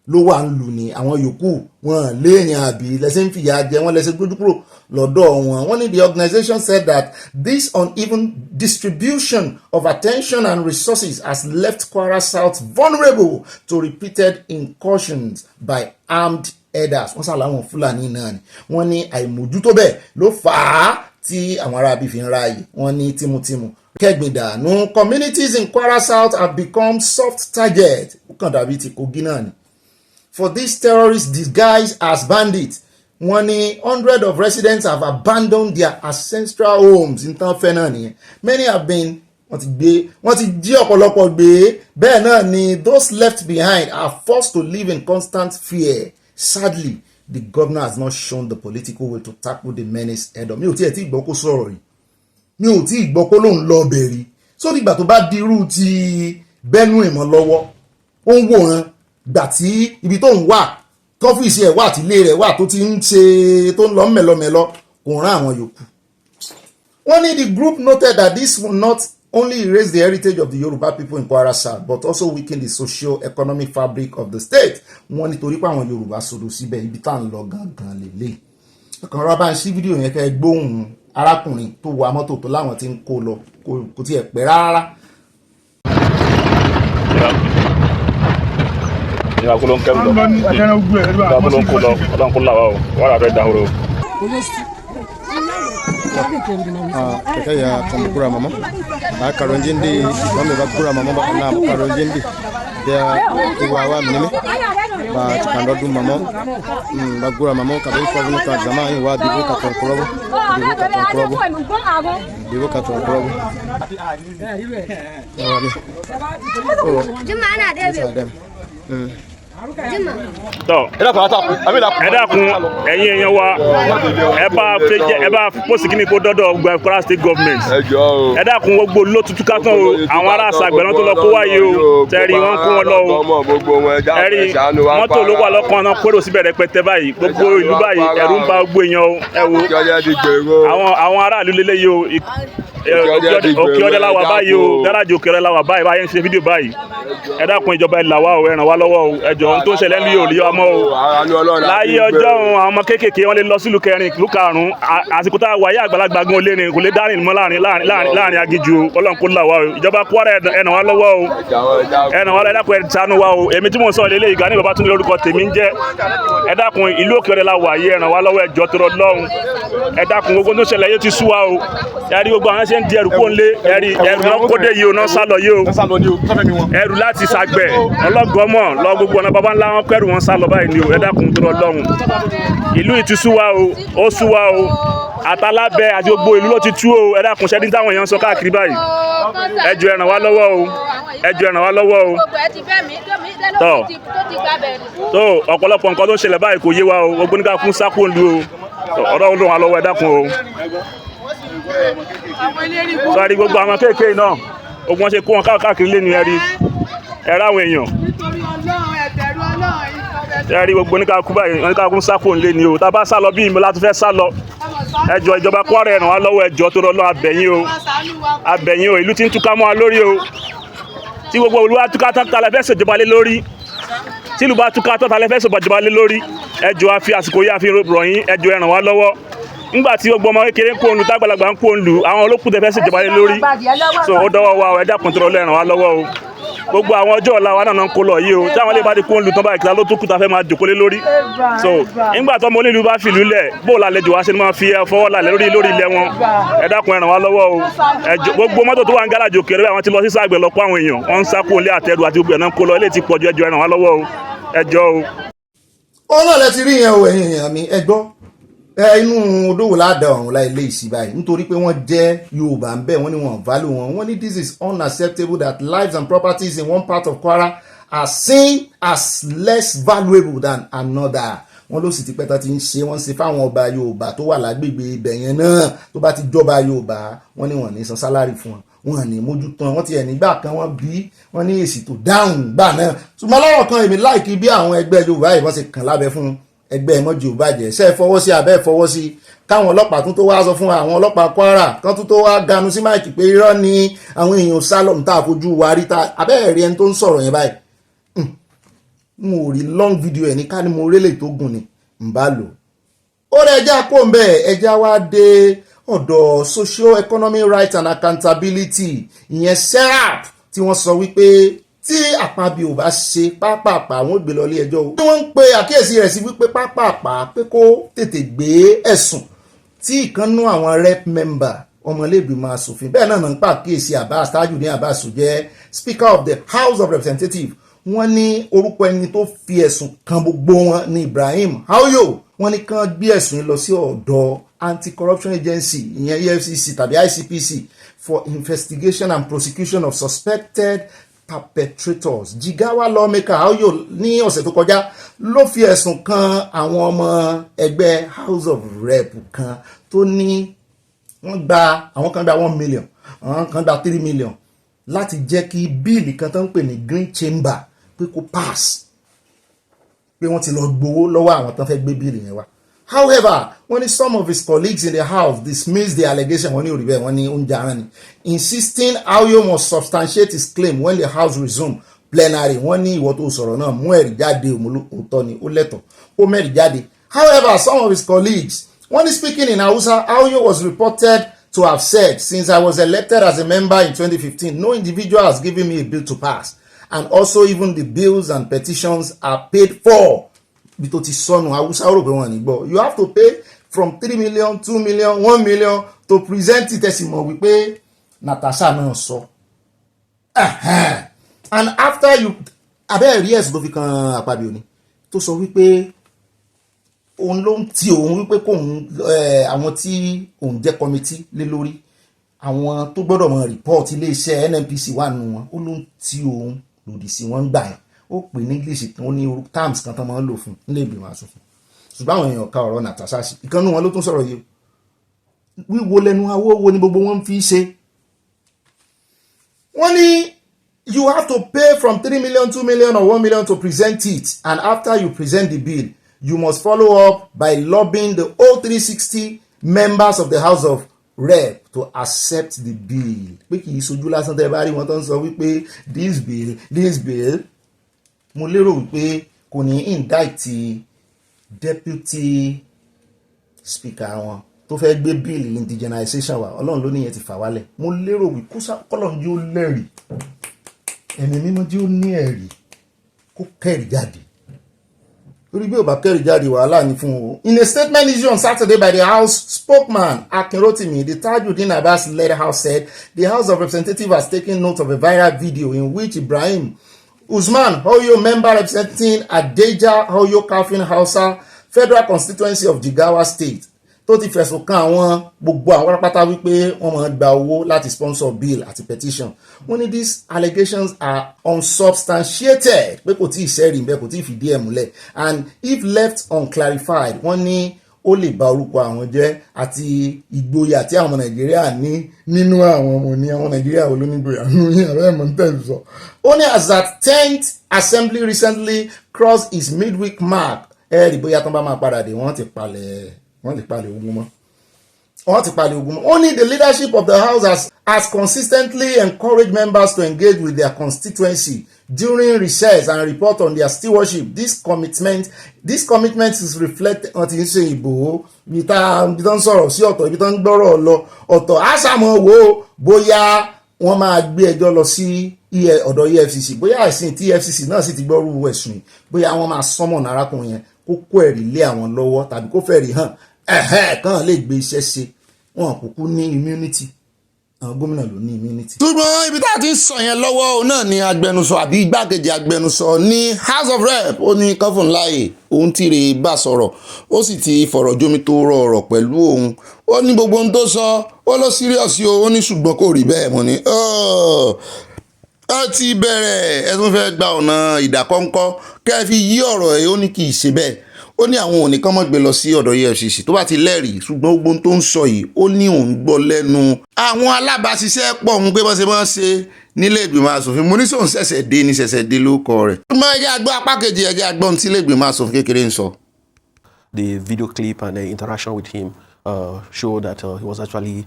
ló wà ń lù ní àwọn yòókù wọn léèyàn àbí lẹ́sẹ̀ ń fìyà jẹ wọ́n lẹ́sẹ̀ gbójú kúrò lọ́dọ̀ wọn. Wọ́n ní the organization said that this uneven distribution of attention and resources has left Kwara South vulnerable to repeated incursions by armed herders. Wọ́n sàláwọn Fúlàní náà ni wọ́n ní àìmójútó bẹ́ẹ̀ ló fà á tí àwọn aráabí fi ń ráàyè. Wọ́n ní tímútímú kẹ́gbìndànù communities in Kwara South have become soft target ó kàn dàbí ti Kogi náà ni for these terrorists disguised as bandits. Wọ́n ní hundreds of residents have abandoned their ancestral homes in tán fẹ́ náà nìyẹn. Many have been wọ́n ti jí ọ̀pọ̀lọpọ̀ gbé. Bẹ́ẹ̀ náà ni those left behind are forced to live in constant fear. Sadly, the governor has not shown the political will to tackle the menace head on. Mi ò tiẹ̀ tí gbọ́ kó sọ̀rọ̀ rí. Mi ò tí gbọ́ kó lóun lọ bẹ̀rí. Sórí ìgbà tó bá dirú ti Benue mọ́ lọ́wọ́, ó ń wòran gbà tí ibi tó ń wà kọ́fíìsì ẹ̀ wà tí ilé rẹ̀ wà tó ti ń ṣe tó ń lọ mẹ́lọmẹ́lọ kò rán àwọn yòókù. Wọ́n ní the group noted that this will not only erase the heritage of the Yoruba people in Kwara South but also weaken the socio-economic fabric of the state. Wọ́n nítorí pé àwọn Yorùbá sọ̀rọ̀ síbẹ̀ ibi tá à ń lọ gangan lélẹ̀. Ọkàn rọ́bà ń ṣí fídíò yẹn kẹ́ gbóhùn arákùnrin tó wa mọ́tò tó láwọn ti ń kó lọ kò tiẹ̀ pẹ́ rárá. ìyá kó ló ń kẹ́rù lọ ìyá kó ló ń kó lọ ọlọ́run kó làwà o wàrà fẹ́ dahoro. Kaka ya kumkura mama ba karonjindi wame ba kura mama ba na karonjindi dia iwawa minime ba kando du mama ba kura mama ka be ko no ka zama yi wa bibu ka tonkorobo bibu ka tonkorobo juma na de ẹ dákun ẹ̀yin èèyàn wa ẹ bá pósì kíní kó dọ́dọ̀ Kwara State government ẹ dákun gbogbo ló tutù kátó o àwọn ará àṣàgbẹ̀rán tó lọ kó wáyé o tẹ́rì wọ́n kó wọn lọ o ẹ̀rí mọ́tò ló wà lọ́kàn náà kóró síbẹ̀ rẹpẹtẹ báyìí gbogbo ìlú báyìí ẹ̀rù ń ba gbogbo èèyàn o ẹ wo àwọn aráàlú lélẹ́yìí o òkè ọdẹ la wà báyìí o gáràjì òkè ọdẹ la wà báyìí báyìí ń ṣe fídíò báyìí ẹ dákun ìjọba ẹ là wá o ẹ ràn wá lọ́wọ́ o ẹ jọ̀ọ́ ohun tó ń ṣẹlẹ̀ ní òòlì ọmọ o láyé ọjọ́ àwọn ọmọ kéékèèké wọn lè lọ sílùú kẹrin ìlú karùn-ún àsìkò tá a wà yá àgbàlagbà gan olé ni kò lè dárìn mọ́ láàrin agíjú Ọlọ́run kó là wá o ìjọba Kwara ẹ ràn wá lọ́wọ́ o ẹ ràn wá lọ́wọ́ ẹ dákun ẹ ṣàánú wa o èmi tí mò ń sọ lélẹ̀ ìgbà ní bàbá tún lórúkọ tèmi ń jẹ́ ẹ dákun ìlú òkè ọdẹ la wà yìí ẹ ràn wá lọ́wọ́ ẹ jọ̀ọ́ torí Ọlọ́run ẹ dákun gbogbo tó ṣẹlẹ̀ yóò ti sú wa o ẹ rí gbogbo àwọn ṣe ń di ẹrù kó ń lé ẹrù náà kóde yìí o náà sálọ yìí o ẹrù láti Ṣàgbẹ̀ ọlọ́gọ́mọ̀ lọ gbogbo ọ̀nà bàbá ńlá wọn kẹrù wọn sálọ báyìí ni o ẹ dákun tó Ọlọ́run ìlú yìí ti sú wa o ó sú wa o àtàlábẹ́ àti gbogbo ìlú ló ti tú o ẹ dákun ṣẹ́ni táwọn èèyàn ń sọ káàkiri báyìí ẹ jọ̀ọ́ ẹ ràn wá lọ́wọ́ o ẹ jọ̀ọ́ ẹ ràn wá lọ́wọ́ o tó ọ̀pọ̀lọpọ̀ nǹkan tó ń ṣẹlẹ̀ báyìí kò yé wa o gbogbo nígbà fún sákò ń lu o ọ̀rọ̀ Ọlọ́run alọ́wọ́ ẹ dákun o sọ́ọ́rí gbogbo àwọn kéèké náà ogun wọn ṣe kó wọn káàkiri lé ní ẹ̀rí àwọn èèyàn ẹ̀rí gbogbo oníkàkú báyìí oníkàkú sákò ńlé ni o tá a bá sá lọ bí ìmọ̀ láti fẹ́ sá lọ ẹ jọ̀ọ́ ìjọba Kwara ẹ ràn wá lọ́wọ́ ẹ jọ̀ọ́ tó lọ abẹ̀yìn o ìlú tí ń túká mọ́ wa lórí o tí gbogbo olúwa túká tán talẹ̀ fẹ́ ṣèjọba lé lórí tí ìlú bá túká tán talẹ̀ fẹ́ ṣèjọba lé lórí ẹ jọ̀ọ́ a fi àsìkò yìí a fi rọ̀ yín ẹ jọ̀ọ́ ẹ ràn wá lọ́wọ́ nígbà tí gbogbo ọmọ kékeré ń kó òǹlù tágbàlagbà ń kó òǹlù àwọn olókùn tẹ fẹ́ ṣèjọba lé lórí so ó dọ́wọ́ wa ẹ dákun tó lọ ràn wá lọ́wọ́ o gbogbo àwọn ọjọ́ ọ̀la wa náà ń kó lọ yìí o táwọn lè bá di kó òǹlù tán báyìí kí ló tó kù tá fẹ́ máa jòkó lé lórí so nígbà tó ọmọ onílù bá fìlú lẹ̀ bó lálejò wá ṣe ni máa fi fọwọ́ lálẹ́ lórí ilẹ̀ wọn ẹ dákun ẹ ràn wá lọ́wọ́ o gbogbo mọ́tò tó wà ń gáràjì òkèèrè àwọn ti lọ sí Ṣàgbẹ̀ lọ kó àwọn èèyàn wọ́n ń sá kó lé àtẹrù àti gbogbo ẹ̀ náà kó lọ ilé ti pọ̀jù ẹ jọ̀ọ́ ẹ ràn wá lọ́wọ́ o ẹ jọ̀ọ́ o. ó náà lẹ ti rí yẹn o ẹ̀yin èèyàn mi ẹ gbọ́ inú odòwò ládà ọ̀run láì lé ìsì báyìí nítorí pé wọ́n jẹ́ Yorùbá ń bẹ̀ wọ́n ní wọ́n value wọ́n ní this is unacceptable that lives and properties in one part of Kwara are seen as less valuable than another. wọ́n ló sì ti pẹ́ta ti ń ṣe wọ́n ṣe fáwọn ọba Yorùbá tó wà lágbègbè ibẹ̀ yẹn náà tó bá ti jọba Yorùbá wọ́n ní wọ́n ní san sálárì fún wọn wọ́n ní mójútó wọ́n ti ẹ̀ nígbà kan wọ́n bí wọ́n ní èsì tó dáhùn gbà náà ṣùgbọ́n lọ́rọ̀ kan èmi láìkí bí àwọn ẹgbẹ́ Yorùbá yìí wọ́n ṣe kàn lábẹ́ fún ẹgbẹ́ ẹ̀mọ́jì ò bàjẹ́ ṣe é fọwọ́ sí abẹ́ fọwọ́ sí káwọn ọlọ́pàá tún tó wá sọ fún àwọn ọlọ́pàá Kwara kan tún tó wá ganu sí máìkì pé irọ́ ni àwọn èèyàn sálọ̀mù tá a fojú wa rí ta abẹ́ẹ̀rí ẹni tó ń sọ̀rọ̀ yẹn báyìí mo rí long video ẹ̀ ní ká ní mo rélè tó gùn ni ń bá lò ó rẹ̀ ẹja kó ń bẹ́ẹ̀ ẹja wá dé ọ̀dọ̀ Socioeconomic Rights and Accountability ìyẹn SERAP tí wọ́n sọ wípé tí Akpabio ò bá ṣe pápápá àwọn ò gbé lọ ilé ẹjọ́ o. wọ́n ń pe àkíyèsí rẹ̀ sí wípé pápápá pé kó tètè gbé ẹ̀sùn tí ìkànnú àwọn rep member ọmọlẹ́gbìmọ̀ asòfin bẹ́ẹ̀ náà ń pa àkíyèsí Abbas Tajudeen Abbas jẹ́ Speaker of the House of Representatives wọ́n ní orúkọ ẹni tó fi ẹ̀sùn kan gbogbo wọn ní Ibrahim Aoyo wọ́n ní kán gbé ẹ̀sùn lọ sí ọ̀dọ̀ Anti-Corruption Agency ìyẹn EFCC tàbí ICPC for investigation and prosecution of suspected perpetrators. Jigawa lawmaker Aoyo ní ọ̀sẹ̀ tó kọjá ló fi ẹ̀sùn kan àwọn ọmọ ẹgbẹ́ House of Rep kan tó ní wọ́n gba àwọn kan gba 1 million àwọn kan gba 3 million láti jẹ́ kí bíìlì kan tó ń pè ní Green Chamber pé kó pass pé wọ́n ti lọ gbowó lọ́wọ́ àwọn tó fẹ́ gbé bíìlì yẹn wá. However, when some of his colleagues in the House dismissed the allegation, insisting Aoyo must substantiate his claim when the House resumed plenary. However, some of his colleagues, when speaking in Hausa, Aoyo was reported to have said, since I was elected as a member in 2015, no individual has given me a bill to pass. And also even the bills and petitions are paid for. You have to pay from 3 million, 2 million, 1 million to present it as we pay Natasha no so. And after you yes do fi kan Akpabio ni tó sọ wípé òun ló ń ti òun wípé kóun àwọn tí òun jẹ́ committee lé lórí àwọn tó gbọ́dọ̀ mọ report ilé iṣẹ́ NNPC wà nù wọn ó ló ń ti òun lòdì sí wọn gbà yẹn ó pè ní English ó ní terms kan tán máa ń lò fún nílé ìgbìmọ̀ asòfin ṣùgbọ́n àwọn èèyàn ka ọ̀rọ̀ Natasha sí ìkànnì wọn ló tún sọ̀rọ̀ yìí wíwo lẹ́nu awó wo ni gbogbo wọn fi ṣe wọ́n ní you have to pay from 3 million, 2 million or 1 million to present it, and after you present the bill you must follow up by lobbying the all 360 members of the House of Rep to accept the bill. Pé kì í sojú lásán tẹ́ bá rí wọn tó ń sọ wípé this bill mo lérò wípé kò ní indict deputy speaker wọn tó fẹ́ gbé bill indigenization wa ọlọ́run ló níyẹn ti fà wálẹ̀ mo lérò wípé kọ́lọ́run yóò lẹ́rìí ẹ̀mí mímọ́ tí ó ní ẹ̀rí kó kẹ́rì jáde lórí bí ò bá kẹ́rì jáde wàhálà ní fún o. In a statement issued on Saturday by the House spokesman Akin Rotimi, the Tajudeen Abbas-led House said the House of Representatives has taken note of a viral video in which Ibrahim Usman Aoyo, member representing Adeja Aoyo Kafin Hausa Federal Constituency of Jigawa State, tó ti fẹ̀sùn kan àwọn gbogbo àwọn pátápátá wípé wọ́n máa gba owó láti sponsor bill àti petition. Wọ́n ní these allegations are unsubstantiated pé kò tí ì sẹ́rìí bẹ́ẹ̀ kò tí ì fìdí ẹ̀ múlẹ̀, and if left unclarified wọ́n ní ó lè ba orúkọ àwọn jẹ́ àti ìgboyà tí àwọn Nàìjíríà ní nínú àwọn ọmọ ní àwọn Nàìjíríà olónígboyà nínú yín àbẹ́ ẹ̀mọ́ ń tẹ̀lé sọ. Only as that 10th assembly recently crossed its midweek mark ẹ̀rí bóyá tán bá máa padà dé wọ́n ti palẹ̀ ogun mọ́. Only the leadership of the House has consistently encouraged members to engage with their constituency during recess and report on their stewardship. This commitment is reflected on ti ń ṣe ìbò ibi tá ń sọ̀rọ̀ sí ọ̀tọ̀ ibi tá ń gbọ́rọ̀ lọ ọ̀tọ̀ àṣàmọ̀ wo bóyá wọ́n máa gbé ẹjọ́ lọ sí ọ̀dọ̀ EFCC bóyá àìsìn tí EFCC náà sì ti gbọ́rú ẹ̀sùn yìí bóyá wọ́n máa sọ́mọ̀ nárákùnrin yẹn kó kó ẹ̀rí lé àwọn lọ́wọ́ tàbí kó fẹ̀rí hàn kàn lè gbé iṣẹ́ ṣe wọn kúkú ní immunity àwọn gómìnà ló ní immunity. ṣùgbọ́n ibi tá a ti ń sọ yẹn lọ́wọ́ náà ni agbẹnusọ àbí igbákejì agbẹnusọ ní House of Rep ó ní kọ́fún láàyè òun ti rè bá sọ̀rọ̀ ó sì ti fọ̀rọ̀ jómi tó rọrọ̀ pẹ̀lú òun ó ní gbogbo ohun tó sọ ó lọ serious o ó ní ṣùgbọ́n kò rí bẹ́ẹ̀ mọ́ ni ó ti bẹ̀rẹ̀ ẹ tún fẹ́ gba ọ̀nà ìdákọ́ńkọ́ kẹ́ fi yí ọ̀rọ̀ ẹ̀ ó ní kì í ṣe bẹ́ẹ̀ ó ní àwọn òní kán mọ́ gbé lọ sí ọ̀dọ̀ EFCC tó bá ti lẹ́rìí ṣùgbọ́n gbogbo tó ń sọ yìí ó ní òun gbọ́ lẹ́nu àwọn alábàáṣiṣẹ́ pọ̀ ń pé bọ́n ṣe nílé ìgbìmọ̀ asòfin mo ní sóun ṣẹ̀ṣẹ̀ dé ní ṣẹ̀ṣẹ̀ dé lóko rẹ̀. ṣùgbọ́n ẹjẹ́ àgbọ̀ apá kejì ẹjẹ́ àgbọ̀ ohun tí ilé ìgbìmọ̀ asòfin kékeré ń sọ. The video clip and the interaction with him showed that he was actually,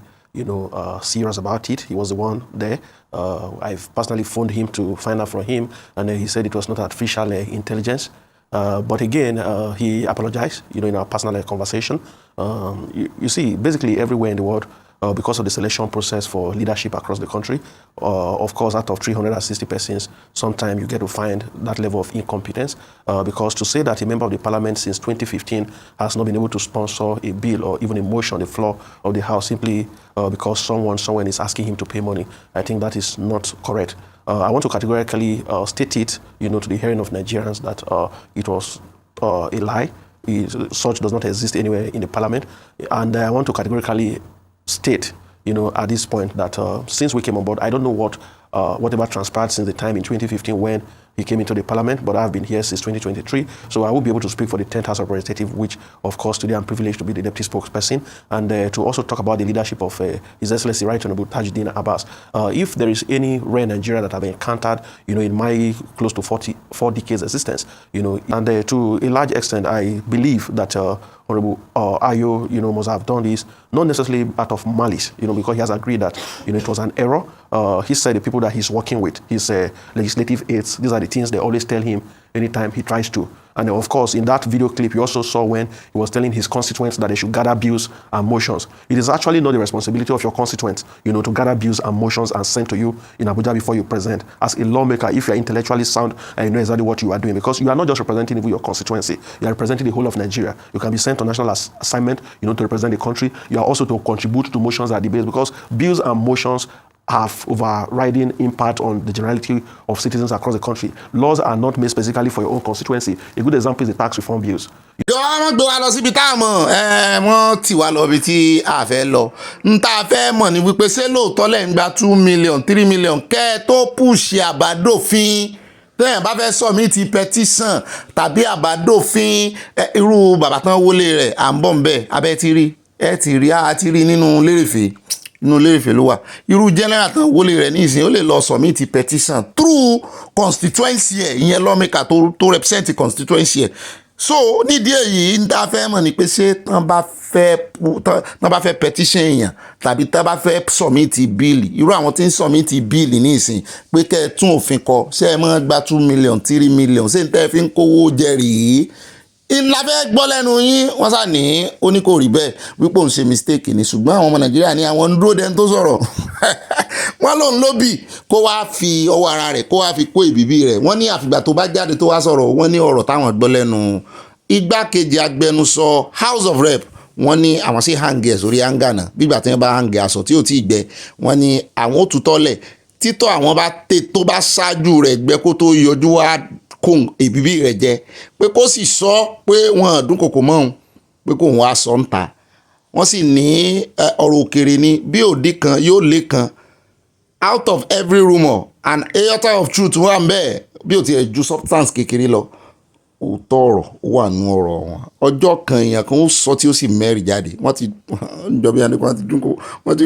serious about it. He was the one there. I've personally phoned him to find out from him, and he said it was not artificial intelligence. But again, he apologized, in our personal conversation. You see, basically everywhere in the world, because of the selection process for leadership across the country, of course, out of 360 persons, sometimes you get to find that level of incompetence. Because to say that a member of the parliament since 2015 has not been able to sponsor a bill or even a motion on the floor of the House simply because someone is asking him to pay money, I think that is not correct. I want to categorically state it, to the hearing of Nigerians that it was a lie. Such does not exist anywhere in the parliament. And I want to categorically state, at this point that since we came on board, I don't know whatever transpired since the time in 2015 when he came into the parliament, but I've been here since 2023, so I will be able to speak for the 10th House of Representatives, which, of course, today I'm privileged to be the deputy spokesperson, and to also talk about the leadership of His Excellency Right Honorable Tajuddin Abbas. If there is any rare Nigeria that I've encountered, in my close to 4 decades existence, and to a large extent, I believe that Honorable Ayo, must have done this, not necessarily out of malice, because he has agreed that, it was an error. He said the people that he's working with, his legislative aides, these are the things they always tell him anytime he tries to. And of course, in that video clip, you also saw when he was telling his constituents that they should gather bills and motions. It is actually not the responsibility of your constituents, to gather bills and motions and send to you in Abuja before you present. As a lawmaker, if you are intellectually sound and you know exactly what you are doing, because you are not just representing even your constituency, you are representing the whole of Nigeria. You can be sent on national assignment, to represent the country. You are also to contribute to motions and debates, because bills and motions have overriding impact on the generality of citizens across the country. Laws are not made specifically for your own constituency. A good example is the tax reform bills. wọ́n gbé wa lọ síbi tá a mọ̀ wọ́n tì wá lọ ibi tí a fẹ́ lọ n tá a fẹ́ mọ̀ ní wípé ṣé lóòótọ́ lẹ́ ń gba 2 million 3 million kẹ́ ẹ tó pùṣì àbádòfin tẹ́yìn bá fẹ́ submit petition tàbí àbádòfin irú bàbá tán wọlé rẹ̀ à ń bọ̀ ń bẹ̀ abẹ́ ti rí ẹ ti rí a ti rí nínú lérèfé ló wà irú general tán wọlé rẹ̀ ní ìsìn ó lè lọ submit petition through constituency ẹ̀ ìyẹn lawmaker tó represent constituency ẹ̀. So nídìí èyí ń dá fẹ́ mọ̀ ní pé ṣé tán bá fẹ́ petition èèyàn tàbí tán bá fẹ́ submit bill irú àwọn tí ń submit bill ní ìsìn pé kẹ́ ẹ tún òfin kọ ṣé ẹ máa gba 2 million 3 million ṣé n tẹ́ fi ń kówó jẹ rèé ńlá fẹ́ gbọ́ lẹ́nu yín wọ́n sà ní ó ní kò rí bẹ́ẹ̀ wípé òun ṣe mistake ni ṣùgbọ́n àwọn ọmọ Nàìjíríà ní àwọn ń dúró dẹni tó sọ̀rọ̀ wọ́n lòun lóbì kó wá fi ọwọ́ ara rẹ̀ kó wá fi kó ìbíbí rẹ̀ wọ́n ní àfìgbà tó bá jáde tó wá sọ̀rọ̀ wọ́n ní ọ̀rọ̀ táwọn gbọ́ lẹ́nu igbákejì agbẹnusọ House of Rep wọ́n ní àwọn sì hàǹgẹ̀ sórí hàǹgà náà bígbà tí wọ́n bá hàǹgẹ̀ aṣọ tí ò tí ì gbẹ wọ́n ní àwọn ò tutọ́lẹ̀ títọ́ àwọn tó bá ṣáájú rẹ̀ gbẹ kó tó yọjú wá kó ìbíbí rẹ̀ jẹ pé kó sì sọ pé wọ́n dúnkòkò mọ́ òun pé kó òun wá sọ ń ta wọ́n sì ní ọ̀rọ̀ òkèrè ni bí òdì kan yóò lé kan out of every rumour an iota of truth wà ń bẹ́ẹ̀ bí ó ti ẹ̀ ju substance kékeré lọ òótọ́ ọ̀rọ̀ wà nú ọ̀rọ̀ wọn ọjọ́ kan èèyàn kan ó sọ tí ó sì mẹ́rin jáde wọ́n ti jọbi àníkàn wọ́n ti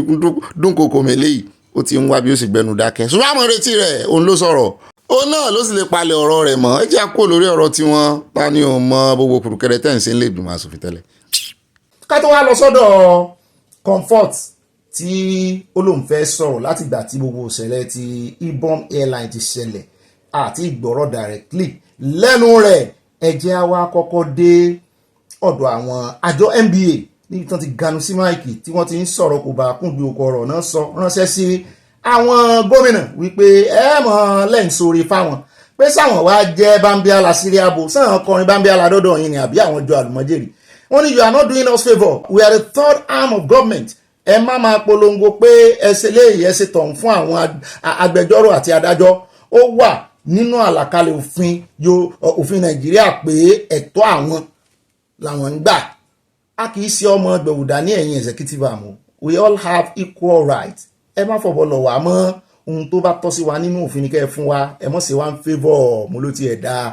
dúnkòkò mẹ́lẹ́ yìí ó ti ń wá bí ó sì gbẹnu dákẹ́ ṣùgbọ́n àmọ́ retí rẹ̀ òun ló sọ̀rọ̀ òun náà ló sì lè palẹ̀ ọ̀rọ̀ rẹ̀ mọ́ ẹ jẹ́ àkó lórí ọ̀rọ̀ tiwọn ta ni ò mọ gbogbo kùrùkẹrẹ tẹ̀ ń ṣe ń lè dùn àsòfin tẹ́lẹ̀. ká tó wá lọ sọ́dọ̀ Comfort tí ó lóun fẹ́ sọ̀rọ̀ láti ìgbà tí gbogbo ìṣẹ̀lẹ̀ ti Ibom Airline ti ṣẹlẹ̀ àti ìgbọ̀rọ̀ directly lẹ́nu rẹ̀ ẹ jẹ́ wá kọ́kọ́ dé ọ̀dọ̀ àwọn àjọ NBA níbi tí wọ́n ti ganu sí máìkì tí wọ́n ti ń sọ̀rọ̀ kò bá kúndùn okò ọ̀rọ̀ náà sọ ránṣẹ́ sí àwọn gómìnà wípé ẹ mọ̀ lẹ́yìn sórí fáwọn pé sáwọn wá jẹ́ bambiala síríàbò sáwọn kọrin bambiala dọ́dọ̀ yìí ni àbí àwọn jọ àlùmọ́jèrì wọ́n ní you are not doing us favour we are the third arm of government ẹ má máa polongo pé ẹsẹ̀ léyìí ẹsẹ̀ tọ̀hún fún àwọn agbẹjọ́rò àti adájọ́ ó wà nínú àlàkalẹ̀ òfin Nàìjíríà pé ẹ̀tọ́ àwọn làwọn ń gbà a kì í ṣe ọmọ gbẹ̀wùdà ní ẹ̀yìn executive àmọ́ we all have equal rights ẹ má fọ̀bọ̀ lọ̀ wá mọ́ ohun tó bá tọ́ sí wa nínú òfin ní kẹ́ ẹ fún wa ẹ mọ̀ sí wa ń favour mo ló ti ẹ̀ dáa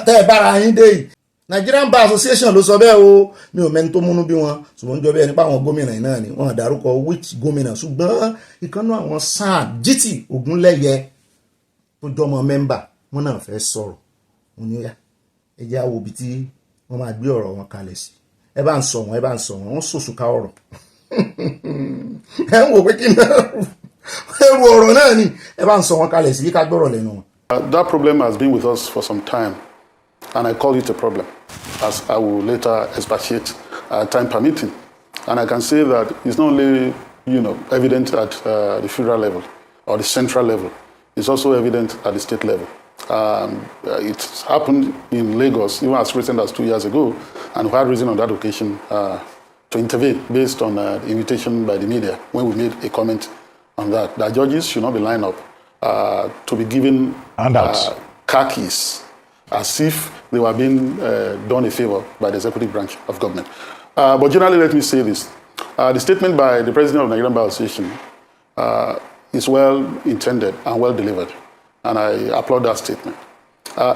tẹ́ ẹ bára yín dé yìí Nigerian Bar Association ló sọ bẹ́ẹ̀ o, mi ò mẹ́ni tó múnú bí wọn, ṣùgbọ́n jọ bẹ́ẹ̀ nípa àwọn gómìnà yìí náà ni wọ́n dárúkọ which gómìnà, ṣùgbọ́n ìkànnú àwọn SAN GT Ogunleye tó jọmọ mẹ́mbà wọn náà fẹ́ sọ̀rọ̀ wọn ní ẹ jẹ́ àwọ̀ ibi tí wọ́n máa gbé ọ̀rọ̀ wọn kalẹ̀ sí, ẹ bá ń sọ wọn sòsù ká ọ̀rọ̀ ẹ ń wò pé kí náà ẹrù ọ̀rọ̀ náà ni ẹ bá ń sọ wọn kalẹ̀ sí ká gbọ́rọ̀ lẹ́nu wọn. That problem has been with us for some time, and I call it a problem, as I will later expatiate, time permitting. And I can say that it's not only, evident at the federal level or the central level. It's also evident at the state level. It happened in Lagos even as recent as 2 years ago, and we had reason on that occasion to intervene based on the invitation by the media when we made a comment on that judges should not be lined up to be given car keys as if they were being done a favor by the executive branch of government. But generally, let me say this. The statement by the president of the Nigerian Bar Association is well intended and well delivered, and I applaud that statement.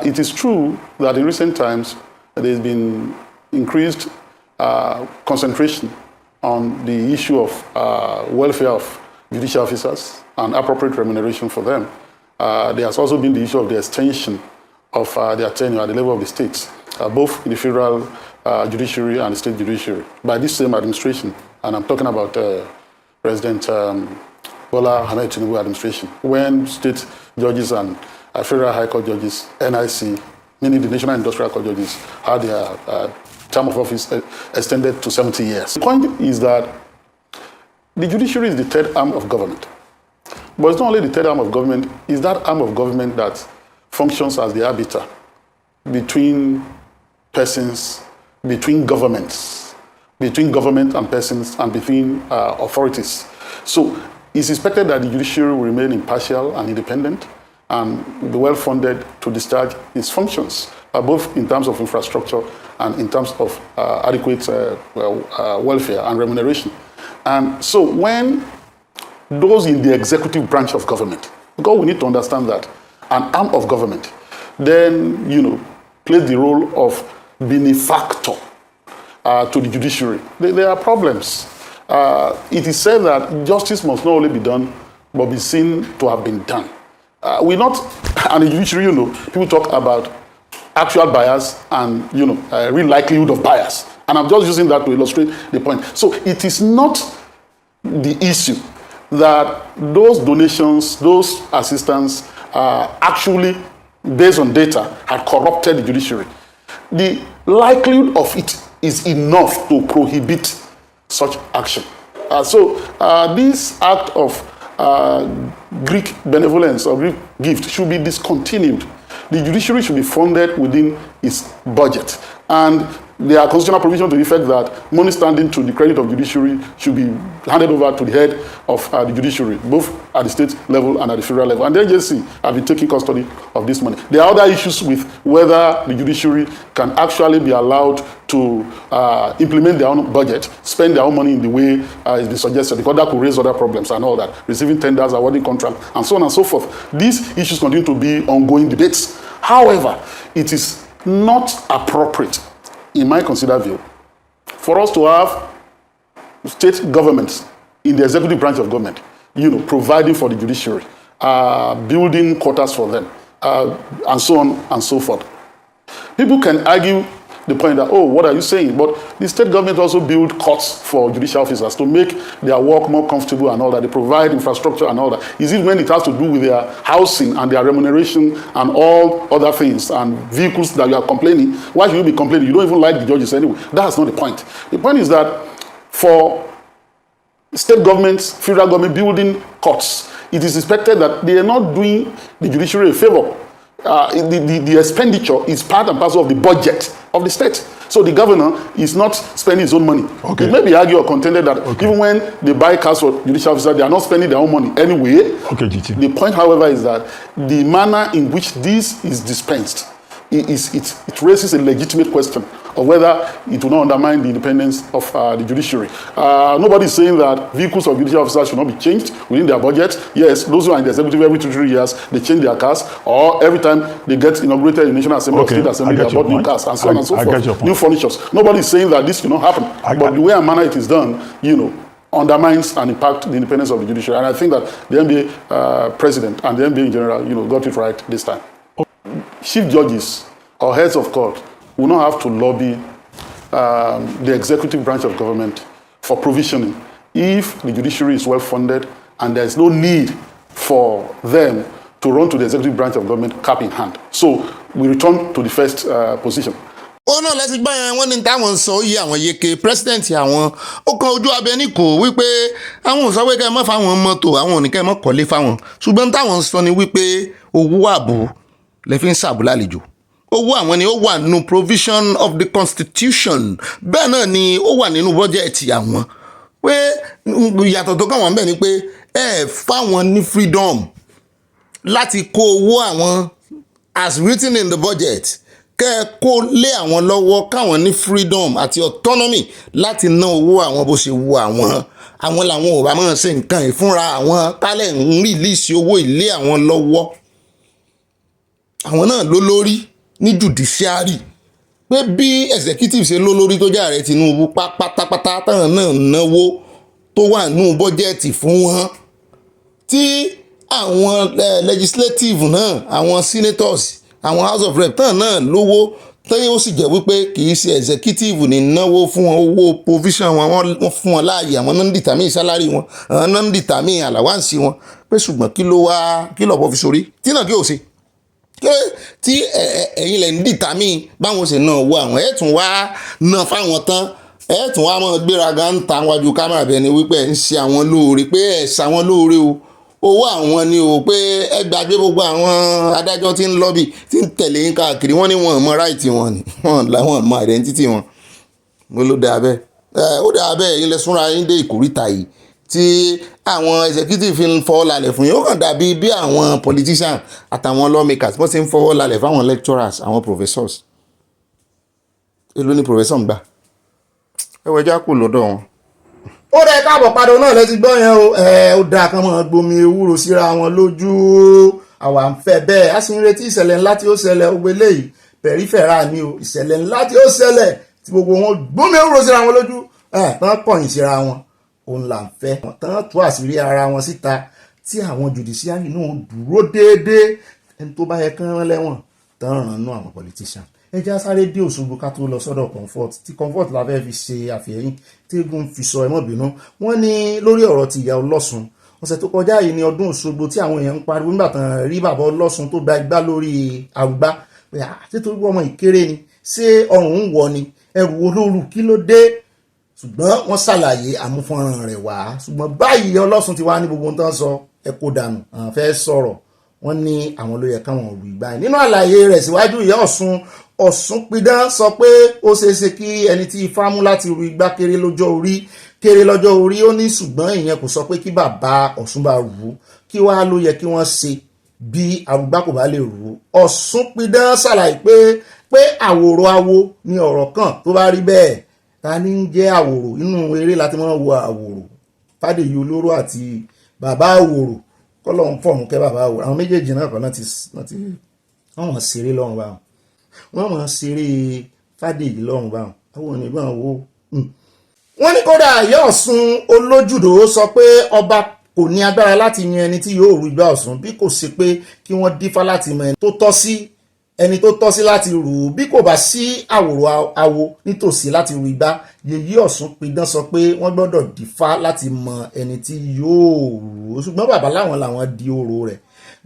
It is true that in recent times, there's been increased concentration on the issue of welfare of judicial officers and appropriate remuneration for them. There has also been the issue of the extension of their tenure at the level of the states, both in the federal judiciary and the state judiciary, by this same administration. And I'm talking about President Bola Ahmed Tinubu administration, when state judges and federal high court judges, NIC, meaning the National Industrial Court judges, had their term of office extended to 70 years. The point is that the judiciary is the third arm of government. But it's not only the third arm of government, it's that arm of government that functions as the arbiter between persons, between governments, between government and persons, and between authorities. So it's expected that the judiciary will remain impartial and independent and be well-funded to discharge its functions, both in terms of infrastructure and in terms of adequate welfare and remuneration. And so when those in the executive branch of government, because we need to understand that an arm of government then, plays the role of benefactor to the judiciary, there are problems. It is said that justice must not only be done, but be seen to have been done. And the judiciary, people talk about actual bias and, real likelihood of bias. And I'm just using that to illustrate the point. So it is not the issue that those donations, those assistance, actually, based on data, had corrupted the judiciary. The likelihood of it is enough to prohibit such action. So this act of Greek benevolence or Greek gift should be discontinued. The judiciary should be funded within its budget. And there are constitutional provisions to the effect that money standing to the credit of judiciary should be handed over to the head of the judiciary, both at the state level and at the federal level. And the agency have been taking custody of this money. There are other issues with whether the judiciary can actually be allowed to implement their own budget, spend their own money in the way it's been suggested, because that could raise other problems and all that, receiving tenders, awarding contracts, and so on and so forth. These issues continue to be ongoing debates. However, it is not appropriate, in my considered view, for us to have state governments in the executive branch of government, providing for the judiciary, building quarters for them, and so on and so forth. People can argue the point that, what are you saying? But the state government also build courts for judicial officers to make their work more comfortable and all that. They provide infrastructure and all that. Is it when it has to do with their housing and their remuneration and all other things and vehicles that you are complaining? Why should you be complaining? You don't even like the judges anyway. That's not the point. The point is that for state governments, federal government building courts, it is expected that they are not doing the judiciary a favor. The expenditure is part and parcel of the budget of the state. So the governor is not spending his own money. Okay. It may be argued or contended that even when they buy cars for judicial officers, they are not spending their own money anyway. Okay, GT. The point, however, is that the manner in which this is dispensed, it raises a legitimate question or whether it will not undermine the independence of the judiciary. Nobody is saying that vehicles of judicial officers should not be changed within their budget. Yes, those who are in the executive every 2-3 years, they change their cars, or every time they get inaugurated in National Assembly or State Assembly, they bought new cars, and so on and so forth, new furnitures. Nobody is saying that this will not happen. But the way and manner it is done, undermines and impacts the independence of the judiciary. And I think that the NBA president and the NBA in general, got it right this time. Chief judges or heads of court will not have to lobby the executive branch of government for provisioning if the judiciary is well funded and there is no need for them to run to the executive branch of government cap in hand. So we return to the first position. ó náà lẹ́sìn gbọ́ yẹn wọ́n ní táwọn sọ yí àwọn yeke president àwọn ó kan ojú abẹ ní kò wípé àwọn ò sọ pé kẹ́ ẹ mọ́ fáwọn mọ́tò àwọn ò ní kẹ́ ẹ mọ́ kọ́lé fáwọn ṣùgbọ́n táwọn sọ ni wípé owó ààbò lè fi ń ṣàbò lálejò owó àwọn ni ó wà nínú provision of the constitution bẹ́ẹ̀ náà ni ó wà nínú bọ́jẹ̀tì àwọn pé ìyàtọ̀ tó kàn wọ́n bẹ́ẹ̀ ni pé ẹ fáwọn ní freedom láti kó owó àwọn as written in the budget kẹ́ kó lé àwọn lọ́wọ́ káwọn ní freedom àti autonomy láti ná owó àwọn bó ṣe wu àwọn làwọn ò bá máa ṣe nǹkan ìfúnra àwọn kálẹ̀ ń rìlíìsì owó ilé àwọn lọ́wọ́ àwọn náà ló lórí ní judiciary pé bí executive ṣe ló lórí tó jẹ́ ààrẹ Tinubu pátápátá táwọn náà náwó tó wà nínú bọ́jẹ́ẹ̀tì fún wọn tí àwọn legislative náà àwọn senators àwọn house of rep tán náà lówó tẹ́yìn ó sì jẹ́ wípé kì í ṣe executive ní náwó fún wọn owó provision wọn fún wọn láàyè àwọn náà ń determine salary wọn àwọn náà ń determine allowance wọn pé ṣùgbọ́n kí lọ́pọ̀ fi sórí tí náà kí ó ṣe tí ẹ̀yin lẹ̀ ń determine báwọn ṣe náà wọ àwọn ẹ̀ tún wá náà fáwọn tán ẹ̀ tún wá máa gbéraga ń ta wájú kámẹ́rà bẹ́ẹ̀ ni wípé ẹ̀ ń ṣe àwọn lóore pé ẹ̀ ṣàwọn lóore o owó àwọn ni o pé ẹ gbàgbé gbogbo àwọn adájọ́ tí ń lọ́bì tí ń tẹ̀lé yín káàkiri wọ́n ní wọn mọ right wọn ni wọn làwọn mọ identity wọn mo ló dáa bẹ́ẹ̀ ó dáa bẹ́ẹ̀ ilẹ̀ súnra yín dé ìkórìtà yìí tí àwọn executive ń fọwọ́ lálẹ̀ fún yín ó kàn dàbí bí àwọn politicians àtàwọn lawmakers wọ́n ti ń fọwọ́ lálẹ̀ fáwọn lecturers àwọn professors èló ni professor ń gbà ẹwẹ́ já kù lọ́dọ̀ wọn. ó rẹ káàbọ̀ padà náà lẹ́ti gbọ́ yẹn o ó dáa kan máa gbomi ewúro síra wọn lójú àwa ń fẹ́ bẹ́ẹ̀ a sì ń retí ìṣẹ̀lẹ̀ ńlá tí ó ṣẹlẹ̀ ó gbélé yìí pẹ̀rífẹ̀rà ni o ìṣẹ̀lẹ̀ ńlá tí ó ṣẹlẹ̀ tí gbogbo wọn gbomi ewúro síra wọn lójú tán kọ̀yìn síra wọn òun là ń fẹ́ tán tú àṣírí ara wọn síta tí àwọn judiciary náà dúró déédéé ẹni tó bá yẹ kán rán lẹ́wọ̀n tán ràn nú àwọn politician ẹ já sáré dé Òṣogbo ká tó lọ sọ́dọ̀ comfort tí comfort la fẹ́ fi ṣe àfihàn tí eégún fi sọ ẹmọ́ bínú wọ́n ní lórí ọ̀rọ̀ ti ìyá Ọlọ́sùn ọ̀sẹ̀ tó kọjá yìí ní ọdún Òṣogbo tí àwọn èèyàn ń pariwo nígbà tán rí bàbá Ọlọ́sùn tó gba igbá lórí àrùgbá pé títorí ọmọ ìkéré ni ṣé ọrùn ń wọ ni ẹrù olóru kí ló dé ṣùgbọ́n wọ́n ṣàlàyé àmúfọ́nrán rẹ̀ wá ṣùgbọ́n báyìí Ọlọ́sùn ti wá ní gbogbo nǹkan sọ ẹ kó dànù àwọn fẹ́ sọ̀rọ̀ wọ́n ní àwọn ló yẹ káwọn rú ìgbà nínú àlàyé rẹ̀ síwájú ìyá Ọ̀ṣun pidán sọ pé ó ṣeéṣe kí ẹni tí ifá mú láti rú igbá kéré lọ́jọ́ orí ó ní ṣùgbọ́n ìyẹn kò sọ pé kí bàbá Ọ̀ṣun bá rú kí wá ló yẹ kí wọ́n ṣe bí arúgbá kò bá lè rú Ọ̀ṣun pidán ṣàlàyé pé àwòrò awo ni ọ̀rọ̀ kan tó bá rí bẹ́ẹ̀ ta ní ń jẹ́ àwòrò inú eré láti máa wo àwòrò Fádèyí Olóró àti bàbá àwòrò kọ́lọ̀ ń fọ̀mù kẹ́ bàbá àwòrò àwọn méjèèjì náà kan láti wọ́n mọ̀ ṣeré lọ́rùn báwọn wọ́n mọ̀ ṣeré Fádèyí lọ́rùn báwọn àwọn òní báwọn wo. wọ́n ní kódà ìyá Ọ̀ṣun Olójúdò sọ pé ọba kò ní agbára láti yan ẹni tí yóò rú igbá Ọ̀ṣun bí kò ṣe pé kí wọ́n dífá láti mọ ẹni tó tọ́ sí láti rù ú bí kò bá sí àwòrán awo nítòsí láti rú igbá Yèyé Ọ̀ṣun pidán sọ pé wọ́n gbọ́dọ̀ dífá láti mọ ẹni tí yóò rù ú ṣùgbọ́n bàbá làwọn di orò rẹ̀.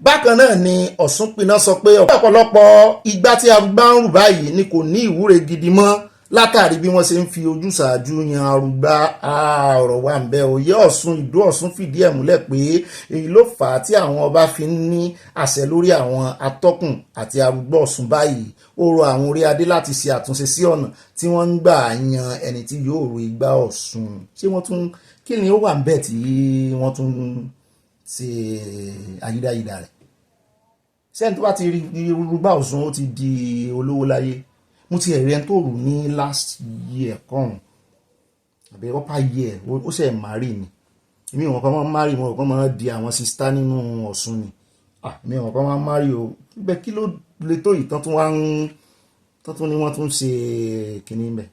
bákan náà ni Ọ̀ṣun pidán sọ pé ọ̀pọ̀lọpọ̀ igbá tí arúgbá ń rù báyìí ni kò ní ìwúre gidi mọ́ látàrí bí wọ́n ṣe ń fi ojú ṣáájú yan arúgbá ọ̀rọ̀ wà ń bẹ òye Ọ̀ṣun Ìdó Ọ̀ṣun fìdí ẹ̀ múlẹ̀ pé èyí ló fà á tí àwọn ọba fi ń ní àṣẹ lórí àwọn atọ́kùn àti arúgbó Ọ̀ṣun báyìí ó rọ àwọn orí adé láti ṣe àtúnṣe sí ọ̀nà tí wọ́n ń gbà yan ẹni tí yóò ru igbá Ọ̀ṣun ṣé wọ́n tún kí ni ó wà ń bẹ tí wọ́n tún ṣe àyídáyídá rẹ̀ sẹ́ni tó bá ti rí igbá Ọ̀ṣun ó ti di olówó láyé mo ti ẹ̀rí ẹni tó rù ní last year kan àbí upper year ó ṣe marry ni èmi wọn kan máa marry wọn kan máa di àwọn sista nínú Ọ̀ṣun ni èmi wọn kan máa marry o bẹ́ẹ̀ kí ló le tó yìí tán tún wá ń tán tún ni wọ́n tún ṣe kinní bẹ́ẹ̀.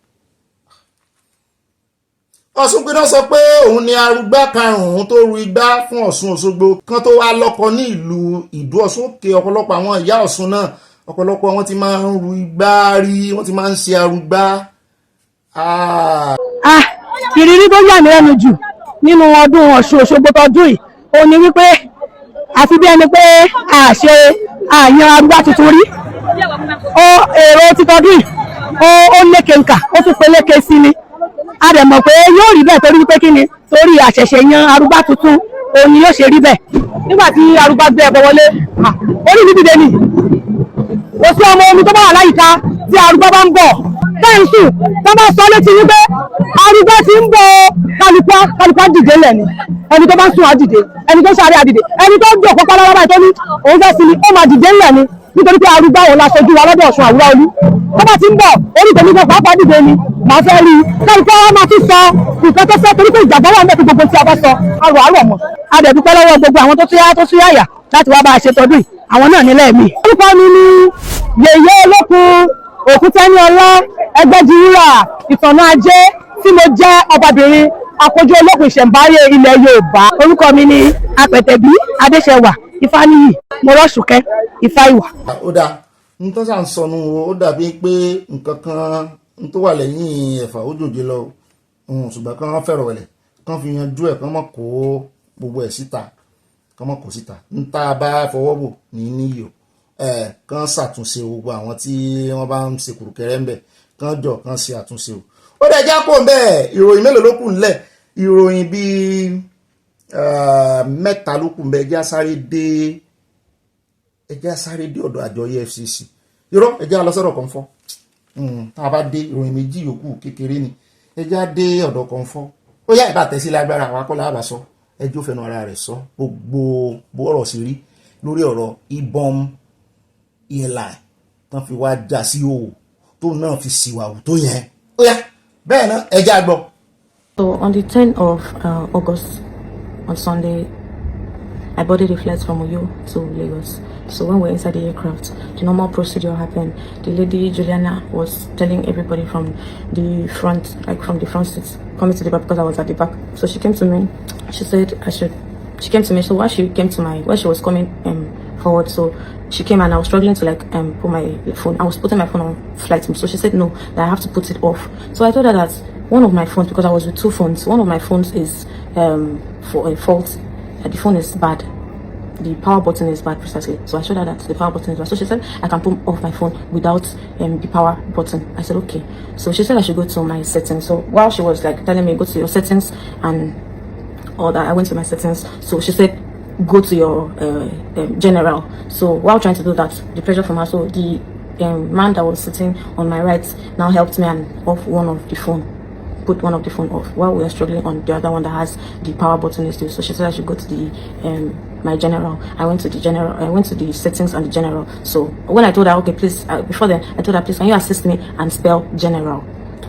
Ọ̀ṣun pinnu sọ pé òun ni arúgbá karùn-ún tó ru igbá fún Ọ̀ṣun Òṣogbo kan tó wá lọ́kọ ní ìlú Ìdó Ọ̀ṣun Òkè. Ọ̀pọ̀lọpọ̀ àwọn ìyá Ọ̀ṣun náà ọ̀pọ̀lọpọ̀ wọn ti máa ń ru igbá rí, wọ́n ti máa ń ṣe arúgbá. Ìrírí tó yà mí lẹ́nu jù nínú ọdún Ọ̀ṣun Òṣogbo tọdún yìí ó ní wípé àfi bí ẹni pé àyàn arúgbá tuntun rí. Èrò ti tọdún yìí ó lékè nkà ó tún pe lékè sí ni. A dẹ̀ mọ̀ pé yóò rí bẹ́ẹ̀ torí pé kí ni torí àṣẹ̀ṣẹ̀ yan arúgbá tuntun òun ni yóò ṣe rí bẹ́ẹ̀. Nígbà tí arúgbá gbé ẹbọ wọlé orí mi dìde ni kò sí ọmọ omi tó bá wà láyìíká tí arúgbá bá ń bọ̀ tẹ́ǹsù tó bá sọ létí wípé arúgbá ti ń bọ̀ kálukú dìde lẹ̀ ni ẹni tó bá sùn á dìde ẹni tó sáré á dìde ẹni tó jọ kópa lọ́wọ́ báyìí tó ní òun fẹ́ sí ni ó máa dìde ńlẹ̀ ni nítorí pé arúgbá òun la ṣojú wa lọ́dọ̀ Ọ̀ṣun Àwúrà Olú tó bá ti ń bọ̀ orí tèmi kan pàápàá dìde ni màá fẹ́ rí i kálukú wa máa tún sọ nǹkan tó fẹ́ torí pé ìjàgbá wà mẹ́tò gbogbo tí a bá sọ àrọ̀ mọ́. A dẹ̀ dúpẹ́ lọ́wọ́ gbogbo àwọn tó tún yáyà láti wá bá a ṣe tọdún yìí àwọn náà nílẹ̀ mi. Orúkọ mi ni Yèyé Olókun Òkútẹ́niọlá Ẹgbẹ́jìwúrà Ìtànà Ajé tí mo jẹ́ ọbabìnrin àkójọ olókùn ìṣẹ̀ǹbáyé ilẹ̀ Yorùbá. Orúkọ mi ni Apẹ̀tẹ̀bí Adéṣẹwà Ifáníyì Mọ́rọ́ṣùkẹ́ Ifáìwà. Ó dáa n tó sàn sọnù ó dàbí pé nǹkan kan n tó wà lẹ́yìn ẹ̀fà ó jòjé lọ ṣùgbọ́n kán fẹ̀rọ̀ wẹ̀lẹ̀ kán fi yanjú ẹ̀ kán mọ̀ kó gbogbo ẹ̀ síta kán mọ̀ kó síta n tá a bá fọwọ́ bò ní níyì o kán ṣàtúnṣe gbogbo àwọn tí wọ́n bá ń ṣe kùrùkẹrẹ ń bẹ̀ kán jọ kán ṣe àtúnṣe o. Ó dẹ̀ já pò ń bẹ́ẹ̀ ìròyìn mélòó ló kù ńlẹ̀ ìròyìn bíi mẹ́ta ló kù ń bẹ́ẹ̀ ẹjẹ́ sáré dé ọ̀dọ̀ àjọ EFCC irọ́ ẹjẹ́ alọ́sọ̀rọ̀ kan fọ́ tá a bá dé ìròyìn méjì yòókù kékeré ni ẹjẹ́ á dé ọ̀dọ̀ kan fọ́ ó yá ìbá tẹ̀sí lágbára àwọn akọ́lá àbá sọ ẹjọ́ fẹnu ara rẹ̀ sọ gbogbo ọ̀rọ̀ sí rí lórí ọ̀rọ̀ ibom airline tán fi wá já sí òwò tó náà fi ṣìwàwù tó yẹn ó yá bẹ́ẹ̀ náà ẹjẹ́ àgbọ̀. So on the 10th of August on Sunday I boarded a flight from Uyo to Lagos. So when we're inside the aircraft, the normal procedure happened. The lady Juliana was telling everybody from the front, like from the front seats, coming to the back because I was at the back. So she came to me. She said she came to me. So while she was coming forward, so she came and I was struggling to like put my phone. I was putting my phone on flight mode. So she said no, that I have to put it off. So I told her that one of my phones, because I was with two phones, one of my phones is for a fault. The phone is bad. The power button is bad precisely. So I showed her that the power button is bad. So she said I can put off my phone without the power button. I said okay. So she said I should go to my settings. So while she was like telling me go to your settings and all that, I went to my settings. So she said go to your general. So while trying to do that, the pressure from her, so the man that was sitting on my right now helped me and off one of the phone. Put one of the phone off while we were struggling on the other one that has the power button is still. So she said I should go to the my general. I went to the general. I went to the settings and the general. So when I told her okay please before then I told her please can you assist me and spell general.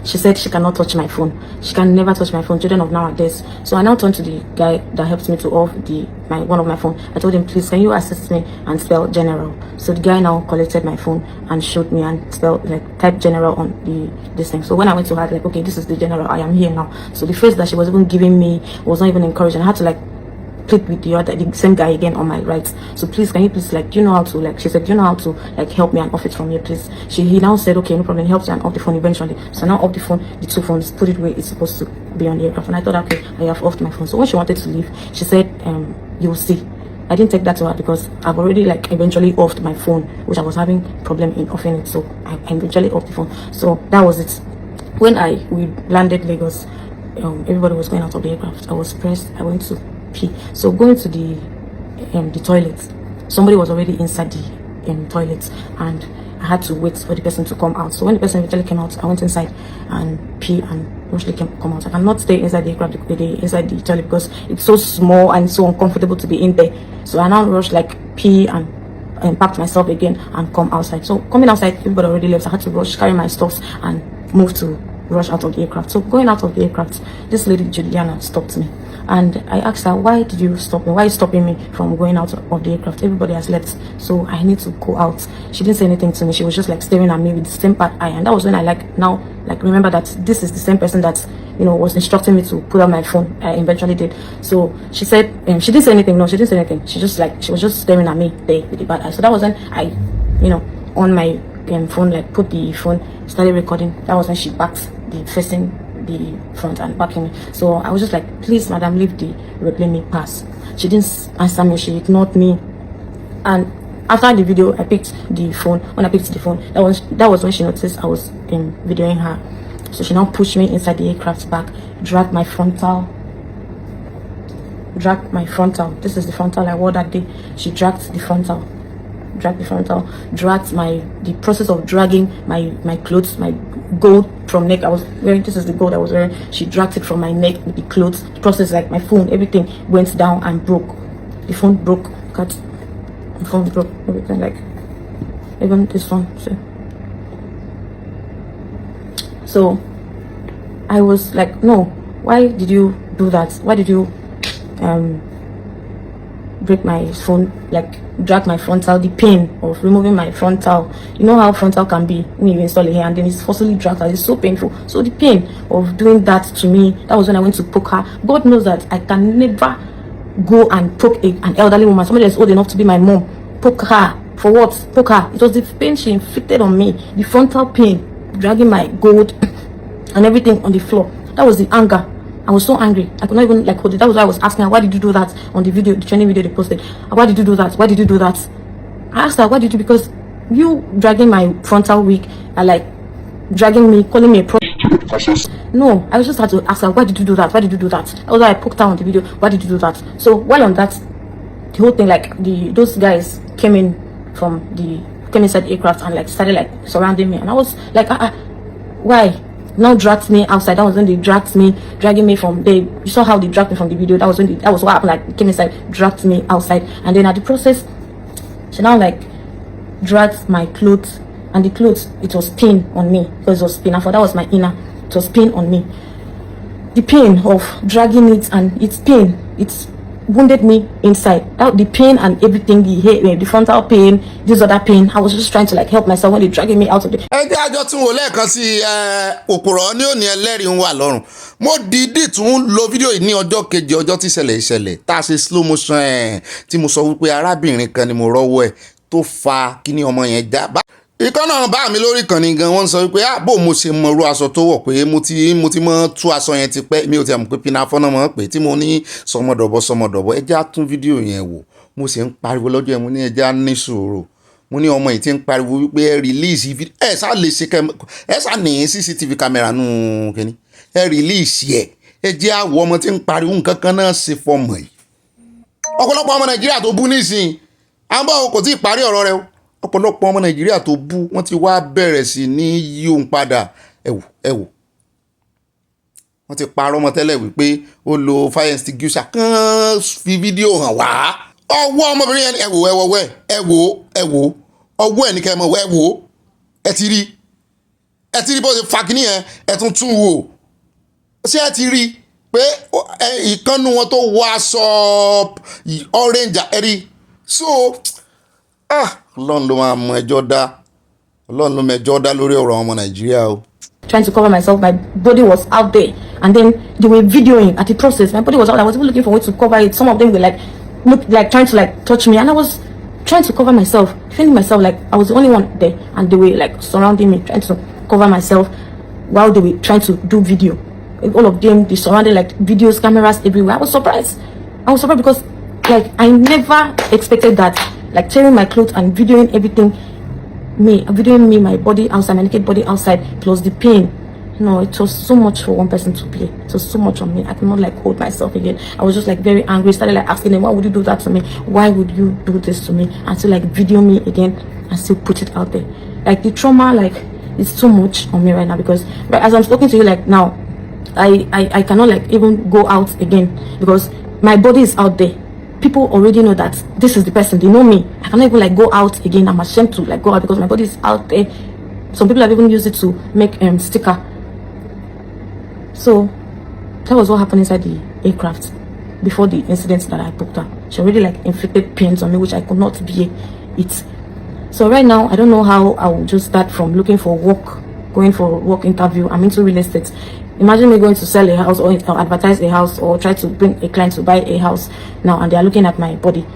She said she cannot touch my phone. She can never touch my phone. Children of nowadays. So I now turned to the guy that helped me to off one of my phone. I told him, please, can you assist me and spell general? So the guy now collected my phone and showed me and spelled type general on this thing. So when I went to her, like, okay, this is the general. I am here now. So the face that she was even giving me was not even encouraging. I had to click with the same guy again on my right. So please, can you please do you know how to she said, do you know how to help me and off it from here, please? He now said, okay, no problem, helps me and off the phone eventually. So now off the phone, the two phones, put it where it's supposed to be on the aircraft. And I thought, okay, I have offed my phone. So when she wanted to leave, she said, you'll see. I didn't take that to her because I've already eventually offed my phone, which I was having problem in offing it. So I eventually offed the phone. So that was it. When we landed Lagos, everybody was going out of the aircraft. I was pressed. I went to pee. So going to the toilet, somebody was already inside the toilet, and I had to wait for the person to come out. So when the person eventually came out, I went inside and pee and eventually come out. I cannot stay inside the aircraft, inside the toilet, because it's so small and so uncomfortable to be in there. So I now rushed pee and packed myself again and come outside. So coming outside, everybody already left. I had to rush, carry my stuffs and move to rush out of the aircraft. So going out of the aircraft, this lady Juliana stopped me, and I asked her, why did you stop me? Why are you stopping me from going out of the aircraft? Everybody has left, so I need to go out. She didn't say anything to me. She was just like staring at me with the same bad eye, and that was when I remember that this is the same person that was instructing me to put out my phone. I eventually did. So she said, she didn't say anything. No, she didn't say anything. She was just staring at me there with the bad eye. So that was when I, on my phone, like put the phone, started recording. That was when she backed facing the front and backing me. So I was just like, please madam, leave the road, let me pass. She didn't answer me. She ignored me. And after the video, I picked the phone. When I picked the phone, that was when she noticed I was videoing her. So she now pushed me inside the aircraft back, dragged my frontal. This is the frontal I wore that day. She dragged the frontal, the process of dragging my clothes, my gold from neck I was wearing. This is the gold I was wearing. She dragged it from my neck with the clothes. The process, like my phone, everything went down and broke. The phone broke. Cut. The phone broke. Everything, like even this phone. So I was like, no, why did you do that? Why did you break my phone, like drag my frontal? The pain of removing my frontal, you know how frontal can be when you install it here and then it's forcibly dragged out. It's so painful. So the pain of doing that to me, that was when I went to poke her. God knows that I can never go and poke an elderly woman, somebody that's old enough to be my mom. Poke her for what? Poke her. It was the pain she inflicted on me, the frontal pain, dragging my gold and everything on the floor. That was the anger. I was so angry. I could not even hold it. That was why I was asking her, why did you do that on the video, the training video they posted? Why did you do that? Why did you do that? I asked her, why did you? Because you dragging my frontal wig and dragging me, calling me a prostitute. No, I just had to ask her, why did you do that? Why did you do that? That was why I poked her on the video. Why did you do that? So while on that, the whole thing, those guys came inside the aircraft and started surrounding me, and I was like, why? Now dragged me outside. That was when they dragging me from there. You saw how they dragged me from the video. That was what happened. They came inside, dragged me outside, and then at the process, she now dragged my clothes, and the clothes, it was pain on me because it was pain. I thought that was my inner. It was pain on me. The pain of dragging it, and it's pain. It's wounded me inside. That the pain and everything, the frontal pain, this other pain. I was just trying to help myself when they dragging me out of the. ẹ jẹ́ àjọ tún wò lẹ́ẹ̀kan sí òpùrọ̀ ní òní ẹlẹ́rìí ń wà lọ́rùn. Mo dìídì tún lo fídíò yìí ní ọjọ́ kejì ọjọ́ tí ìṣẹ̀lẹ̀ tá a ṣe slow motion tí mo sọ wípé arábìnrin kan ni mo rọ́wọ́ ẹ̀ tó fa kíní ọmọ yẹn já. Ìkan náà bá mi lórí ìkànnì gan wọ́n sọ wípé bó mo ṣe mọ irú aṣọ tó wọ̀ pé mo ti mọ tú aṣọ yẹn ti pẹ́ mi ò tiẹ̀ mọ̀ pé pinafọ́nà mọ̀ pé tí mo ní sọmọdọ̀bọ̀ ẹ já tún fídíò yẹn wò. Mo sì ń pariwo lọ́jọ́ yẹn mo ní ẹ já ní sùúrù. Mo ní ọmọ yìí ti ń pariwo wípé ẹ release ẹ sá lè ṣe ẹ sá ní CCTV camera nù kíní ẹ release ẹ jẹ́ àwọ̀ ọmọ tí ń pariwo nǹkan kan náà ṣe fọmọ yìí. Ọ̀pọ̀lọpọ̀ ọmọ Nàìjíríà tó bú nísìnyí àbọ̀ kò tí ì parí ọ̀rọ̀ rẹ o. Ọ̀pọ̀lọpọ̀ ọmọ Nàìjíríà tó bú wọ́n ti wá bẹ̀rẹ̀ sí ní yí òun padà. ẹ wò wọ́n ti parọ́ ọmọ tẹ́lẹ̀ wípé ó lo fire extinguisher kàn fi fídíò hàn wá. Ọwọ́ ọmọbìnrin yẹn ẹ wò ọwọ́ ẹ̀ ní kẹ́ ẹ mọ̀ ẹ wò ẹ ti rí bó ṣe fa kíní yẹn ẹ tún wò ṣé ẹ ti rí pé ìkànnù wọn tó wọ aṣọ orange ẹ rí so Ọlọ́run ló máa mọ ẹjọ́ dá Ọlọ́run ló mẹjọ́ dá lórí ọ̀rọ̀ ọmọ Nàìjíríà o. Trying to cover myself, my body was out there, and then they were videoing at the process. My body was out. I was even looking for a way to cover it. Some of them were trying to touch me, and I was trying to cover myself, feeling myself like I was the only one there, and they were surrounding me, trying to cover myself while they were trying to do video. All of them, they surrounded videos, cameras everywhere. I was surprised because I never expected that. Tearing my clothes and videoing everything, videoing me, my body outside, my naked body outside, plus the pain. No, it was so much for one person to play. It was so much on me. I could not hold myself again. I was just very angry. Started asking them, why would you do that to me? Why would you do this to me? And still video me again and still put it out there. The trauma, it's too much on me right now because as I'm talking to you now, I cannot even go out again because my body is out there. people already know that this is the person. They know me. I cannot even like go out again. I'm ashamed to like go out because my body is out there. Some people have even used it to make sticker. So that was what happened inside the aircraft before the incident that I booked her. She already like inflicted pains on me, which I could not bear it. So right now, I don't know how I will just start from looking for work, going for a work interview. I'm into real estate. Imagine me going to sell a house or advertise a house or try to bring a client to buy a house now, and they are looking at my body.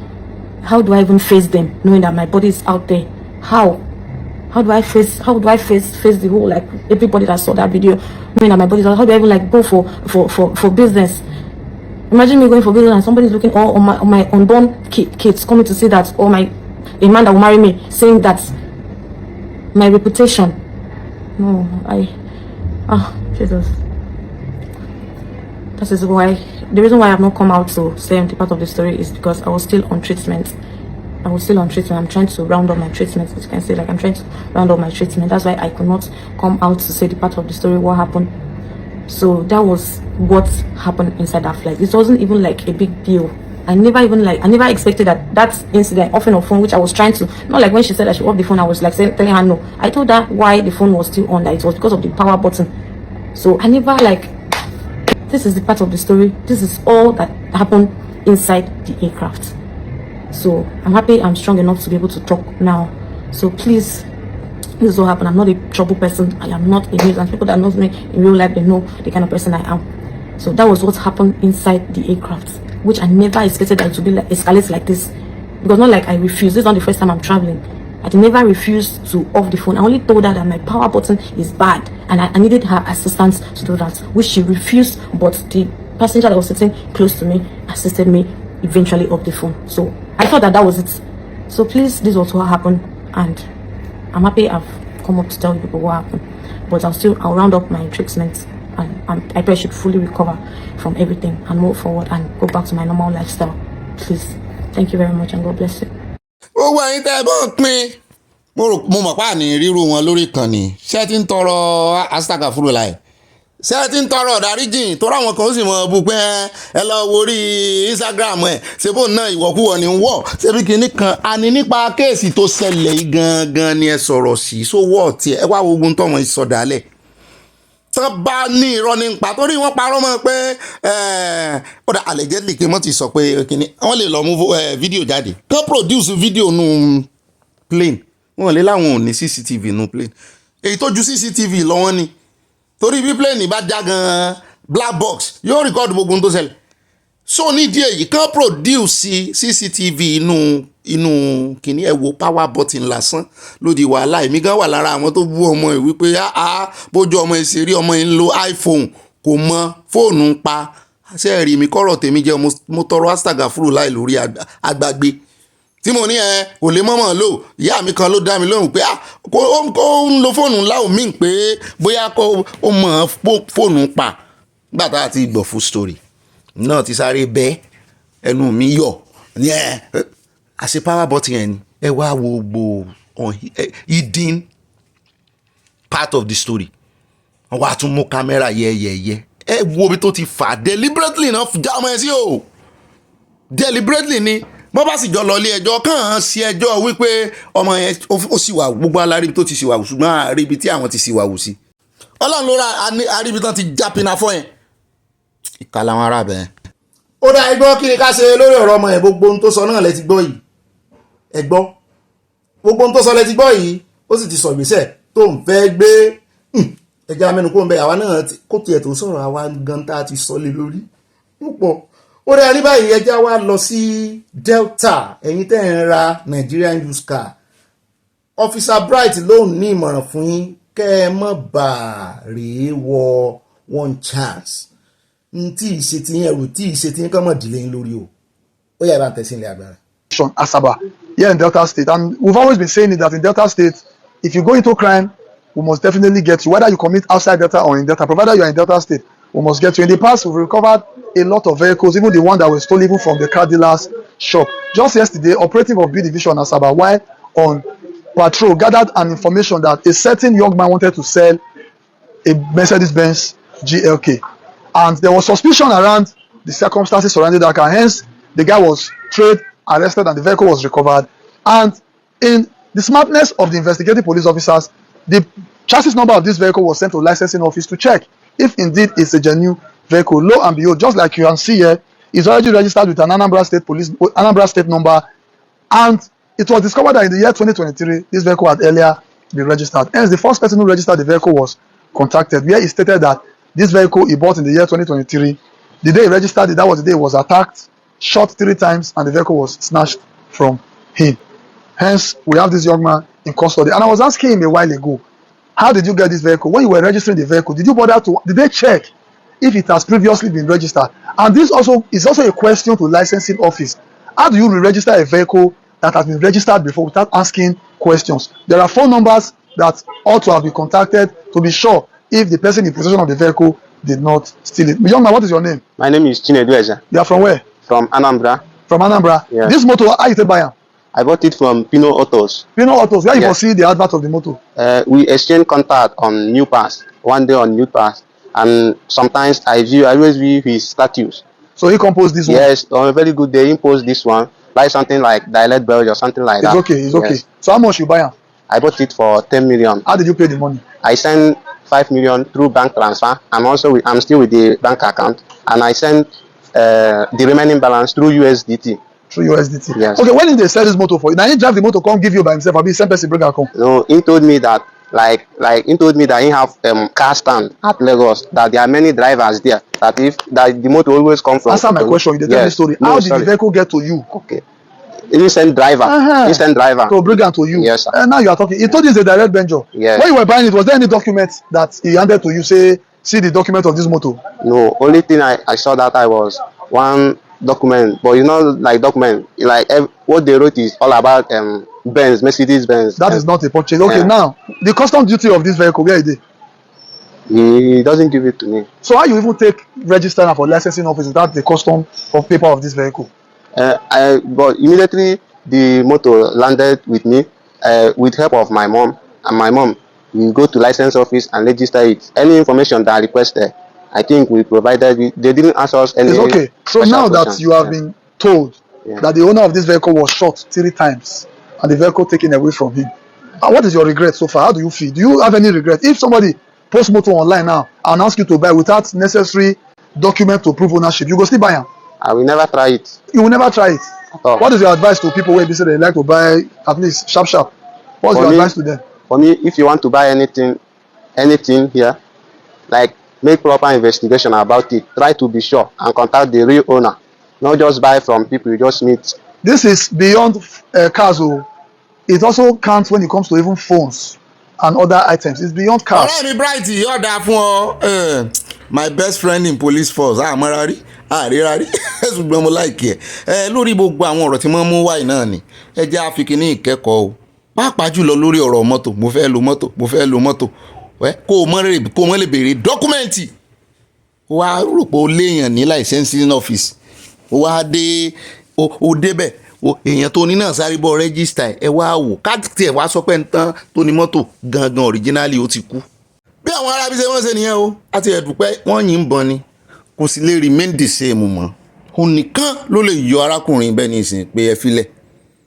How do I even face them, knowing that my body is out there? How do I face the whole, like, everybody that saw that video, knowing that my body is out? How do I even like go for business? Imagine me going for business and somebody's looking all on my unborn kids coming to see that, or a man that will marry me saying that my reputation. No, Jesus. That is why, the reason why I have not come out to say the part of the story is because I was still on treatment. I'm trying to round up my treatment, as you can see, like I'm trying to round up my treatment. That's why I could not come out to say the part of the story, what happened. So that was what happened inside that flight. It wasn't even like a big deal. I never expected that incident, offering a phone, which I was trying to, not like when she said that she off the phone, I was like telling her no. I told her why the phone was still on, that it was because of the power button. So I never this is the part of the story. This is all that happened inside the aircraft. So I'm happy I'm strong enough to be able to talk now. So please, this is what happened. I'm not a trouble person. I am not a nuisance. People that know me in real life, they know the kind of person I am. So that was what happened inside the aircraft, which I never expected that it would be like escalate like this. Because not like I refused. This is not the first time I'm traveling. I never refused to off the phone. I only told her that my power button is bad and I needed her assistance to do that, which she refused. But the passenger that was sitting close to me assisted me eventually off the phone. So I thought that was it. So please, this was what happened, and I'm happy I've come up to tell you people what happened. But I'll round up my treatment, and I pray I should fully recover from everything and move forward and go back to my normal lifestyle. Please, thank you very much, and God bless you. Gbogbo ẹ̀yin tẹ́ ẹ bọ́ pín mo mọ̀ pa ní ríru wọn lórí ìkànnì ṣé ti ń tọrọ astagafuru láì ṣé ti ń tọrọ ìdáríjìn tó ráwọn kan ó sì mọ bú pé ẹ lọ wo orí Instagram ẹ ṣe bó náà ìwọ̀kúwọ̀ ní wọ̀ ṣebí kìíní kan àní nípa kéèsì tó ṣẹlẹ̀ yìí gangan ni ẹ sọ̀rọ̀ sí sówọ́ ọ̀tí ẹ wá ogun tọ̀wọ̀n ìsọdálẹ̀ tó bá ní irọ́ nípa torí wọ́n parọ́ mọ́ pé ọ̀dà allegedly kí wọ́n ti sọ pé kìíní wọ́n lè lọ mú fídíò jáde kán produce fídíò nù plane wọ́n lè láwọn ò ní CCTV nù plane èyí tó ju CCTV lọ́wọ́ ni torí bí plane bá já gan black box yóò record gbogbo ohun tó ṣẹlẹ̀ so nídìí èyí kán produce CCTV inú kìíní ẹ wo power button lásán lódì wàhálà èmi gan wà lára àwọn tó bú ọmọ ẹ wípé bójú ọmọ ẹ ṣe rí ọmọ ẹ ń lo iPhone kò mọ fóònù ń pa ṣe rí mi kọ́rọ̀ tèmi jẹ́ mo tọrọ astagafuru láì lórí àgbàgbé tí mo ní kò lè mọ́mọ́ lò ìyá mi kan ló dá mi lóhùn pé kó ń lo fóònù ńlá òmíì pé bóyá kó o mọ̀ fóònù pa gbàtà àti gbọ̀ full story náà ti sáré bẹ́ ẹnu mi yọ̀ ní àṣẹ power button yẹn ni ẹ wá wo gbogbo hidden part of the story wọ́n wá tún mú kámẹ́rà yẹ́yẹ́yẹ́ ẹ wo ibi tó ti fà deliberately náà já ọmọ ẹ sí o deliberately ni bọ́ bá sì jọ lọ ilé ẹjọ́ kàn án sí ẹjọ́ wípé ọmọ yẹn ó sì wà gbogbo aláríbi tó ti sì wà wù ṣùgbọ́n àríbi tí àwọn ti sì wà wù sí ọlọ́run ló ra àríbi tán ti já pinna fọ́ yẹn ìka làwọn ará bẹ́ẹ̀. ó dá ẹgbọ́n kí ni ká ṣe lórí ọ̀rọ̀ ọmọ yẹn gbogbo ohun tó sọ náà lẹ ti gbọ́ yìí ẹgbọ́n gbogbo ohun tó sọ lẹ ti gbọ́ yìí ó sì ti sọ ìgbésẹ̀ tó ń fẹ́ gbé ẹja mẹ́nu kó ń bẹ àwa náà kó tiẹ̀ tó sọ̀rọ̀ àwa gan tá a ti sọ lé lórí púpọ̀. ó dá ní báyìí ẹja wa lọ sí Delta ẹ̀yin tẹ́ ń ra Nigerian used car Officer Bright ló ní ìmọ̀ràn fún yín kẹ́ ẹ mọ̀ bá rèé wọ one chance tí ìṣe ti yẹn rò tí ìṣe ti yẹn kọ́ mọ̀ dìlé yín lórí o ó yẹ bá ń tẹ̀sí ilé agbára. Asaba here in Delta State, and we've always been saying it that in Delta State, if you go into crime, we must definitely get you, whether you commit outside Delta or in Delta, provided you are in Delta State, we must get you. In the past, we've recovered a lot of vehicles, even the one that was stolen even from the car dealer's shop. Just yesterday, operative of B Division Asaba, while on patrol, gathered an information that a certain young man wanted to sell a Mercedes-Benz GLK, and there was suspicion around the circumstances surrounding that car. Hence, the guy was trailed, arrested, and the vehicle was recovered. And in the smartness of the investigative police officers, the chassis number of this vehicle was sent to licensing office to check if indeed it's a genuine vehicle. Lo and behold, just like you can see here, it's already registered with an Anambra State number, and it was discovered that in the year 2023, this vehicle had earlier been registered. Hence, the first person who registered the vehicle was contacted, where he stated that this vehicle he bought in the year 2023, the day he registered it, that was the day he was attacked, shot 3 times, and the vehicle was snatched from him. Hence, we have this young man in custody. And I was asking him a while ago, how did you get this vehicle? When you were registering the vehicle, did they check if it has previously been registered? And this also is also a question to licensing office. How do you re-register a vehicle that has been registered before without asking questions? There are phone numbers that ought to have been contacted to be sure if the person in possession of the vehicle did not steal it. Young man, what is your name? My name is Chinedu Eza. You are from where? From Anambra. From Anambra? Yeah. This motor, how you buy it? I bought it from Pino Autos. Pino Autos, where you see the advert of the motor? We exchange contact on New Pass, one day on New Pass, and sometimes I always view his status. So he composed this one? Yes, on a very good day, he imposed this one, like something like Dialect Belge or something like that. It's okay. So how much you buy it? I bought it for 10 million. How did you pay the money? I sent 5 million through bank transfer. I'm still with the bank account, and I sent the remaining balance through USDT. Through USDT. Yes. Okay, when did they sell this motor for you? Now he drive the motor, come give you by himself, or be same person bring her come? No, he told me that he told me that he have car stand at Lagos, that there are many drivers there, that the motor always come from. Answer my question. You tell me story. How did the vehicle get to you? Okay. Innocent driver. Innocent driver. To bring her to you. Yes, sir. And now you are talking. He told you it's a direct venture. Yes. When you were buying it, was there any document that he handed to you? Say, see the document of this motor. No. Only thing I saw that I was one document, but like document, like what they wrote is all about Benz, Mercedes Benz. That is not a purchase. Okay, now the custom duty of this vehicle, where is it? He doesn't give it to me. So how you even take register for licensing office without the custom of paper of this vehicle? But immediately the motor landed with me, with help of my mom, and my mom will go to license office and register it. Any information that I requested, I think we provided. They didn't answer us any. It's okay. So now that you have been told that the owner of this vehicle was shot 3 times and the vehicle taken away from him, what is your regret so far? How do you feel? Do you have any regret? If somebody post motor online now and ask you to buy without necessary document to prove ownership, you go still buy them? I will never try it. You will never try it? What is your advice to people where they say they like to buy at least sharp? What's your advice to them? For me, if you want to buy anything here, like make proper investigation about it. Try to be sure and contact the real owner. Not just buy from people you just meet. This is beyond cars. It also counts when it comes to even phones and other items. It's beyond cars. Ọ̀rẹ́ mi Bright yọ̀ọ̀dà fún ọ my best friend in police force àmọ́ra rí àríra rí ṣùgbọ́n mo láìkí ẹ̀ lórí gbogbo àwọn ọ̀rọ̀ tí wọ́n mú wáyé náà ni ẹ jẹ́ àfikín ní ìkẹ́kọ̀ọ́ o pàápàá jùlọ lórí ọ̀rọ̀ mọ́tò mo fẹ́ lo mọ́tò kó o mọ́ lè béèrè dọ́kúmẹ́ǹtì wá rò pé o léèyàn ní licensing office wá dé o débẹ̀ èèyàn tó ní náà sáré bọ́ rẹ́gísítà ẹ wá wò káàtì ẹ̀ wá sọ pé ń tán tó ní mọ́tò gangan originally ó ti kú. bí àwọn arábí ṣe wọ́n ṣe nìyẹn o àti ẹ̀dùpẹ́ wọ́n yìn ń bọn ni kò sì lè remain the same mọ́ òun nìkan ló lè yọ arákùnrin bẹ́ẹ̀ ní ìsìn pé ẹ filẹ̀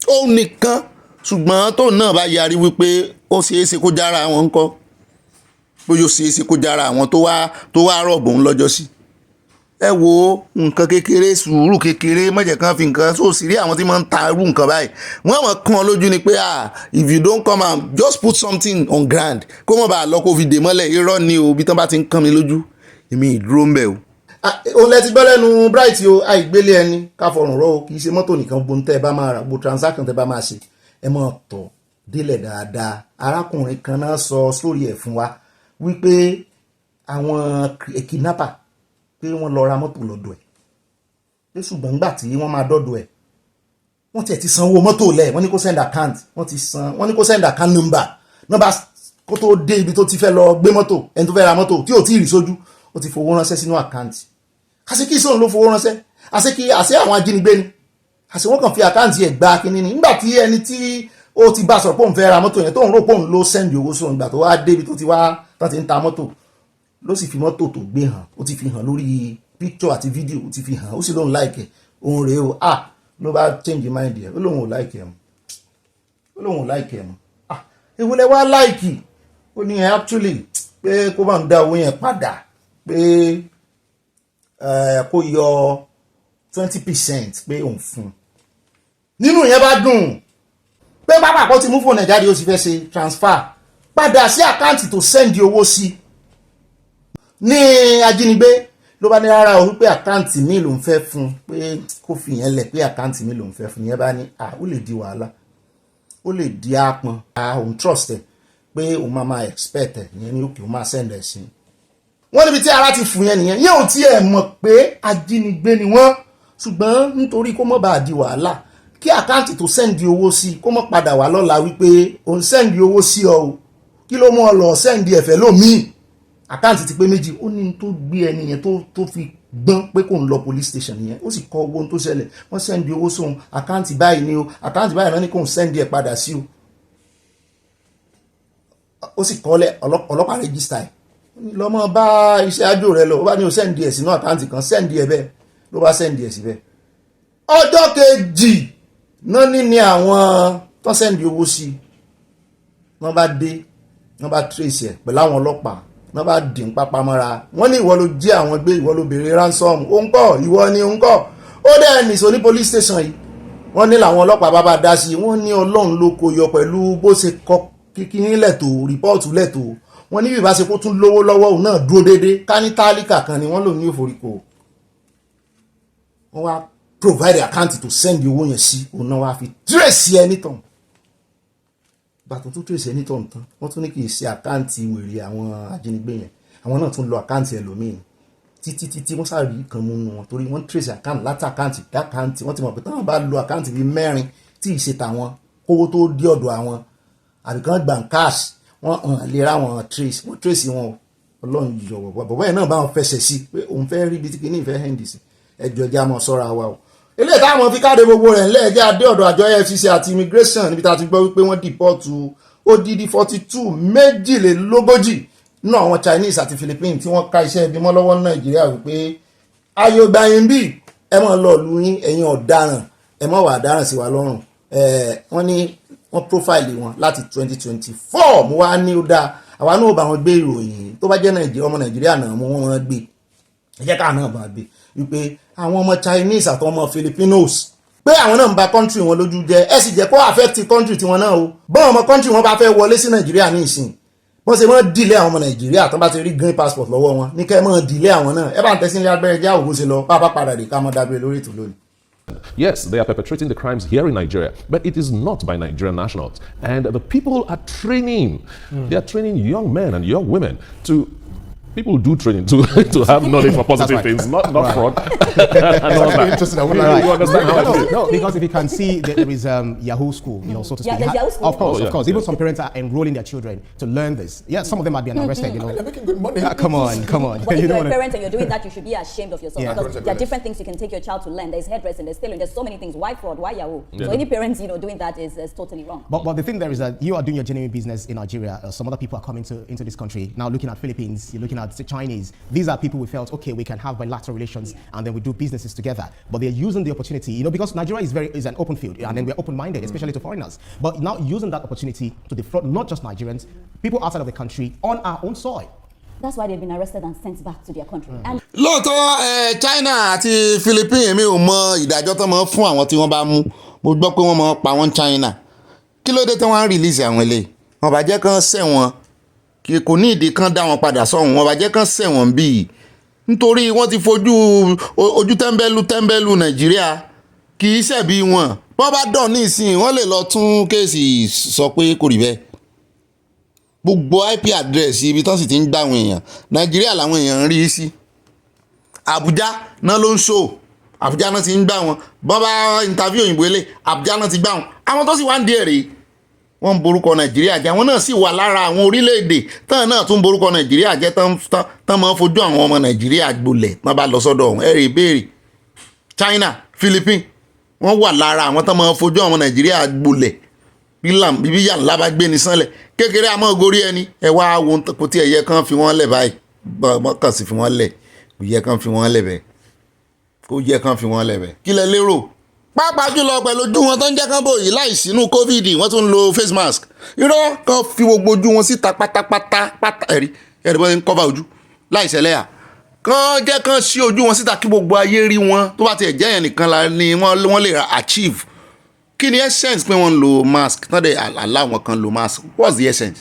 òun nìkan ṣùgbọ́n tóun náà bá yarí wípé ó ṣeé ṣe kó jára àwọn ńkọ́ bóyá ó ṣeé ṣe kó jára àwọn tó wá rọ̀bù ń lọ́jọ́ sí. ẹ wo nǹkan kékeré sùúrù kékeré mọ̀jẹ̀ kan fi nǹkan sóòsì rí àwọn tí máa ń ta irú nǹkan báyìí wọ́n mọ̀ kàn án lójú ni pé if you don't come and just put something on ground kó mọ̀ bá a lọ kó fi dè mọ́lẹ̀ irọ́ ni o bí tán bá ti ń kàn mí lójú èmi ìdúró ń bẹ̀ o. o lẹ ti gbọ́ lẹ́nu Bright o àìgbélé ẹni ká fọrùn rọ o kì í ṣe mọ́tò nìkan gbóhùn tẹ́ ẹ bá máa rà gbó transaction tẹ́ ẹ bá máa ṣe ẹ mọ̀ tọ̀ délẹ̀ dáadáa arákùnrin kan náà sọ sórí ẹ̀ fún wa wípé àwọn kidnapper pé wọ́n lọ ra mọ́tò lọ́dọ̀ ẹ̀ pé ṣùgbọ́n nígbà tí wọ́n máa dọ́dọ̀ ẹ̀ wọ́n tiẹ̀ ti sanwó mọ́tò lẹ̀ wọ́n ní kó send account wọ́n ní kó send account number kó tó dé ibi tó ti fẹ́ lọ gbé mọ́tò ẹni tó fẹ́ ra mọ́tò tí ò tí ì rí sójú ó ti fowó ránṣẹ́ sínú àkáǹtì àṣekí sóun ló fowó ránṣẹ́ àṣẹ àwọn ajínigbé ni àṣẹ wọ́n kàn fi àkáǹtì ẹ̀ gba kínní ni nígbà tí ẹni tí ó ti bá sọ̀rọ̀ pé òun fẹ́ ra mọ́tò yẹn tóun rò pé òun ló send owó sóun ìgbà tó wá débi tó ti wá tán ti ń ta mọ́tò ló sì fi mọ́tò tó gbé hàn ó ti fi hàn lórí picture àti fídíò ó ti fi hàn ó sì lóun láìkẹ̀ òun rèé o ló bá change mind ẹ̀ ó lóun ò like ẹ̀ mọ́ ewu lẹ wá like ó ní actually pé kó bá ń dá owó yẹn padà pé kó yọ 20% pé òun fún un nínú yẹn bá dùn pé pápá kó ti mú fóònù ẹ̀ jáde ó sì fẹ́ ṣe transfer padà sí àkáǹtì tó send owó sí ní ajínigbé ló bá ní rárá o wípé àkáǹtì mi lòún fẹ́ fún pé kó fi yẹn lẹ̀ pé àkáǹtì mi lòún fẹ́ fún yẹn bá ní ó lè di wàhálà ó lè di àpọn òun trust ẹ̀ pé òun máa expect ẹ̀ ìyẹn ní òkè òun máa send ẹ̀ sí wọ́n níbi tí ara ti fún yẹn nìyẹn yẹn ò tiẹ̀ mọ̀ pé ajínigbé ni wọ́n ṣùgbọ́n nítorí kó mọ̀ bá di wàhálà kí àkáǹtì tó sẹ́ndì owó sí kó mọ̀ padà wá lọ́la wípé òun sẹ́ndì owó sí ọ o kí ló mú ọ lọ sẹ́ndì ẹ̀fẹ̀ lómii àkáǹtì ti pé méjì ó ní tó gbé ẹni yẹn tó fi gbọ́n pé kò ń lọ police station yẹn ó sì kọ owó tó ṣẹlẹ̀ wọ́n sẹ́ndì owó sóhun àkáǹtì báyìí ni o àkáǹtì báyìí náà ni kò ń sẹ́ndì ẹ̀ padà sí o ó sì kọ́lẹ̀ ọlọ́pàá rẹ́gísítà ẹ̀ lọ́mọ bá iṣẹ́ àjò rẹ lọ ó bá ní o sẹ́ndì ẹ̀ sínú àkáǹtì kan sẹ́ndì ẹ̀ bẹ́ẹ̀ ló bá sẹ́ndì ẹ̀ síbẹ̀ ọjọ́ kejì náà ní àwọn tó sẹ́ndì owó sí wọ́n bá dé wọ́n bá trace ẹ̀ pẹ̀lú àwọn ọlọ́pàá wọ́n bá dín pápá mọ́ra wọ́n ní ìwọ ló jí àwọn gbé ìwọ ló béèrè ransom ó ń kọ́ ìwọ ni ó ń kọ́ ó dẹ̀ nìṣó ní police station yìí wọ́n ní làwọn ọlọ́pàá bá dá sí wọ́n ní ọlọ́run ló kó yọ pẹ̀lú bó ṣe kọ kíkíní lẹ́tọ̀ rìpọ́ọ̀tù lẹ́tọ̀ wọ́n ní bí ìbá ṣe kó tún lówó lọ́wọ́ òun náà dúró déédéé ká ní tálíkà kan ni wọ́n lò ní òforíkò wọ́n wá provide account to send owó yẹn sí òun náà wá fi trace ẹni tán bàtún tó trace ẹni tán tán wọ́n tún ní kì í ṣe àkáǹtì wèrè àwọn ajínigbé yẹn àwọn náà tún lo àkáǹtì ẹlòmíì títí wọ́n sáré kan mú wọn torí wọ́n trace àkáǹtì láti àkáǹtì dákáǹtì wọ́n ti mọ̀ pé táwọn bá lo àkáǹtì bíi mẹ́rin tí ì ṣe tàwọn kówó tó dé ọ̀dọ̀ àwọn àbíkan gbà ń cash wọ́n hàn lè ra wọn trace wọ́n trace wọn ọlọ́run yọ̀wọ̀ bọ̀bọ̀ yẹn náà bá wọn fẹsẹ̀ sí pé òun fẹ́ rí ibi tí kìíní ìfẹ́ hẹ́ndì sí ẹjọ́ ẹjẹ́ àmọ́ sọ́ra wa o ilé táwọn fi káde gbogbo rẹ̀ ńlẹ̀ ẹjẹ́ adé ọ̀dọ̀ àjọ EFCC àti immigration níbi tá a ti gbọ́ wípé wọ́n dìpọ́ọ̀tù odidi 42 méjìlélógójì nínú àwọn Chinese àti Philippines tí wọ́n ká iṣẹ́ ibi mọ́ lọ́wọ́ ní Nàìjíríà wípé ayò gbàyìn bí ẹ mọ̀ lọ lu yín ẹ̀yin ọ̀daràn ẹ mọ̀ wà ọ̀daràn sí wa lọ́rùn wọ́n ní wọ́n profile wọn láti 2024 mo wá ní ó dáa àwa náà bá wọn gbé ìròyìn tó bá jẹ́ ọmọ Nàìjíríà náà mo wọ́n gbé ẹ̀jẹ̀ ká náà bá gbé wípé àwọn ọmọ Chinese àti ọmọ Filipinos pé àwọn náà ń ba country wọn lójú jẹ́ ẹ sì jẹ́ kó affect country tiwọn náà o bọ́n ọmọ country wọn bá fẹ́ wọlé sí Nàìjíríà ní ìsìn wọ́n ṣe mọ́ dìlé àwọn ọmọ Nàìjíríà tó bá ti rí green passport lọ́wọ́ wọn ní kẹ́ mọ́ dìlé àwọn náà ẹ bá ń tẹ́sí ilé agbẹ́rẹ́ jẹ́ àwòrán ṣe lọ pápá padà dé ká mọ́ dábẹ́ lórí ètò lónìí. Yes, they are perpetrating the crimes here in Nigeria, but it is not by Nigerian nationals. And the people are training. They are training young men and young women to... People do training to have knowledge for positive things, not fraud. Interesting. You understand how I feel? No, because if you can see, there is Yahoo school, so to speak. Yeah, there's Yahoo school. Of course. Even some parents are enrolling their children to learn this. Yeah, some of them might be arrested. They're making good money. Come on. But if you're a parent and you're doing that, you should be ashamed of yourself because there are different things you can take your child to learn. There's hairdressing, there's tailoring, there's so many things. Why fraud? Why Yahoo? Yeah. So any parents, doing that is totally wrong. But the thing there is that you are doing your genuine business in Nigeria. Some other people are coming into this country now, looking at Philippines. You're looking at the Chinese. These are people we felt, okay, we can have bilateral relations and then we do businesses together. But they're using the opportunity, because Nigeria is an open field and then we're open-minded, especially to foreigners. But now using that opportunity to defraud not just Nigerians, people outside of the country on our own soil. That's why they've been arrested and sent back to their country. And lóòótọ́ China àti Philippines èmi ò mọ ìdájọ́ tó máa fún àwọn tí wọ́n bá mú mo gbọ́ pé wọ́n máa pa wọ́n China kí ló dé tí wọ́n á release àwọn eléyìí wọ́n bá jẹ́ kán ṣẹ̀wọ̀n kí kò ní ìdí kan dá wọn padà sọ́hùn wọ́n bá jẹ́ kán ṣẹ̀wọ̀n bíi nítorí wọ́n ti fojú ojú tẹ́ḿbẹ́lú Nàìjíríà kì í ṣẹ̀bi wọn wọ́n bá dán ní ìsìn wọ́n lè lọ tún kéèsì sọ pé kò rí bẹ́ẹ̀ gbogbo IP address ibi tán sì ti ń gbà àwọn èèyàn Nàìjíríà làwọn èèyàn ń rí sí Àbújá náà ló ń ṣó Àbújá náà ti ń gbà wọn bọ́n bá interview òyìnbó ilé Àbújá náà ti gbà wọn àwọn tó sì wá ń di èrè wọ́n ń borúkọ Nàìjíríà jẹ́ àwọn náà sì wà lára àwọn orílẹ̀-èdè tán náà tún borúkọ Nàìjíríà jẹ́ tán máa fojú àwọn ọmọ Nàìjíríà gbolẹ̀ tán bá lọ sọ́dọ̀ ọ̀hún ẹ̀rì ìbéèrè China Philippines wọ́n wà lára àwọn tán máa fojú àwọn Nàìjíríà gbolẹ̀ bíbí yà ńlá bá gbé ní sánlẹ̀ kékeré àmọ́ gorí ẹni ẹ wá wo kò tí ẹ̀yẹ kan fi wọ́n lẹ̀ báyìí kàn sí fi wọ́n lẹ̀ kò yẹ kan fi wọ́n lẹ̀ bẹ́ẹ̀ kó jẹ́ kán fi wọ́n lẹ̀bẹ̀ kí lẹ lérò pàápàá jùlọ pẹ̀lú ojú wọn tó ń jẹ́ kán bò yìí láì sínú covid wọ́n tún ń lo face mask irọ́ kan fi gbogbo ojú wọn síta pátápátá ẹ̀rí bọ́ ń cover ojú láì ṣẹlẹ́yà kán jẹ́ kán sí ojú wọn síta kí gbogbo ayé rí wọn tó bá tiẹ̀ jẹ́ yẹn nìkan la ni wọ́n lè achieve kí ni essence pé wọ́n ń lo mask tán dẹ̀ aláwọn kan lo mask what's the essence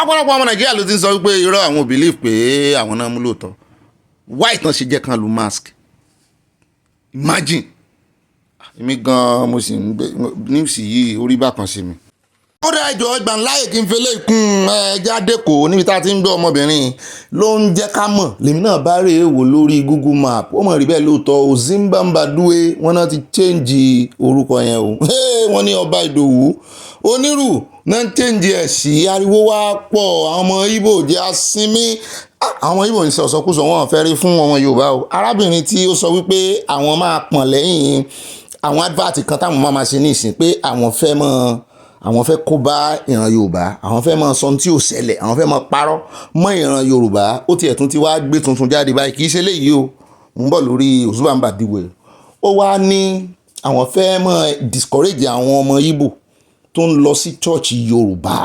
ọ̀pọ̀lọpọ̀ ọmọ nàìjíríà ló ti ń sọ wípé irọ́ àwọn believe pé àwọn náà mú lóòótọ́ why tán ṣe jẹ́ kán lo mask imagine èmi gan mo sì ń gbé news yìí orí bákan sí mi. ó dá ẹjọ́ ìgbà ńláyè kí n fi lè kún ẹja dẹ́kọ̀ níbi tá a ti ń gbé ọmọbìnrin ló ń jẹ́ ká mọ̀ lèmi náà bá rèé wò lórí Google Map ó mọ̀ rí bẹ́ẹ̀ lóòótọ́ Ozimbambadue wọn náà ti change orúkọ yẹn o wọ́n ní ọba Ìdòwú onírù náà ń change ẹ̀ sí ariwo wá pọ̀ àwọn ọmọ Ìgbò jẹ́ asinmi àwọn Ìgbò ní sọ̀sọ́kùsọ wọn fẹ́ rí fún ọmọ Yorùbá o arábìnrin tí ó sọ wípé àwọn máa pọ̀n lẹ́yìn àwọn advert kan táwọn máa ṣe ní ìsìn pé àwọn fẹ́ kó bá ìran Yorùbá àwọn fẹ́ máa sọ tí ò ṣẹlẹ̀ àwọn fẹ́ máa parọ́ mọ́ ìran Yorùbá ó tiẹ̀ tún ti wá gbé tuntun jáde báyìí kì í ṣe léyìí o ń bọ̀ lórí Ozimbambadue ó wá ní àwọn fẹ́ máa discourage àwọn ọmọ Ìgbò tó ń lọ sí church Yorùbá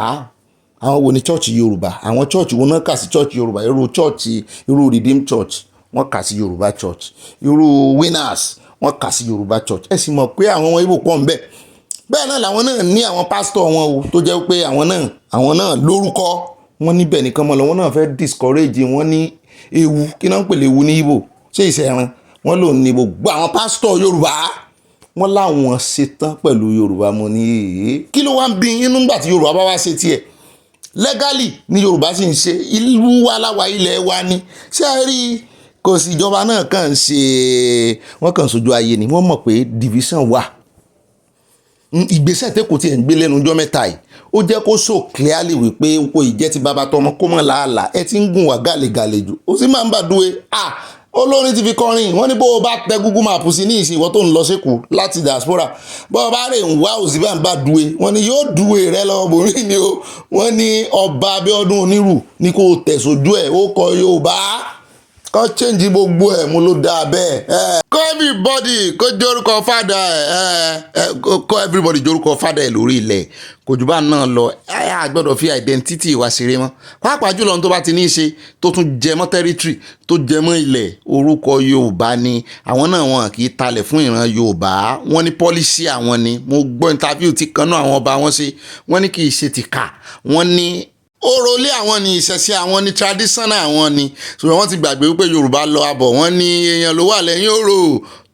àwọn wo ni church Yorùbá àwọn church wo náà kà sí church Yorùbá irú Redeemed Church wọ́n kà sí Yorùbá church irú Winners wọ́n kà sí Yorùbá church ẹ sì mọ̀ pé àwọn ọmọ Ìgbò pọ̀ ń bẹ bẹ́ẹ̀ náà làwọn náà ní àwọn pásítọ̀ wọn o tó jẹ́ pé àwọn náà lórúkọ wọn níbẹ̀ nìkan mọ́ lọ wọn náà fẹ́ discourage wọn ní ewu kí náà ń pèlè ewu ní Ìgbò ṣé ìṣẹ̀ran wọn lò ní gbogbo àwọn pásítọ̀ Yorùbá wọn láwọn ṣetán pẹ̀lú Yorùbá mo ní èyí kí ló wá ń bí inú nígbà tí Yorùbá bá wá ṣe tiẹ̀ legally ni Yorùbá sì ń ṣe ìlú wa láwa ilẹ̀ wa ni ṣé ẹ rí kò sí ìjọba náà kàn ń ṣe wọ́n kàn sojú ayé ni wọ́n mọ̀ pé division wà ìgbésẹ̀ tí kò tiẹ̀ ń gbé lẹ́nu ọjọ́ mẹ́ta yìí ó jẹ́ kó so clearly wípé oko ìjẹ́ ti bàbá tọmọ kó mọ̀ làálàá ẹ ti ń gùn wá gàlégàlé jù Ozimbambadue olórin ti fi kọrin wọ́n ní bó o bá tẹ Google Map sí ní ìsìn ìwọ tó ń lọ sékòó láti diaspora bó o bá rè ń wá Ozimbambadue wọ́n ní yóò dúwe rẹ lọ bòrí ni o wọ́n ní ọba Abíọ́dún Onírù ní kó o tẹ̀ sójú ẹ̀ ó kọ Yorùbá kọ́ change gbogbo ẹ̀ mo ló dáa bẹ́ẹ̀. kọ́ everybody kó jórúkọ fada ẹ̀ kọ́ everybody jórúkọ fada ẹ̀ lórí ilẹ̀ kò jù bá náà lọ a gbọ́dọ̀ fi identity wa ṣeré mọ́ pàápàá jùlọ tó bá ti ní í ṣe tó tún jẹ mọ́ territory tó jẹ mọ́ ilẹ̀ orúkọ Yorùbá ni àwọn náà wọn kì í talẹ̀ fún ìran Yorùbá wọ́n ní policy àwọn ni mo gbọ́ interview tí kan náà àwọn ọba wọn ṣe wọ́n ní kì í ṣe ti kà wọ́n ní orolé àwọn ni ìṣẹ̀ṣe àwọn ni traditional àwọn ni ṣùgbọ́n wọ́n ti gbàgbé wípé Yorùbá lọ abọ̀ wọ́n ní èèyàn ló wà lẹ́yìn òrò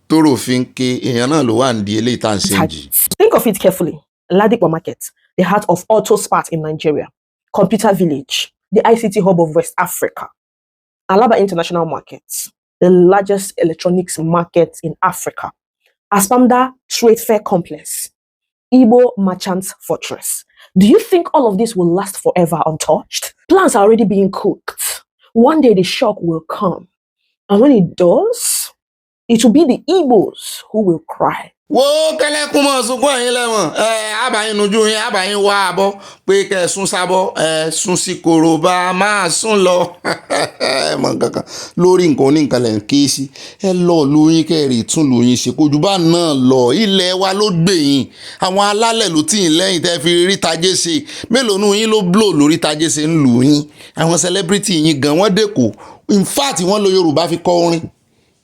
tóró fi ń ké èèyàn náà ló wà ní eléyìí tá à ń ṣe jì. Think of it carefully. Ladipo Market, the heart of auto spart in Nigeria. Computer Village, the ICT hub of West Africa. Alaba International Market, the largest electronics market in Africa. Aspamda Trade Fair Complex, Igbo Merchants Fortress. Do you think all of this will last forever untouched? Plans are already being cooked. One day the shock will come. And when it does, it will be the Igbos who will cry. wo kẹlẹkùn mọ sunkún ẹ̀yin lẹ́wọ̀n àbáyín nujú yín àbáyín wá abọ́ pé kẹ́ sún sábọ́ sún sí kòròbá máa sún lọ mọ kankan lórí nǹkan oníǹkan lẹ ń ké sí ẹ lọ lóyún kẹrì tún lóyún ṣe kojú bá náà lọ ilẹ̀ wa ló gbè yín àwọn alálẹ̀ ló tì yín lẹ́yìn tẹ́ fi rí tajé ṣe mélòó nù yín ló blow lórí tajé ṣe ń lù yín àwọn celebrity yín gan wọ́n dẹ́kọ̀ in fact wọ́n lo Yorùbá fi kọ orin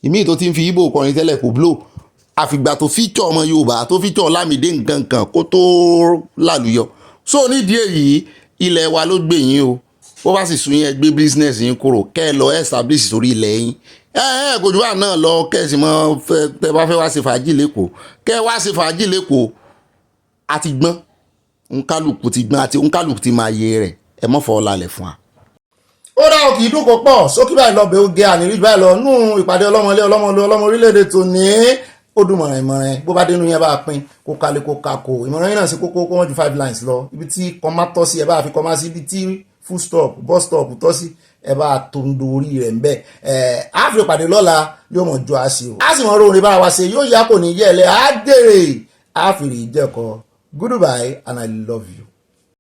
ìmíì tó ti ń fi Ìgbò kọrin tẹ́lẹ̀ kò blow àfìgbà tó fíjọ ọmọ Yorùbá tó fíjọ Lámìdé nǹkankan kó tó lálùyọ so nídìí èyí ilẹ̀ wa ló gbè yín o bó bá sì sún yín gbé business yín kúrò kẹ́ ẹ lọ establish sórí ilẹ̀ yín kò jù wá náà lọ kẹ́ ẹ sì mọ tẹ́ bá fẹ́ wá ṣe fàájì lẹ́kọ̀ọ́ kẹ́ ẹ wá ṣe fàájì lẹ́kọ̀ọ́ àti gbọ́n nkálukú ti gbọ́n àti nkálukú ti máa yé rẹ̀ ẹ mọ́ fọ́ lálẹ́ fún wa. ó dá òkè ìdún kò pọ̀ sókè báyìí lọ bẹ́ẹ̀ ó gé àníríjú báyìí lọ nú ìpàdé ọlọ́mọ orílẹ̀-èdè tòní ó dùn mọ̀ràn bó bá dénú yẹn bá pín kó kalẹ̀ kó kakò ìmọ̀ràn yín náà sí kókó kó wọ́n ju 5 lines lọ ibi tí kọ́má tọ́ sí ẹ bá fi kọ́má sí ibi tí full stop bus stop tọ́ sí ẹ bá tó ń dorí rẹ̀ ń bẹ́ àfi ìpàdé lọ́la yóò mọ̀ jọ àṣì o a sì mọ̀ rórin bára wa ṣe yóò yá kò ní yẹ̀lẹ̀ á dèrè àfìrí ìjẹ́kọ̀ goodbye and I love you.